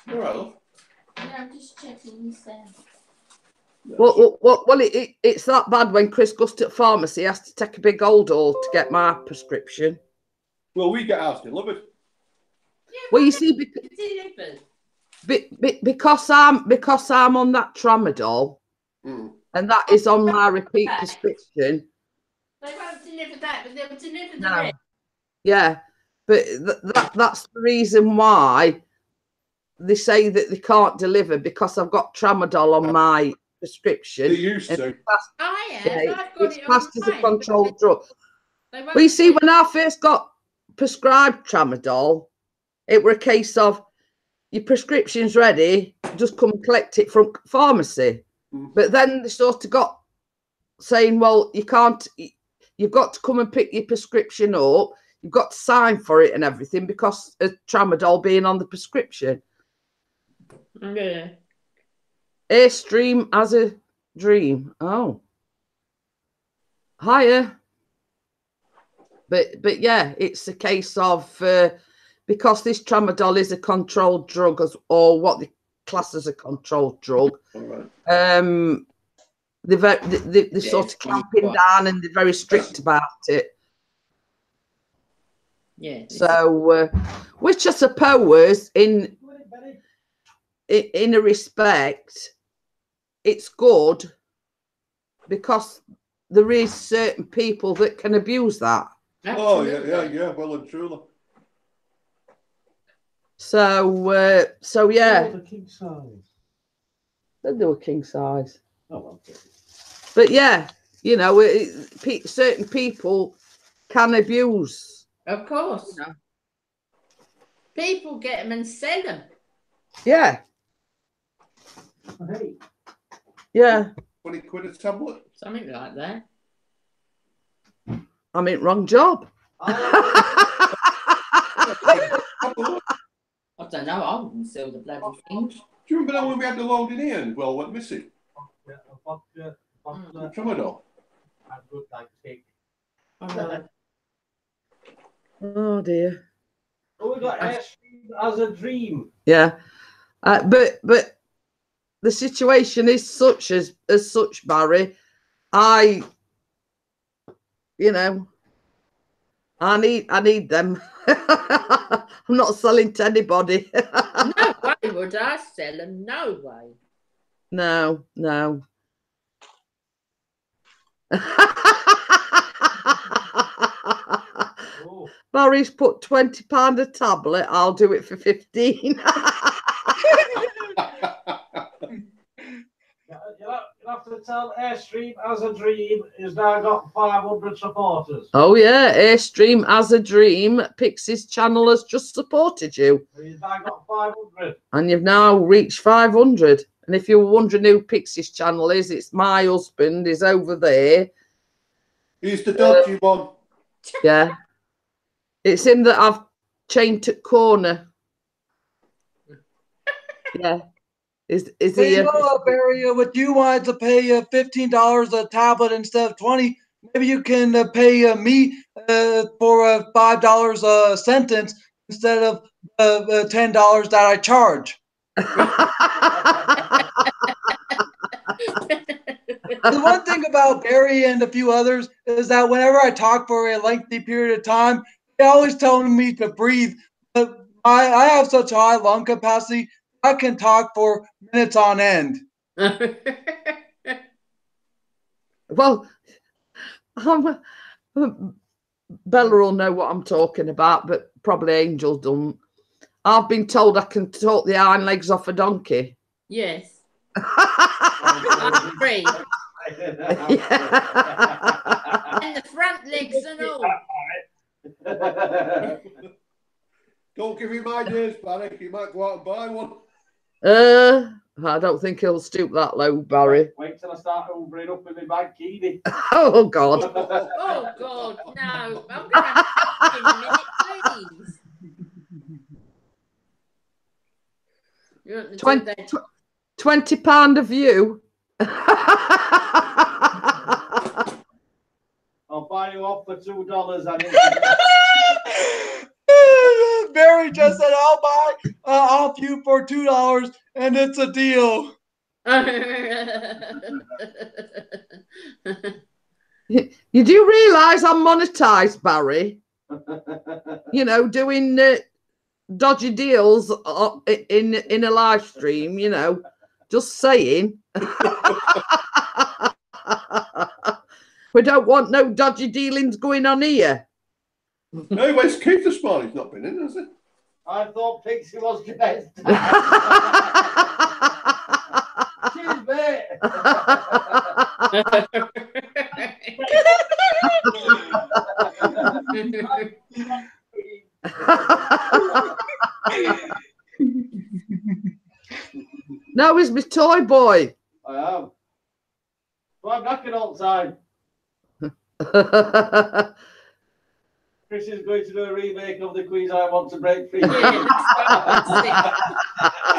[SPEAKER 5] All right, love.
[SPEAKER 3] Yeah, I'm just checking this out.
[SPEAKER 1] Well, it's that bad when Chris goes to the pharmacy, he has to take a big old haul to get my prescription.
[SPEAKER 5] Well, we get ours delivered.
[SPEAKER 3] Yeah,
[SPEAKER 1] Well, you
[SPEAKER 3] why
[SPEAKER 1] see,
[SPEAKER 3] don't you deliver?
[SPEAKER 1] because I'm on that tramadol,
[SPEAKER 5] Mm.
[SPEAKER 1] and that is on my repeat prescription.
[SPEAKER 3] They won't deliver that, but they'll deliver the
[SPEAKER 1] No.
[SPEAKER 3] rest.
[SPEAKER 1] Yeah, but that's the reason why they say that they can't deliver, because I've got tramadol on my prescription.
[SPEAKER 5] They used
[SPEAKER 1] And
[SPEAKER 5] to.
[SPEAKER 1] it's classed-
[SPEAKER 3] I have.
[SPEAKER 1] yeah,
[SPEAKER 3] I've got
[SPEAKER 1] it's
[SPEAKER 3] it
[SPEAKER 1] classed as a
[SPEAKER 3] online,
[SPEAKER 1] controlled
[SPEAKER 3] but
[SPEAKER 1] drug.
[SPEAKER 3] they won't
[SPEAKER 1] Well, you see,
[SPEAKER 3] deliver.
[SPEAKER 1] when I first got prescribed tramadol, it were a case of your prescription's ready, just come and collect it from pharmacy.
[SPEAKER 5] Mm.
[SPEAKER 1] But then they sort of got saying, well, you can't, you've got to come and pick your prescription up, you've got to sign for it and everything because of tramadol being on the prescription.
[SPEAKER 3] Yeah.
[SPEAKER 1] Airstream as a dream. Oh. Higher. But yeah, it's a case of because this tramadol is a controlled drug, or what they class as a controlled drug.
[SPEAKER 5] All right.
[SPEAKER 1] They're sort of clamping down, and they're very strict about it.
[SPEAKER 3] Yeah.
[SPEAKER 1] So, which I suppose, in a respect, it's good because there is certain people that can abuse that.
[SPEAKER 5] Oh,
[SPEAKER 3] Absolutely.
[SPEAKER 5] yeah, well and truly.
[SPEAKER 1] So yeah,
[SPEAKER 2] Oh, the king size.
[SPEAKER 1] they do a king size.
[SPEAKER 2] Oh, okay.
[SPEAKER 1] But yeah, you know, certain people can abuse.
[SPEAKER 3] Of course.
[SPEAKER 1] You know.
[SPEAKER 3] People get them and sell them.
[SPEAKER 1] Yeah,
[SPEAKER 2] Hey,
[SPEAKER 1] yeah.
[SPEAKER 5] 20 quid a tablet.
[SPEAKER 3] Something like that.
[SPEAKER 1] I mean, wrong job.
[SPEAKER 3] I don't know. I wouldn't sell the bloody things.
[SPEAKER 5] Do you remember that when we had the load in here and well went missing? Tramadol.
[SPEAKER 3] I know.
[SPEAKER 1] Oh dear.
[SPEAKER 2] Oh, we got Airstream as a dream.
[SPEAKER 1] Yeah, but the situation is such as such, Barry. You know, I need them. I'm not selling to anybody.
[SPEAKER 3] No way would I sell them. No way.
[SPEAKER 1] No.
[SPEAKER 2] Oh,
[SPEAKER 1] Barry's put £20 a tablet. I'll do it for 15.
[SPEAKER 2] you'll have to tell Airstream as a dream is now got 500 supporters.
[SPEAKER 1] Oh yeah, Airstream as a dream. Pixie's channel has just supported you,
[SPEAKER 2] He's now got 500.
[SPEAKER 1] and you've now reached 500. And if you're wondering who Pixie's channel is, it's my husband. He's over there.
[SPEAKER 5] He's the dodgy one.
[SPEAKER 1] Yeah, it's him that I've chained to corner. Yeah, is
[SPEAKER 6] Hey,
[SPEAKER 1] he?
[SPEAKER 6] you know, Barry, would you want to pay $15 a tablet instead of 20? Maybe you can pay me for $5 a sentence instead of $10 that I charge. The one thing about Barry and a few others is that whenever I talk for a lengthy period of time, they always tell me to breathe. But I have such high lung capacity, I can talk for minutes on end.
[SPEAKER 1] Well, Bella will know what I'm talking about, but probably Angel don't. I've been told I can talk the hind legs off a donkey.
[SPEAKER 3] Yes. I agree. And the front legs and all.
[SPEAKER 5] Don't give him ideas, Barry. You might go out and buy one.
[SPEAKER 1] I don't think he'll stoop that low, Barry.
[SPEAKER 2] Wait till I start hoovering up with my bag, Keedy.
[SPEAKER 1] Oh, God.
[SPEAKER 3] Oh, God, no. I'm going to have to in a minute, please. You want to do that?
[SPEAKER 1] £20 a view.
[SPEAKER 2] I'll buy you off for $2.
[SPEAKER 6] Barry just said, "I'll buy off you for $2, and it's a deal."
[SPEAKER 1] You do realise I'm monetized, Barry? You know, doing dodgy deals in a live stream, you know, just saying. We don't want no dodgy dealings going on here.
[SPEAKER 5] No, where's Keith this morning? He's not been in, has he?
[SPEAKER 2] I thought Pixie was Jeanette's Cheers, mate.
[SPEAKER 1] No, he's my toy boy.
[SPEAKER 2] I am. Well, I'm knackered all the time. Chris is going to do a remake of the quiz I Want to Break Free.
[SPEAKER 3] Yeah, that's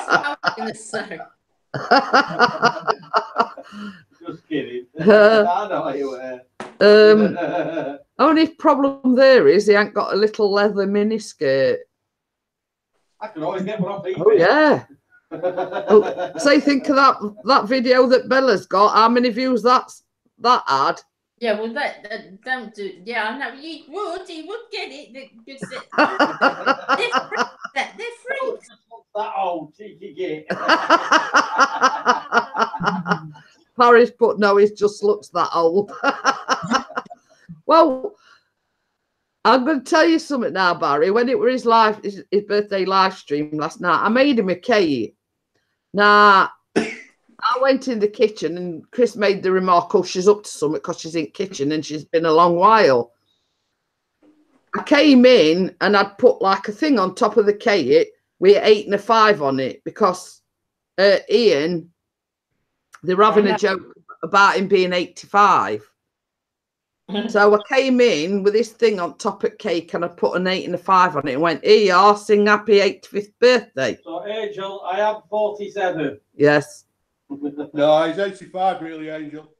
[SPEAKER 3] what I was going to say.
[SPEAKER 2] Just kidding. I know how you were.
[SPEAKER 1] Only problem there is he ain't got a little leather miniskirt.
[SPEAKER 2] I can always get one off eBay.
[SPEAKER 1] Oh, yeah. Oh, say, think of that video that Bella's got. How many views that had?
[SPEAKER 3] Yeah, well, that don't do. Yeah, I know he would get it. Because they're freaks.
[SPEAKER 2] That old cheeky git.
[SPEAKER 1] Paris put no, he just looks that old. Well, I'm going to tell you something now, Barry. When it was his birthday live stream last night, I made him a cake. Now, I went in the kitchen and Chris made the remark, oh, she's up to something because she's in the kitchen and she's been a long while. I came in and I'd put like a thing on top of the cake with 8 and a 5 on it because Ian, they were having a joke about him being 85. So I came in with this thing on top of cake and I put an 8 and a 5 on it and went, here you are, sing happy 85th birthday.
[SPEAKER 2] So, Angel, I am 47.
[SPEAKER 1] Yes.
[SPEAKER 5] No, he's 85, really, Angel.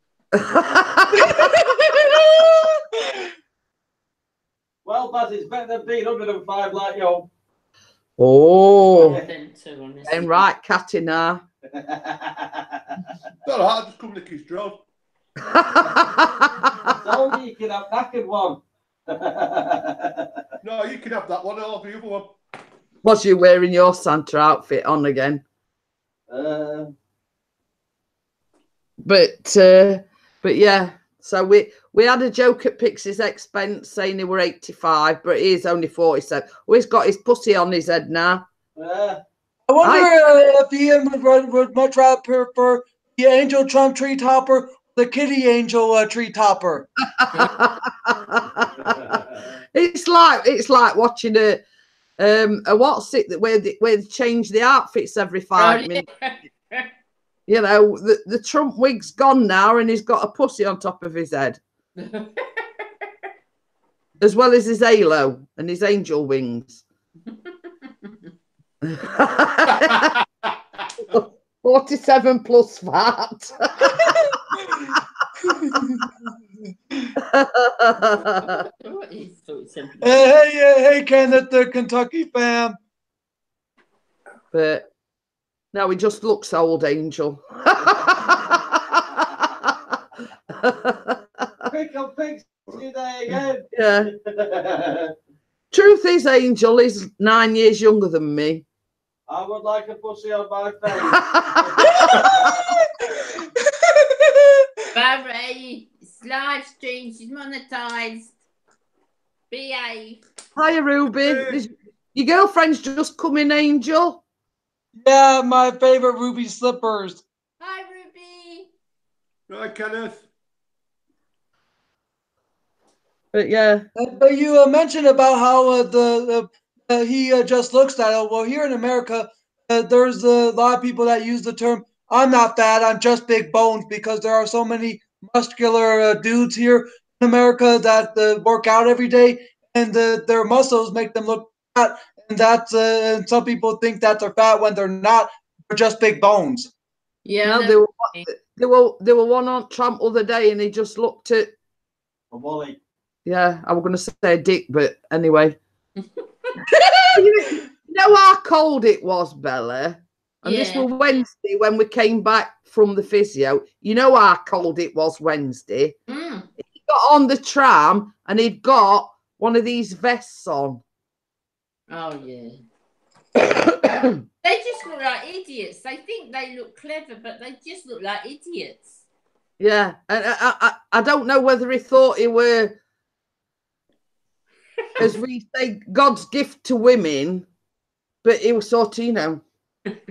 [SPEAKER 2] Well, Baz, it's better than being 105 like you.
[SPEAKER 1] Oh.
[SPEAKER 3] Them two, honestly.
[SPEAKER 1] And right, Catty now.
[SPEAKER 5] Not hard, just come nick his drone.
[SPEAKER 2] So you can have knackered one.
[SPEAKER 5] No, you can have that one, I'll have the other one.
[SPEAKER 1] Was you wearing your Santa outfit on again? But yeah, so we had a joke at Pixie's expense saying he were 85, but he is only 47. Oh, he's got his pussy on his head now.
[SPEAKER 6] I wonder if Ian would much rather prefer the Angel Trump tree topper, the Kitty Angel tree topper.
[SPEAKER 1] It's like watching a what's it where they change the outfits every 5 minutes. You know, the Trump wig's gone now and he's got a pussy on top of his head. As well as his halo and his angel wings. 47 plus fat.
[SPEAKER 6] Hey, Kenneth, the Kentucky fam.
[SPEAKER 1] But no, he just looks old, Angel.
[SPEAKER 2] Pick up Pixie there again.
[SPEAKER 1] Yeah. Truth is, Angel is 9 years younger than me.
[SPEAKER 2] I would like a pussy on my face.
[SPEAKER 3] Hi, Ray. It's live stream. She's monetized. Behave.
[SPEAKER 1] Hiya, Ruby. Your girlfriend's just coming, Angel.
[SPEAKER 6] Yeah, my favorite Ruby slippers.
[SPEAKER 3] Hi, Ruby.
[SPEAKER 5] Right, Kenneth.
[SPEAKER 1] But yeah.
[SPEAKER 6] But you mentioned about how he just looks at it. Well, here in America, there's a lot of people that use the term "I'm not fat, I'm just big bones" because there are so many muscular dudes here in America that work out every day, and their muscles make them look fat. And that's and some people think that they're fat when they're not. They're just big bones.
[SPEAKER 3] Yeah.
[SPEAKER 1] No, there were one on Trump other day, and he just looked at.
[SPEAKER 2] Wally.
[SPEAKER 1] Yeah, I was going to say dick, but anyway. You know how cold it was, Bella? And this was Wednesday when we came back from the physio. You know how cold it was Wednesday?
[SPEAKER 3] Mm.
[SPEAKER 1] He got on the tram and he'd got one of these vests on.
[SPEAKER 3] Oh, yeah. They just look like idiots. They think they look clever, but they just look like idiots.
[SPEAKER 1] Yeah, and I don't know whether he thought he were, as we say, God's gift to women, but he was sort of, you know,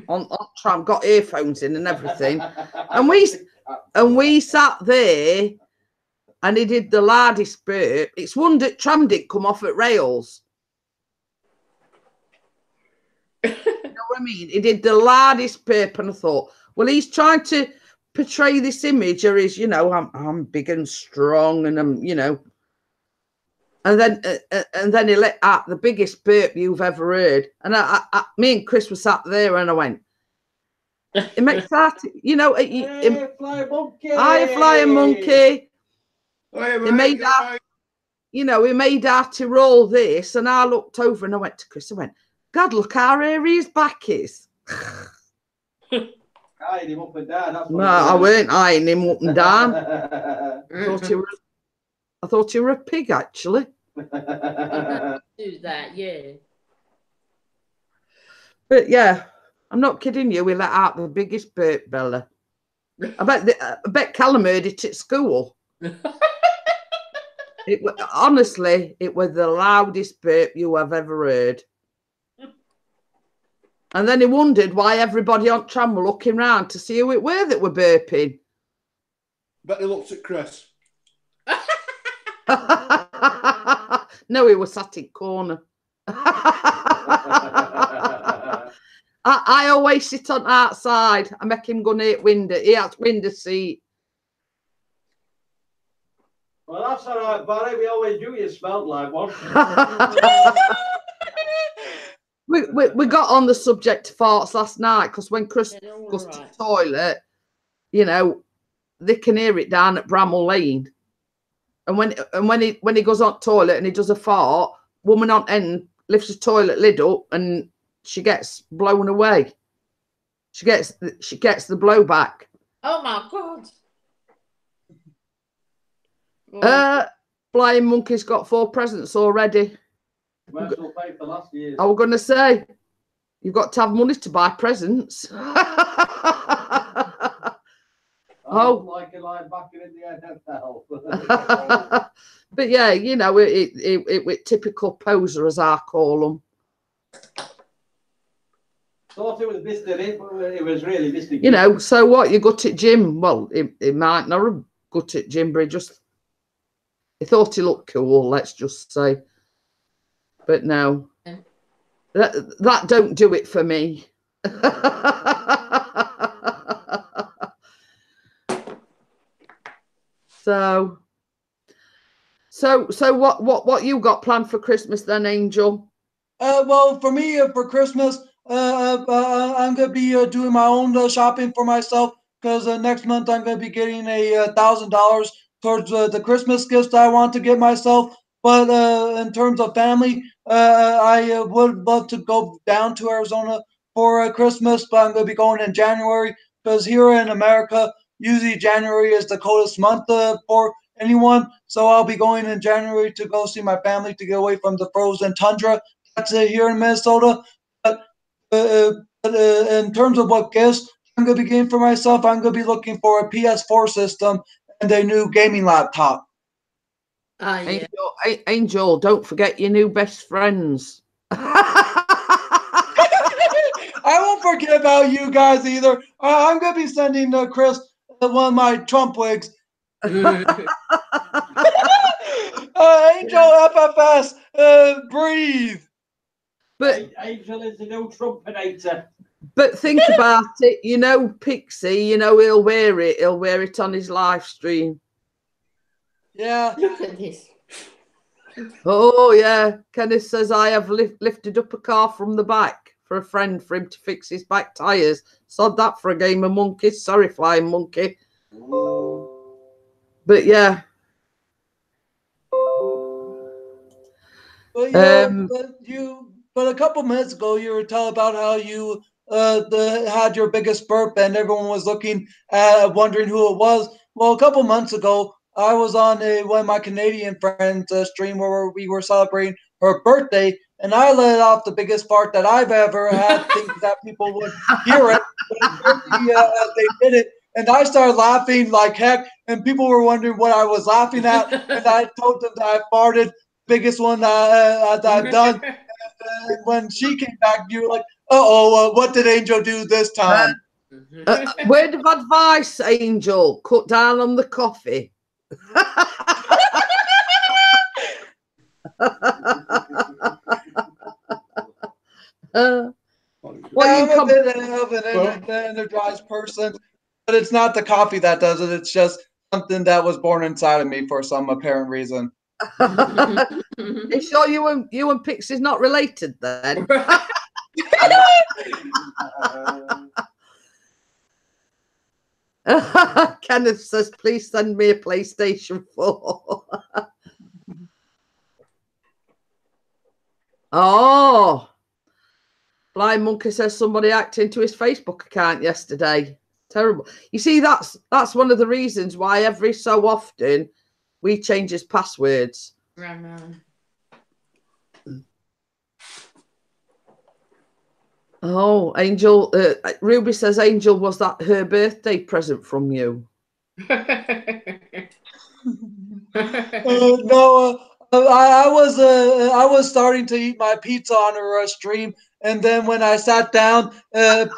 [SPEAKER 1] on tram, got earphones in and everything, and we sat there, and he did the loudest burp. It's one that tram did come off at rails. You know what I mean? He did the loudest burp, and I thought, well, he's trying to portray this image, or is, you know, I'm big and strong, and I'm, you know. And then he let out the biggest burp you've ever heard. And me and Chris were sat there, and I went, it makes that, you know,
[SPEAKER 2] Hey, flying monkey.
[SPEAKER 1] I flying monkey.
[SPEAKER 5] Hey,
[SPEAKER 1] He made out, you know, he made out to roll this, and I looked over and I went to Chris. I went, God, look how hairy his back is.
[SPEAKER 2] Eyeing him up and down. That's
[SPEAKER 1] No,
[SPEAKER 2] what
[SPEAKER 1] I weren't eyeing him up and down.
[SPEAKER 2] it
[SPEAKER 1] I thought he were a pig, actually.
[SPEAKER 3] Do that, yeah.
[SPEAKER 1] But yeah, I'm not kidding you. We let out the biggest burp, Bella. I bet Callum heard it at school. Honestly, it was the loudest burp you have ever heard. And then he wondered why everybody on tram were looking round to see who it were that were burping.
[SPEAKER 5] Bet they looked at Chris.
[SPEAKER 1] No, he was sat in corner. I always sit on outside. I make him go near window. He has window seat.
[SPEAKER 2] Well, that's all right, Barry. We always knew you smelled like one.
[SPEAKER 1] we got on the subject of farts last night because when Chris goes to the toilet, you know, they can hear it down at Bramall Lane. And when he goes on toilet and he does a fart, woman on end lifts the toilet lid up and she gets blown away. She gets the blowback.
[SPEAKER 3] Oh my God.
[SPEAKER 1] Flying Monkey's got 4 presents already.
[SPEAKER 2] Well, she'll pay for last year.
[SPEAKER 1] I was going to say, you've got to have money to buy presents.
[SPEAKER 2] Oh, like a line back in the NFL.
[SPEAKER 1] But yeah, you know, it typical poser, as I call them.
[SPEAKER 2] Thought it was Mr. It, but it was really Mr.
[SPEAKER 1] You know, so what? You got at gym? Well, it might not have got at gym, but he thought he looked cool. Let's just say. But no, that don't do it for me. So what you got planned for Christmas then, Angel?
[SPEAKER 6] Well, for me, for Christmas, I'm gonna be doing my own shopping for myself because next month I'm gonna be getting $1,000 towards the Christmas gifts that I want to get myself. But in terms of family, I would love to go down to Arizona for Christmas, but I'm gonna be going in January because here in America, usually January is the coldest month for anyone. So I'll be going in January to go see my family to get away from the frozen tundra that's here in Minnesota. But in terms of what gifts I'm going to be getting for myself, I'm going to be looking for a PS4 system. and a new gaming laptop.
[SPEAKER 3] Oh, yeah.
[SPEAKER 1] Angel, don't forget your new best friends.
[SPEAKER 6] I won't forget about you guys either. I'm going to be sending Chris one of my Trump wigs. Angel FFS, breathe.
[SPEAKER 1] But
[SPEAKER 2] Angel is the new Trumpinator.
[SPEAKER 1] But think about it, you know, Pixie, you know, he'll wear it. He'll wear it on his live stream.
[SPEAKER 6] Yeah.
[SPEAKER 3] Look at this.
[SPEAKER 1] Oh, yeah. Kenneth says, I have lifted up a car from the back for a friend for him to fix his back tyres. Sod that for a game of monkeys. Sorry, Flying Monkey. But, yeah.
[SPEAKER 6] But, yeah, but a couple minutes ago, you were telling about how you had your biggest burp and everyone was looking wondering who it was. Well, a couple months ago, I was on one of my Canadian friends' stream where we were celebrating her birthday, and I let off the biggest fart that I've ever had, thinking that people would hear it. But apparently, they did it, and I started laughing like heck, and people were wondering what I was laughing at, and I told them that I farted, biggest one that I've done. And when she came back, you were like, "Uh-oh, what did Angel do this time?"
[SPEAKER 1] Word of advice, Angel, cut down on the coffee.
[SPEAKER 6] I'm a bit of an energized person, but it's not the coffee that does it. It's just something that was born inside of me for some apparent reason.
[SPEAKER 1] You sure you and Pixie's not related then? Kenneth says, please send me a PlayStation 4. Oh, Blind Monkey says somebody hacked into his Facebook account yesterday. Terrible. You see, that's one of the reasons why every so often we change his passwords. Oh, Angel, Ruby says, Angel, was that her birthday present from you?
[SPEAKER 6] No, I was starting to eat my pizza on her stream, and then when I sat down and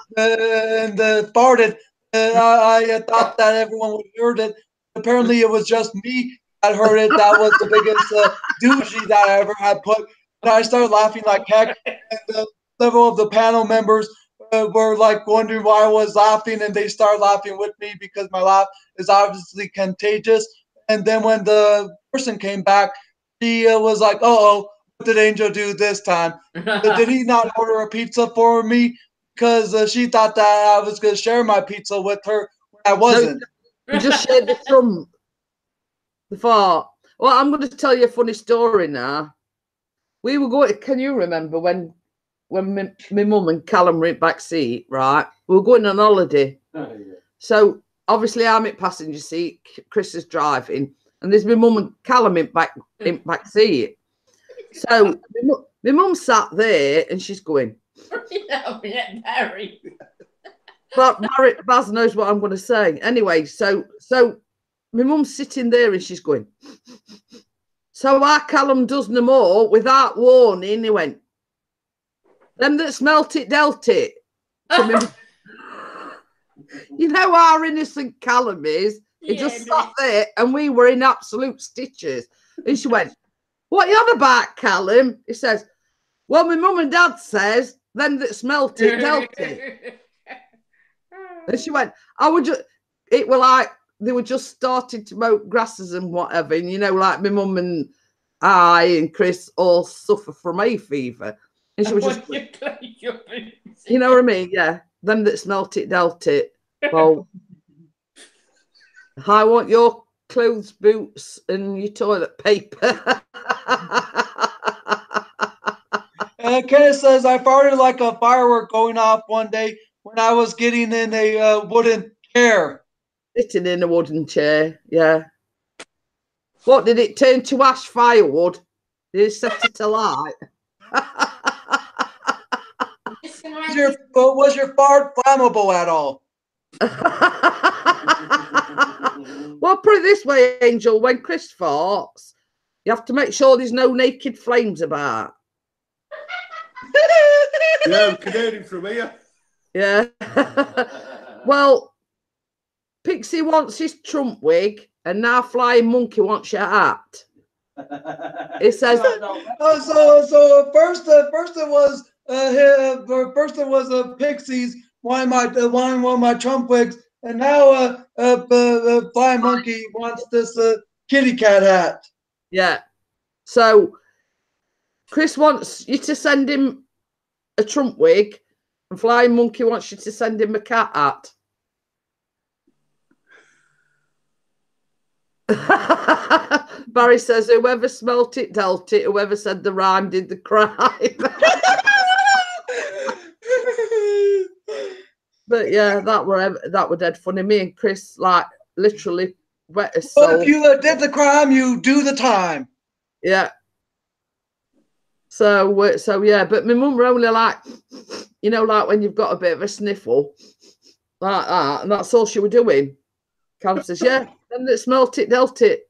[SPEAKER 6] farted, I thought that everyone would hear it. Apparently, it was just me that heard it. That was the biggest doozy that I ever had put. And I started laughing like heck, and several of the panel members were like wondering why I was laughing, and they started laughing with me because my laugh is obviously contagious. And then when the person came back, he was like, "Uh-oh, what did Angel do this time? Did he not order a pizza for me? Because she thought that I was going to share my pizza with her when I wasn't."
[SPEAKER 1] No, you just shared the Trump. The fart. Well, I'm going to tell you a funny story now. We were going. Can you remember when my mum and Callum were in back seat? Right, we were going on holiday.
[SPEAKER 2] Oh, yeah.
[SPEAKER 1] So obviously I'm in passenger seat. Chris is driving, and there's my mum and Callum in back seat. So my mum sat there, and she's going.
[SPEAKER 3] Barry.
[SPEAKER 1] But Baz knows what I'm going to say. Anyway, so my mum's sitting there, and she's going. So our Callum does no more without warning. He went, them that smelt it dealt it. You know how our innocent Callum is. He just sat there, and we were in absolute stitches. And she went, what are you on about, Callum? He says, well, my mum and dad says, them that smelt it dealt it. And she went, it were like, they were just starting to mow grasses and whatever. And, you know, like my mum and I and Chris all suffer from hay fever. And she was just, you know what I mean? Yeah. Them that smelt it dealt it. Well, I want your clothes, boots, and your toilet paper.
[SPEAKER 6] Kenneth says, I farted like a firework going off one day when I was getting in a wooden chair.
[SPEAKER 1] Sitting in a wooden chair, yeah. What, did it turn to ash firewood? Did it set it alight?
[SPEAKER 6] Was your fart flammable at all?
[SPEAKER 1] Well, put it this way, Angel. When Chris farts, you have to make sure there's no naked flames about.
[SPEAKER 5] Yeah, we can hear him from here.
[SPEAKER 1] Yeah. Well, Pixie wants his Trump wig, and now Flying Monkey wants your hat. It says.
[SPEAKER 6] So first it was first it was Pixies wanting one of my Trump wigs, and now Flying Monkey wants this kitty cat hat.
[SPEAKER 1] Yeah. So Chris wants you to send him a Trump wig, and Flying Monkey wants you to send him a cat hat. Barry says, whoever smelt it dealt it, whoever said the rhyme did the crime. But yeah, that were dead funny. Me and Chris, like, literally wet as soul.
[SPEAKER 6] But if you did the crime, you do the time.
[SPEAKER 1] Yeah. So yeah, but my mum were only like, you know, like when you've got a bit of a sniffle, like that, and that's all she was doing. Cam says, yeah, and it smelt it, dealt it.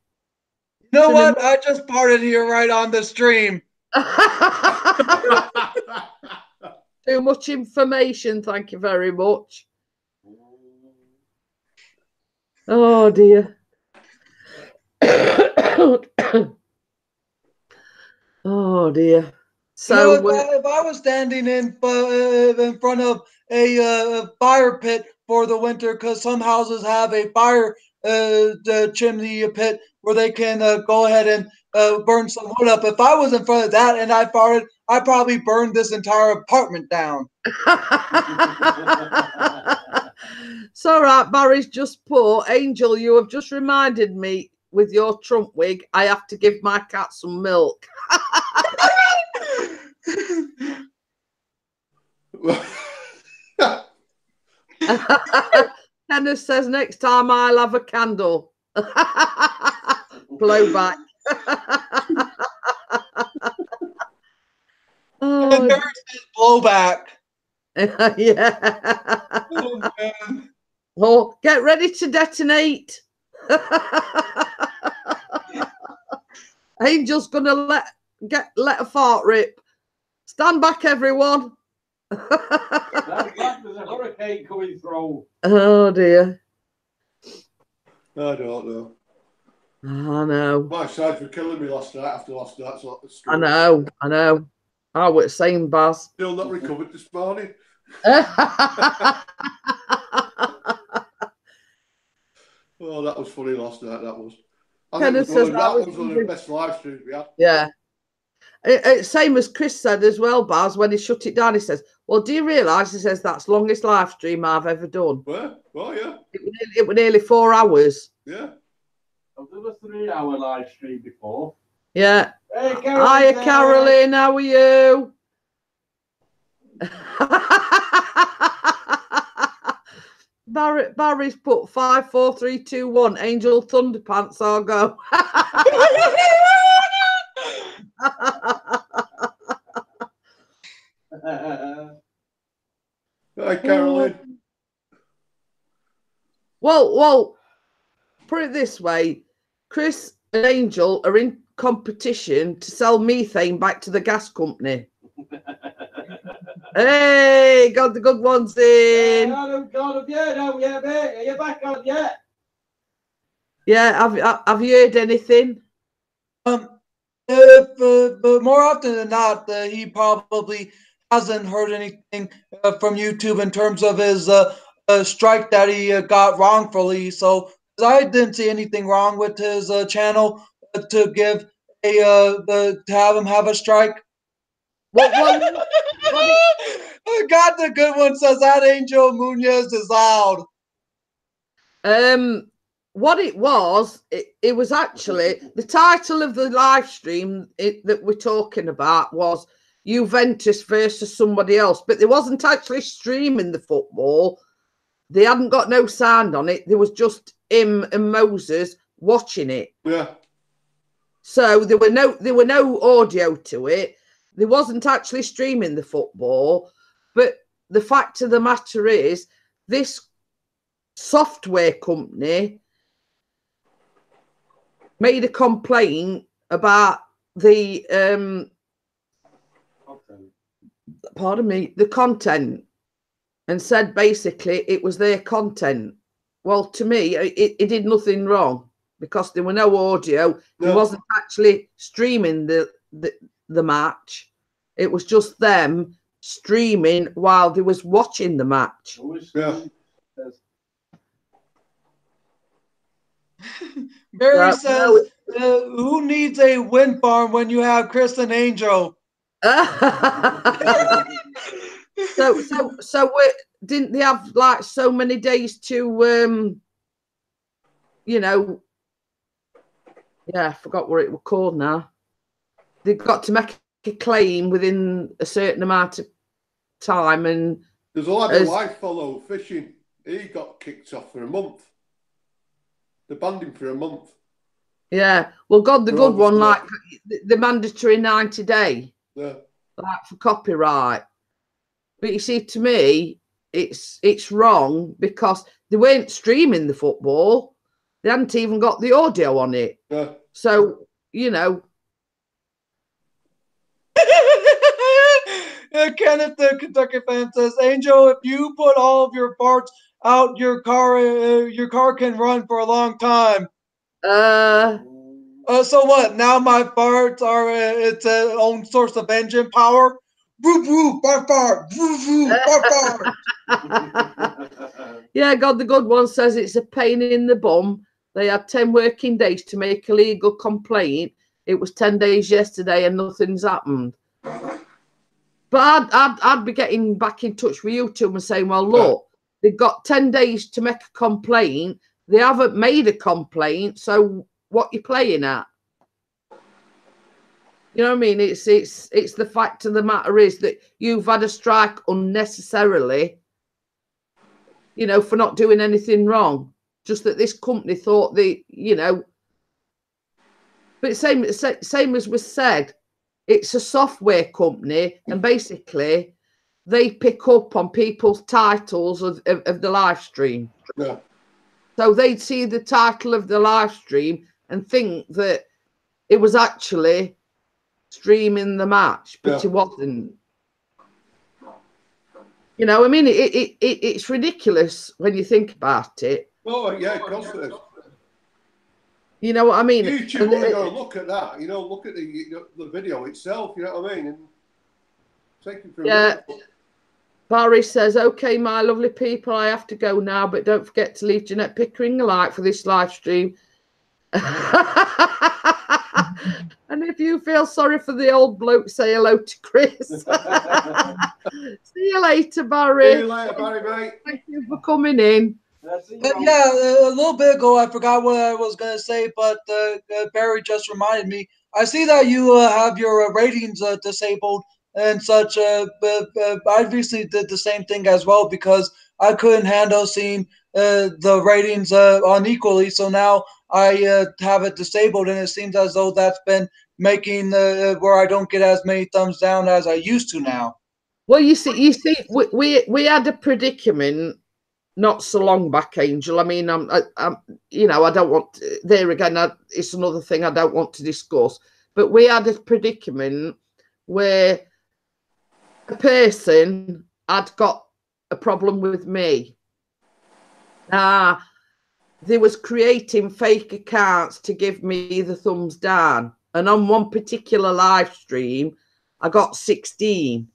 [SPEAKER 6] You know what? I just farted here right on the stream.
[SPEAKER 1] Too much information, thank you very much. Oh dear. Oh dear. So
[SPEAKER 6] you know, if I was standing in front of a fire pit for the winter, because some houses have a fire chimney pit where they can go ahead and burn some wood up. If I was in front of that and I farted, I'd probably burn this entire apartment down.
[SPEAKER 1] So right, Barry's just put, Angel, you have just reminded me with your Trump wig, I have to give my cat some milk. Kenneth says next time I'll have a candle. Blowback.
[SPEAKER 6] And there's this blowback.
[SPEAKER 1] Yeah.
[SPEAKER 6] Oh, man.
[SPEAKER 1] Oh, get ready to detonate. Angel's gonna let a fart rip. Stand back, everyone.
[SPEAKER 2] There's a hurricane coming through.
[SPEAKER 1] Oh dear.
[SPEAKER 5] I don't know.
[SPEAKER 1] I know.
[SPEAKER 5] My sides were killing me last night after last night's lot of
[SPEAKER 1] I know. I was saying, Baz.
[SPEAKER 5] Still not recovered this morning. Oh, that was funny last night, that was. I think that was one of the best live streams we had.
[SPEAKER 1] Yeah. Same as Chris said as well, Baz, when he shut it down, he says, well, do you realise, he says, that's the longest live stream I've ever done.
[SPEAKER 5] Where? Oh, yeah.
[SPEAKER 1] It was nearly 4 hours.
[SPEAKER 5] Yeah.
[SPEAKER 2] I've done a 3-hour live stream before.
[SPEAKER 1] Yeah.
[SPEAKER 2] Hey,
[SPEAKER 1] Hiya, Caroline, how are you? Barry's put 5, 4, 3, 2, 1. Angel Thunderpants, I'll go.
[SPEAKER 5] Hi, Caroline.
[SPEAKER 1] Well, put it this way. Chris and Angel are in competition to sell methane back to the gas company. Hey, got the good ones in.
[SPEAKER 2] Yeah, mate. Are you back on yet?
[SPEAKER 1] Yeah, have you heard anything?
[SPEAKER 6] But more often than not, he probably hasn't heard anything from YouTube in terms of his strike that he got wrongfully. So I didn't see anything wrong with his channel to give to have him have a strike.
[SPEAKER 1] What
[SPEAKER 6] God, the good one says that Angel Munoz is loud.
[SPEAKER 1] What it was actually the title of the live stream that we're talking about was Juventus versus somebody else, but they wasn't actually streaming the football. They hadn't got no sound on it. There was just him and Moses watching it.
[SPEAKER 5] Yeah.
[SPEAKER 1] So there were no audio to it. They wasn't actually streaming the football. But the fact of the matter is, this software company made a complaint about the pardon me, the content, and said basically it was their content. Well, to me, it did nothing wrong because there were no audio.
[SPEAKER 5] No.
[SPEAKER 1] It wasn't actually streaming the match. It was just them streaming while they was watching the match.
[SPEAKER 5] Yeah.
[SPEAKER 6] Barry says, who needs a wind farm when you have Chris and Angel?
[SPEAKER 1] So didn't they have like so many days to you know, yeah, I forgot what it was called now. They've got to make a claim within a certain amount of time, and
[SPEAKER 5] there's a lad who I follow fishing. He got kicked off for a month. They banned him for a month.
[SPEAKER 1] Yeah, well, God, the good one, like the mandatory 90-day,
[SPEAKER 5] yeah,
[SPEAKER 1] like for copyright. But you see, to me, it's wrong because they weren't streaming the football. They hadn't even got the audio on it.
[SPEAKER 5] Yeah.
[SPEAKER 1] So, you know.
[SPEAKER 6] Kenneth, the Kentucky fan, says, Angel, if you put all of your parts out, your car can run for a long time. So what? Now my farts are its own source of engine power. Woo woo, fart fart, woo woo, fart fart.
[SPEAKER 1] Yeah, God, the good one says it's a pain in the bum. They had 10 working days to make a legal complaint. It was 10 days yesterday and nothing's happened. But I'd be getting back in touch with you two and saying, well, look, they've got 10 days to make a complaint. They haven't made a complaint, so what you playing at? You know what I mean? It's the fact of the matter is that you've had a strike unnecessarily, you know, for not doing anything wrong. Just that this company thought they, you know, but same as was said, it's a software company, and basically they pick up on people's titles of the live stream.
[SPEAKER 5] Yeah.
[SPEAKER 1] So they'd see the title of the live stream and think that it was actually streaming the match, but it wasn't. You know, I mean, it's ridiculous when you think about it.
[SPEAKER 5] Oh, yeah, of course it is.
[SPEAKER 1] You know what I mean?
[SPEAKER 5] YouTube, when you go and look at that, you know, look at the video itself, you know what I mean? And take it from there.
[SPEAKER 1] Barry says, okay, my lovely people, I have to go now, but don't forget to leave Jeanette Pickering a like for this live stream. And if you feel sorry for the old bloke, say hello to Chris. See you later, Barry.
[SPEAKER 5] See you later, Barry, mate.
[SPEAKER 1] Thank you for coming in.
[SPEAKER 6] But yeah, a little bit ago, I forgot what I was going to say, but Barry just reminded me. I see that you have your ratings disabled and such. I recently did the same thing as well because I couldn't handle seeing the ratings unequally. So now I have it disabled, and it seems as though that's been making where I don't get as many thumbs down as I used to now.
[SPEAKER 1] Well, you see, we had a predicament not so long back, Angel. I mean, I'm you know, I don't want there again. It's another thing I don't want to discuss. But we had a predicament where a person had got a problem with me. They was creating fake accounts to give me the thumbs down, and on one particular live stream, I got 16.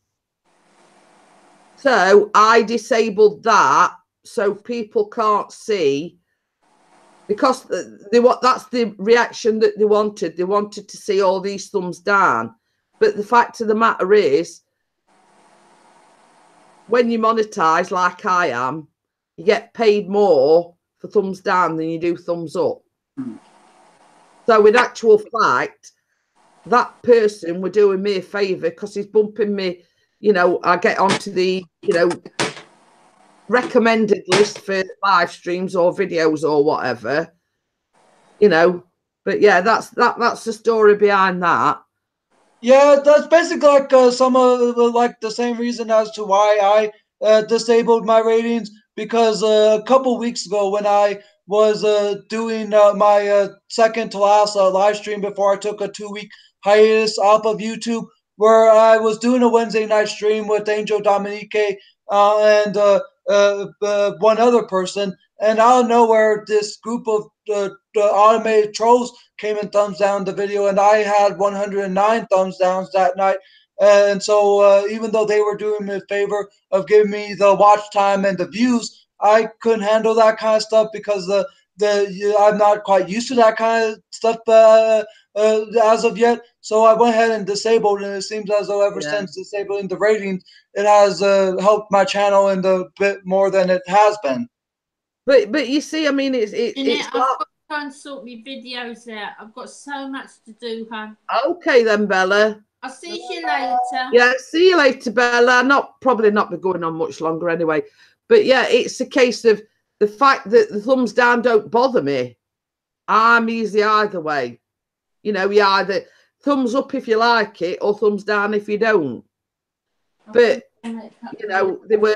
[SPEAKER 1] So I disabled that. So people can't see, because that's the reaction that they wanted. They wanted to see all these thumbs down. But the fact of the matter is, when you monetize like I am, you get paid more for thumbs down than you do thumbs up. So in actual fact, that person were doing me a favour because he's bumping me. You know, I get onto the, you know, recommended list for live streams or videos or whatever, you know. But yeah, that's the story behind that.
[SPEAKER 6] Yeah, that's basically like some of like the same reason as to why I disabled my ratings, because a couple weeks ago when I was doing my second to last live stream before I took a 2-week hiatus off of YouTube, where I was doing a Wednesday night stream with Angel Dominique and one other person. And out of nowhere, this group of automated trolls came and thumbs down the video, and I had 109 thumbs downs that night. And so even though they were doing me a favor of giving me the watch time and the views, I couldn't handle that kind of stuff because I'm not quite used to that kind of stuff as of yet. So I went ahead and disabled, and it seems as though ever since disabling the ratings, it has helped my channel in the bit more than it has been.
[SPEAKER 1] But you see, I mean, it's
[SPEAKER 3] I've got to try and sort my videos out. I've got so much to do, hon.
[SPEAKER 1] Okay then, Bella.
[SPEAKER 3] I'll see you later.
[SPEAKER 1] Yeah, see you later, Bella. Probably not be going on much longer anyway. But yeah, it's a case of the fact that the thumbs down don't bother me. I'm easy either way. You know, you either thumbs up if you like it or thumbs down if you don't. But, you know, they were,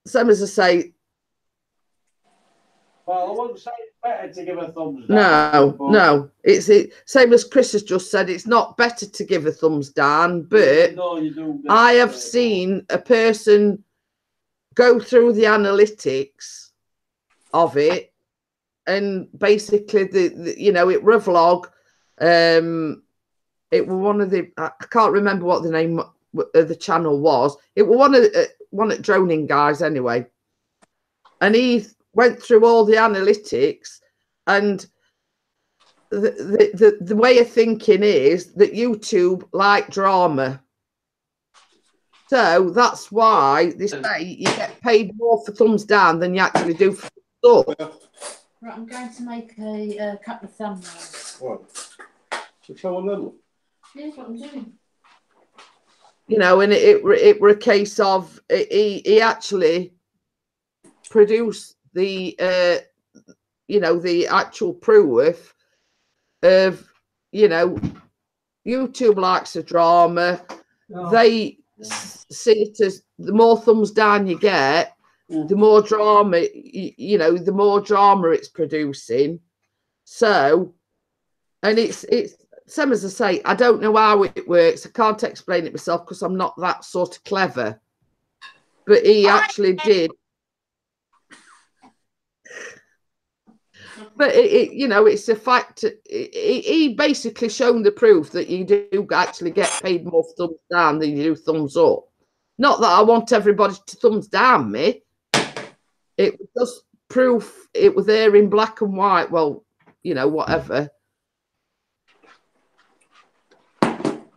[SPEAKER 1] same as I say.
[SPEAKER 2] Well, I wouldn't say it's better to give a thumbs down.
[SPEAKER 1] No. It's same as Chris has just said. It's not better to give a thumbs down, but
[SPEAKER 2] no, you do.
[SPEAKER 1] I have seen a person go through the analytics of it, and basically the you know, it were a vlog. It were one of the, I can't remember what the name of the channel was. It were one of Droning guys anyway, and he went through all the analytics, and the way of thinking is that YouTube like drama. So that's why they say you get paid more for thumbs down than you actually do for thumbs up.
[SPEAKER 3] Right, I'm going to make a couple of thumbnails.
[SPEAKER 5] What? To show them?
[SPEAKER 3] Here's what I'm doing.
[SPEAKER 1] You know, and it were a case of he actually produced the you know, the actual proof of, you know, YouTube likes a drama.
[SPEAKER 2] No.
[SPEAKER 1] They see it as the more thumbs down you get, the more drama, you know, the more drama it's producing. So, and it's same as I say, I don't know how it works. I can't explain it myself because I'm not that sort of clever. But he actually did. But you know, it's a fact. He basically shown the proof that you do actually get paid more thumbs down than you do thumbs up. Not that I want everybody to thumbs down me. It was just proof. It was there in black and white. Well, you know, whatever.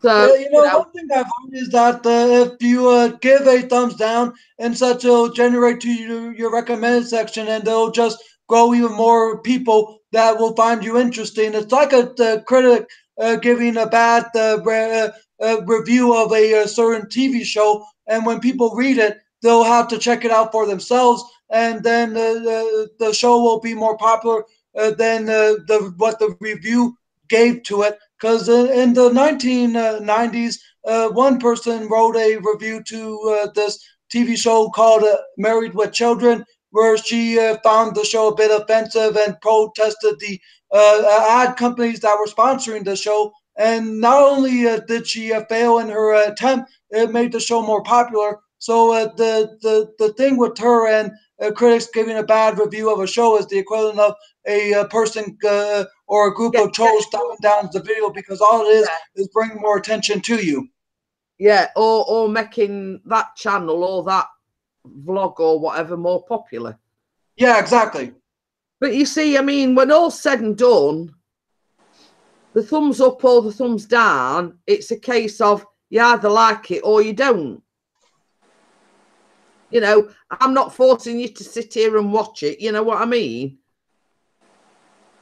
[SPEAKER 1] So
[SPEAKER 6] you know, one thing I've heard is that if you give a thumbs down and such, it'll generate to you your recommended section, and they'll just grow even more people that will find you interesting. It's like a critic giving a bad review of a certain TV show, and when people read it, they'll have to check it out for themselves, and then the show will be more popular than what the review gave to it. Because in the 1990s, one person wrote a review to this TV show called Married with Children, where she found the show a bit offensive and protested the ad companies that were sponsoring the show. And not only did she fail in her attempt, it made the show more popular. So the thing with her and critics giving a bad review of a show is the equivalent of a person or a group of trolls thumbing down the video, because all it is bringing more attention to you.
[SPEAKER 1] Yeah, or making that channel or that vlog or whatever more popular.
[SPEAKER 6] Yeah, exactly.
[SPEAKER 1] But you see, I mean, when all's said and done, the thumbs up or the thumbs down, it's a case of you either like it or you don't. You know, I'm not forcing you to sit here and watch it. You know what I mean?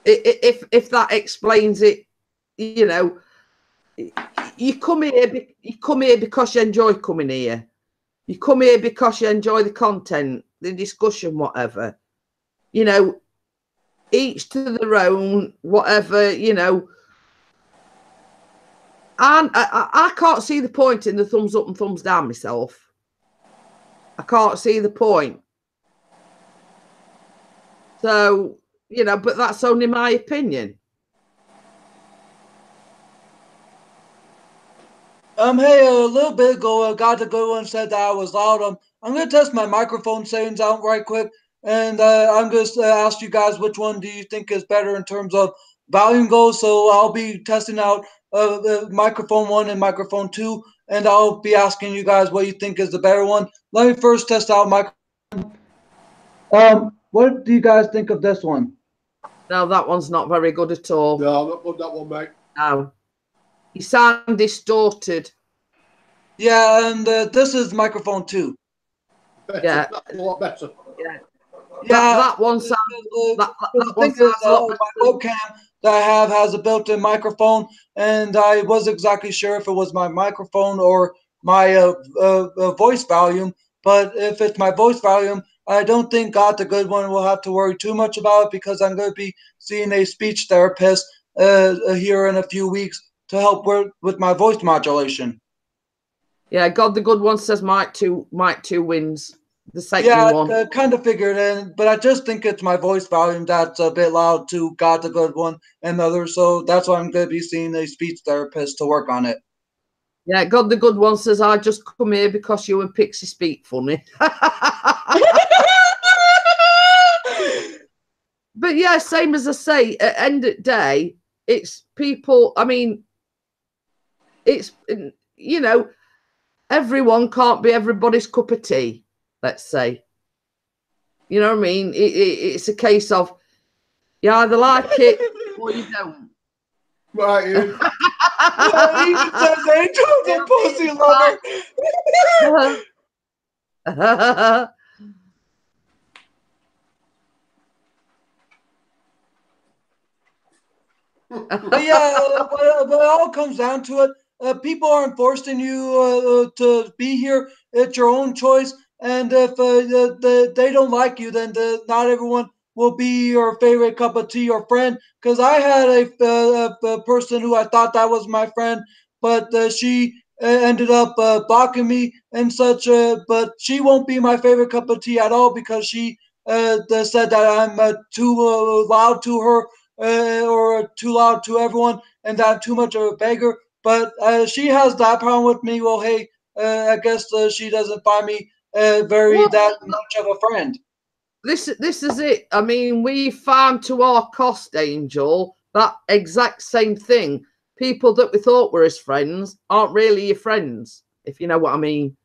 [SPEAKER 1] If that explains it, you know, you come here because you enjoy coming here. You come here because you enjoy the content, the discussion, whatever. You know, each to their own, whatever, you know. And I can't see the point in the thumbs up and thumbs down myself. I can't see the point. So, you know, but that's only my opinion.
[SPEAKER 6] Hey, a little bit ago, got the good one said that I was loud. I'm gonna test my microphone settings out right quick, and I'm gonna ask you guys which one do you think is better in terms of volume goes. So I'll be testing out the microphone 1 and microphone 2, and I'll be asking you guys what you think is the better one. Let me first test out microphone. What do you guys think of this one?
[SPEAKER 1] No, that one's not very good at all.
[SPEAKER 5] No, not put that one, mate.
[SPEAKER 1] No. You sound distorted.
[SPEAKER 6] Yeah, and this is microphone 2.
[SPEAKER 5] Better.
[SPEAKER 1] Yeah.
[SPEAKER 5] That's a lot better.
[SPEAKER 1] Yeah.
[SPEAKER 6] Yeah,
[SPEAKER 1] That one sounds.
[SPEAKER 6] the
[SPEAKER 1] That one
[SPEAKER 6] thing is,
[SPEAKER 1] sounds a lot
[SPEAKER 6] my
[SPEAKER 1] better.
[SPEAKER 6] webcam that I have has a built-in microphone, and I wasn't exactly sure if it was my microphone or my voice volume. But if it's my voice volume, I don't think Got the Good One will have to worry too much about it, because I'm going to be seeing a speech therapist here in a few weeks to help work with my voice modulation.
[SPEAKER 1] Yeah, God the Good One says Mike 2 wins. The second
[SPEAKER 6] Yeah,
[SPEAKER 1] one.
[SPEAKER 6] I kind of figured in, but I just think it's my voice volume that's a bit loud to Got the Good One and others, so that's why I'm going to be seeing a speech therapist to work on it.
[SPEAKER 1] Yeah, God the Good One says, I just come here because you and Pixie speak funny. But yeah, same as I say, at end of the day, it's people, I mean, it's, you know, everyone can't be everybody's cup of tea, let's say. You know what I mean? It's a case of you either like it or you don't.
[SPEAKER 5] Right, Ian.
[SPEAKER 6] He even says they total pussy lover. But yeah, but it all comes down to it. People aren't forcing you to be here. It's your own choice. And if they don't like you, then not everyone will be your favorite cup of tea or friend. Because I had a person who I thought that was my friend, but she ended up blocking me and such. But she won't be my favorite cup of tea at all, because she said that I'm too loud to her. Or too loud to everyone, and I'm too much of a beggar. But she has that problem with me. Well, hey, I guess she doesn't find me very that much of a friend.
[SPEAKER 1] This is it. I mean, we found to our cost, Angel, that exact same thing. People that we thought were his friends aren't really your friends, if you know what I mean.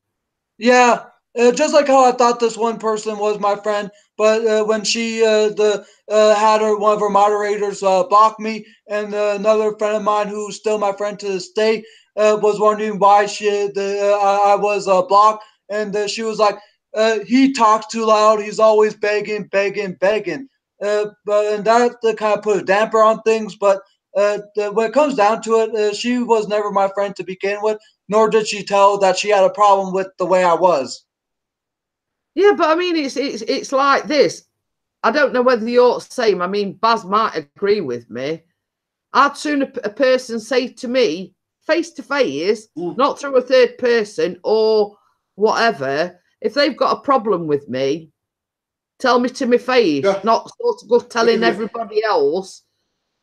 [SPEAKER 6] Yeah, just like how I thought this one person was my friend, but when she had one of her moderators block me, and another friend of mine who's still my friend to this day was wondering why I was blocked, and she was like, "He talks too loud. He's always begging, begging, begging." And that kind of put a damper on things, but. When it comes down to it, she was never my friend to begin with, nor did she tell that she had a problem with the way I was.
[SPEAKER 1] Yeah, but I mean, it's like this. I don't know whether you're the same. I mean, Baz might agree with me. I'd sooner a person say to me face to face, not through a third person or whatever, if they've got a problem with me, tell me to my face, not sort of go telling everybody else.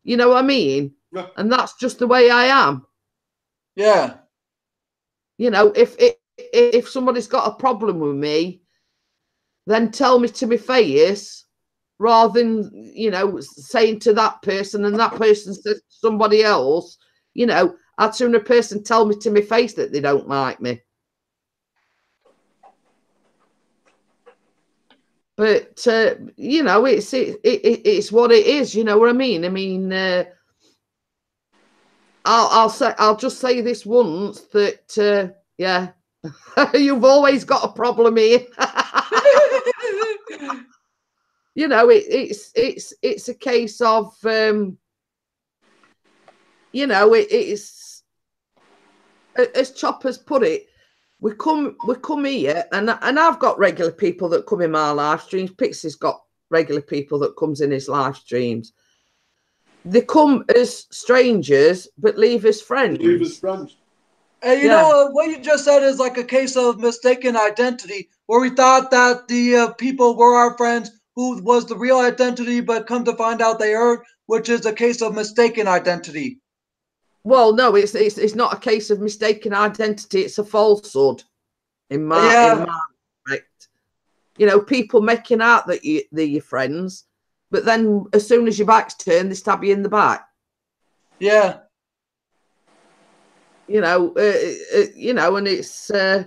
[SPEAKER 1] You know what I mean?
[SPEAKER 5] Yeah.
[SPEAKER 1] And that's just the way I am.
[SPEAKER 6] Yeah.
[SPEAKER 1] You know, if somebody's got a problem with me, then tell me to my face, rather than, you know, saying to that person and that person says to somebody else. You know, I'd sooner a person tell me to my face that they don't like me. But you know, it's what it is. You know what I mean? I mean, I'll just say this once, that yeah, you've always got a problem here. You know, it's a case of you know, it's as Choppers put it. We come here, and I've got regular people that come in my live streams. Pixie's got regular people that comes in his live streams. They come as strangers, but leave as friends.
[SPEAKER 5] Leave as friends.
[SPEAKER 6] And you know, what you just said is like a case of mistaken identity, where we thought that the people were our friends who was the real identity, but come to find out they are, which is a case of mistaken identity.
[SPEAKER 1] Well, no, it's not a case of mistaken identity. It's a falsehood in my respect. You know, people making out that they're your friends, but then as soon as your back's turned, they stab you in the back.
[SPEAKER 6] Yeah.
[SPEAKER 1] You know, and it's. I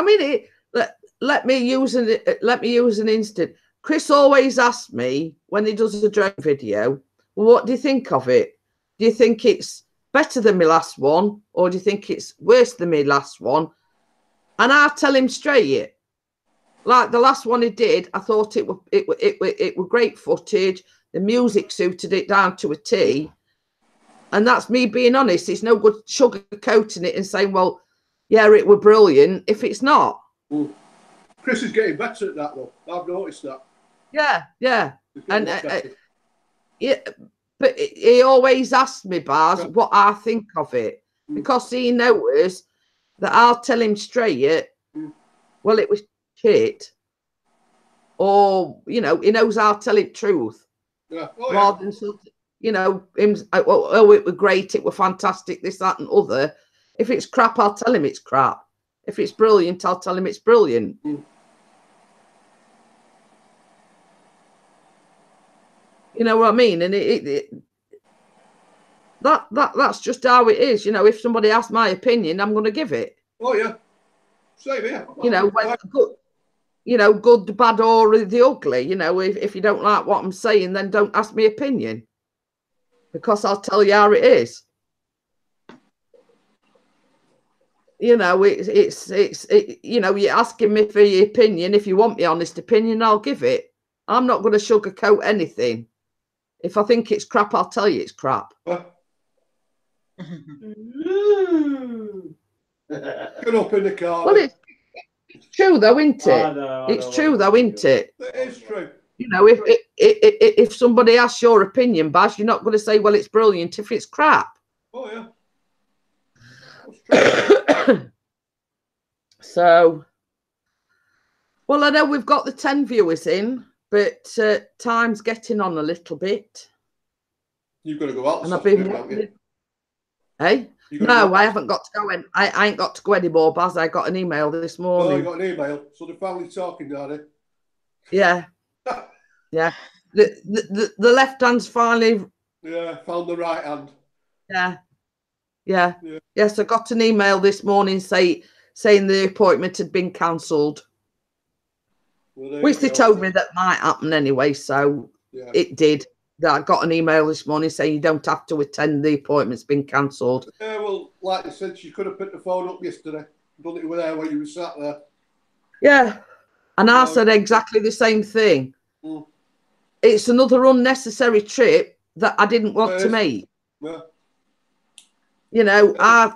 [SPEAKER 1] mean, let me use an instant. Chris always asks me when he does a drone video, well, what do you think of it? Do you think it's better than my last one, or do you think it's worse than my last one? And I tell him straight. Like the last one he did, I thought it were great footage. The music suited it down to a T. And that's me being honest. It's no good sugarcoating it and saying, well, yeah, it were brilliant if it's not.
[SPEAKER 5] Well, Chris is getting better at that, though. I've noticed that.
[SPEAKER 1] Yeah. And yeah, but he always asks me, Baz, what I think of it. Because he knows that I'll tell him straight, well, it was shit. Or, you know, he knows I'll tell him truth.
[SPEAKER 5] Yeah.
[SPEAKER 1] Rather than sort of, you know, him, oh, it were great, it were fantastic, this, that, and other. If it's crap, I'll tell him it's crap. If it's brilliant, I'll tell him it's brilliant. You know what I mean? And that's just how it is. You know, if somebody asks my opinion, I'm going to give it.
[SPEAKER 5] Oh yeah, same here.
[SPEAKER 1] You know, good, the bad, or the ugly. You know, if you don't like what I'm saying, then don't ask me opinion, because I'll tell you how it is. You know, it's you know, you're asking me for your opinion. If you want my honest opinion, I'll give it. I'm not going to sugarcoat anything. If I think it's crap, I'll tell you it's crap.
[SPEAKER 5] Get up in the car.
[SPEAKER 1] Well, it's true though, isn't it? It's true though, isn't it?
[SPEAKER 5] It is true.
[SPEAKER 1] You know, if somebody asks your opinion, Baz, you're not going to say, well, it's brilliant if it's crap.
[SPEAKER 5] Oh yeah.
[SPEAKER 1] So, well, I know we've got the 10 viewers in, but time's getting on a little bit.
[SPEAKER 5] You've got to go out.
[SPEAKER 1] And I've been. Hey? No, I haven't got to go in. I ain't got to go anymore, Baz. I got an email this morning.
[SPEAKER 5] Oh, you got an email. So they're finally talking, are they? Yeah.
[SPEAKER 1] Yeah. The left hand's finally.
[SPEAKER 5] Yeah, found the right hand.
[SPEAKER 1] Yeah. Yes, I got an email this morning saying the appointment had been cancelled. Well, which they told me that might happen anyway, so it did. I got an email this morning saying you don't have to attend, the appointment's been cancelled.
[SPEAKER 5] Yeah, well, like I said, she could have picked the phone up yesterday. Done it with her when you were sat there.
[SPEAKER 1] Yeah, and I said exactly the same thing. It's another unnecessary trip that I didn't want to make.
[SPEAKER 5] Yeah.
[SPEAKER 1] You know, I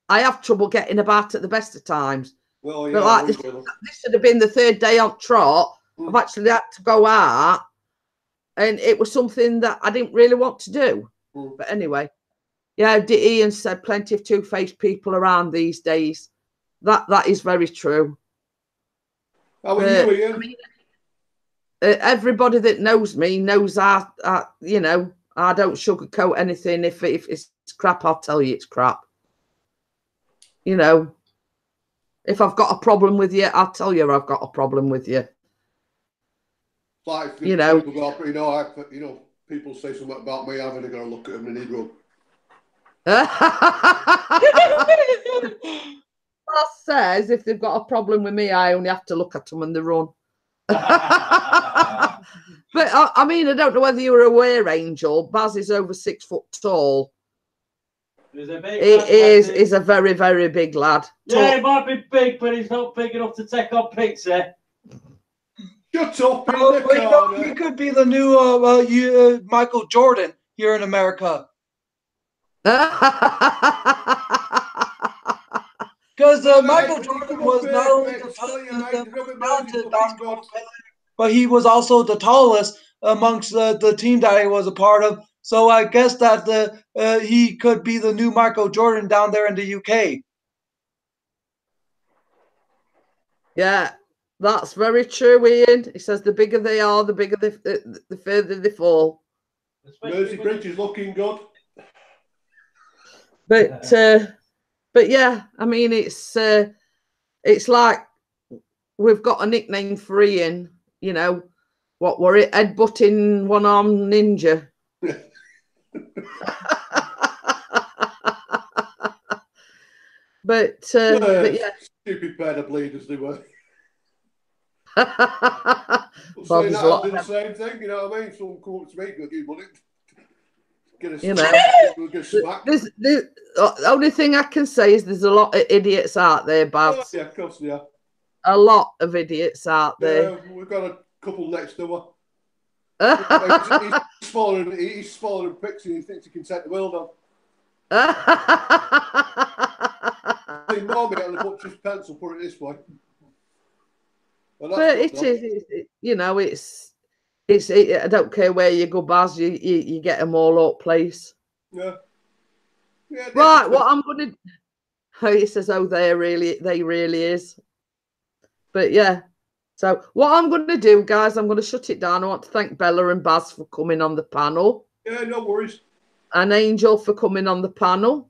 [SPEAKER 1] have trouble getting about at the best of times.
[SPEAKER 5] Well, yeah,
[SPEAKER 1] but like this should have been the third day on trot. I've actually had to go out, and it was something that I didn't really want to do. But anyway, yeah, Ian said plenty of two-faced people around these days. That is very true.
[SPEAKER 5] How are you, Ian?
[SPEAKER 1] I mean, everybody that knows me knows I you know, I don't sugarcoat anything. If it's crap, I'll tell you it's crap. You know, if I've got a problem with you, I'll tell you I've got a problem with you.
[SPEAKER 5] Like,
[SPEAKER 1] you know,
[SPEAKER 5] people say something about me, I'm going to go look at them and he'd run.
[SPEAKER 1] That says if they've got a problem with me, I only have to look at them and they run. But I mean, I don't know whether you were aware, Angel. Baz is over 6 foot tall. He's a very, very big lad.
[SPEAKER 7] Yeah, he might be big, but he's not big enough to take on pizza.
[SPEAKER 5] Shut up! He
[SPEAKER 6] could be the new Michael Jordan here in America. Because Michael Jordan was not only the talented basketball player, but he was also the tallest amongst the team that he was a part of. So I guess that he could be the new Michael Jordan down there in the UK.
[SPEAKER 1] Yeah. That's very true, Ian. He says the bigger they are, the bigger the further they fall.
[SPEAKER 5] Mersey Bridge is looking good.
[SPEAKER 1] But yeah, I mean, it's like we've got a nickname for Ian. You know, what were it? Headbutting one-armed ninja. but yeah,
[SPEAKER 5] Stupid pair of bleeders they were.
[SPEAKER 1] Bob's
[SPEAKER 5] Saying that, I
[SPEAKER 1] lot-
[SPEAKER 5] did the same thing, you know what I mean? Someone come up to me, go, give money. Get a
[SPEAKER 1] You know.
[SPEAKER 5] we'll get smacked.
[SPEAKER 1] the only thing I can say is there's a lot of idiots out there,
[SPEAKER 5] Oh,
[SPEAKER 1] Babs.
[SPEAKER 5] yeah, of course they are.
[SPEAKER 1] A lot of idiots out there.
[SPEAKER 5] Yeah, we've got a couple next door. He's smaller than Pixie. He thinks he can take the world on. They know me on the butcher's pencil, put it this way.
[SPEAKER 1] But it is, you know, it's I don't care where you go, Baz, you get them all up place.
[SPEAKER 5] Yeah. Yeah.
[SPEAKER 1] Right, what I'm gonna he says, oh, they really is. But yeah. So what I'm gonna do, guys, I'm gonna shut it down. I want to thank Bella and Baz for coming on the panel.
[SPEAKER 5] Yeah, no worries.
[SPEAKER 1] And Angel for coming on the panel.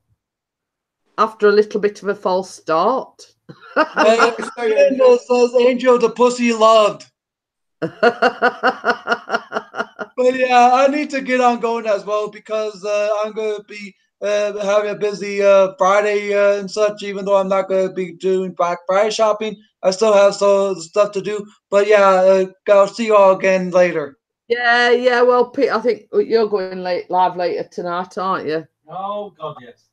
[SPEAKER 1] After a little bit of a false start.
[SPEAKER 6] Angel says Angel the pussy loved. But yeah, I need to get on going as well because I'm going to be having a busy Friday and such. Even though I'm not going to be doing Black Friday shopping, I still have some stuff to do. But yeah, I'll see you all again later.
[SPEAKER 1] Yeah. Well, Pete, I think you're going live later tonight, aren't you?
[SPEAKER 7] Oh, God, yes.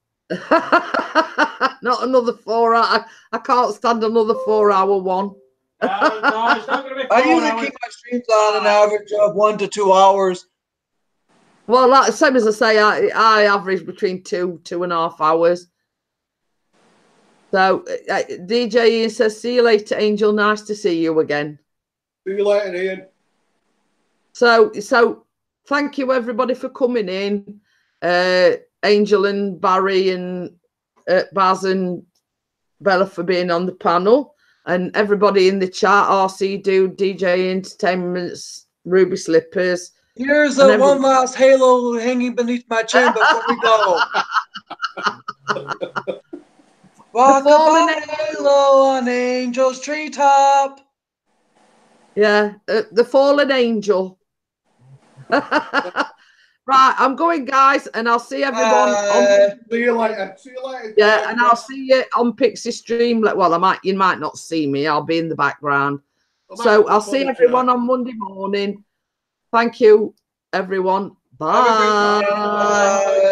[SPEAKER 1] Not another 4 hour. I can't stand another 4 hour one.
[SPEAKER 7] No, it's not going to be 4
[SPEAKER 6] I usually
[SPEAKER 7] hours.
[SPEAKER 6] keep my streams on an average of 1 to 2 hours.
[SPEAKER 1] Well, like, same as I say, I average between 2.5 hours. So DJ Ian says, see you later, Angel. Nice to see you again.
[SPEAKER 5] See you later, Ian.
[SPEAKER 1] So thank you everybody for coming in. Angel and Barry and Baz and Bella for being on the panel, and everybody in the chat, RC Dude, DJ Entertainments, Ruby Slippers.
[SPEAKER 6] Here's one last halo hanging beneath my chin before we go. Walk upon a halo on Angel's treetop.
[SPEAKER 1] Yeah, the fallen angel. Right, I'm going, guys, and I'll see everyone.
[SPEAKER 5] See you later. See you later.
[SPEAKER 1] Yeah, and I'll see you on Pixie Stream. Well, you might not see me. I'll be in the background. So I'll see everyone on Monday morning. Thank you, everyone. Bye.
[SPEAKER 6] Bye.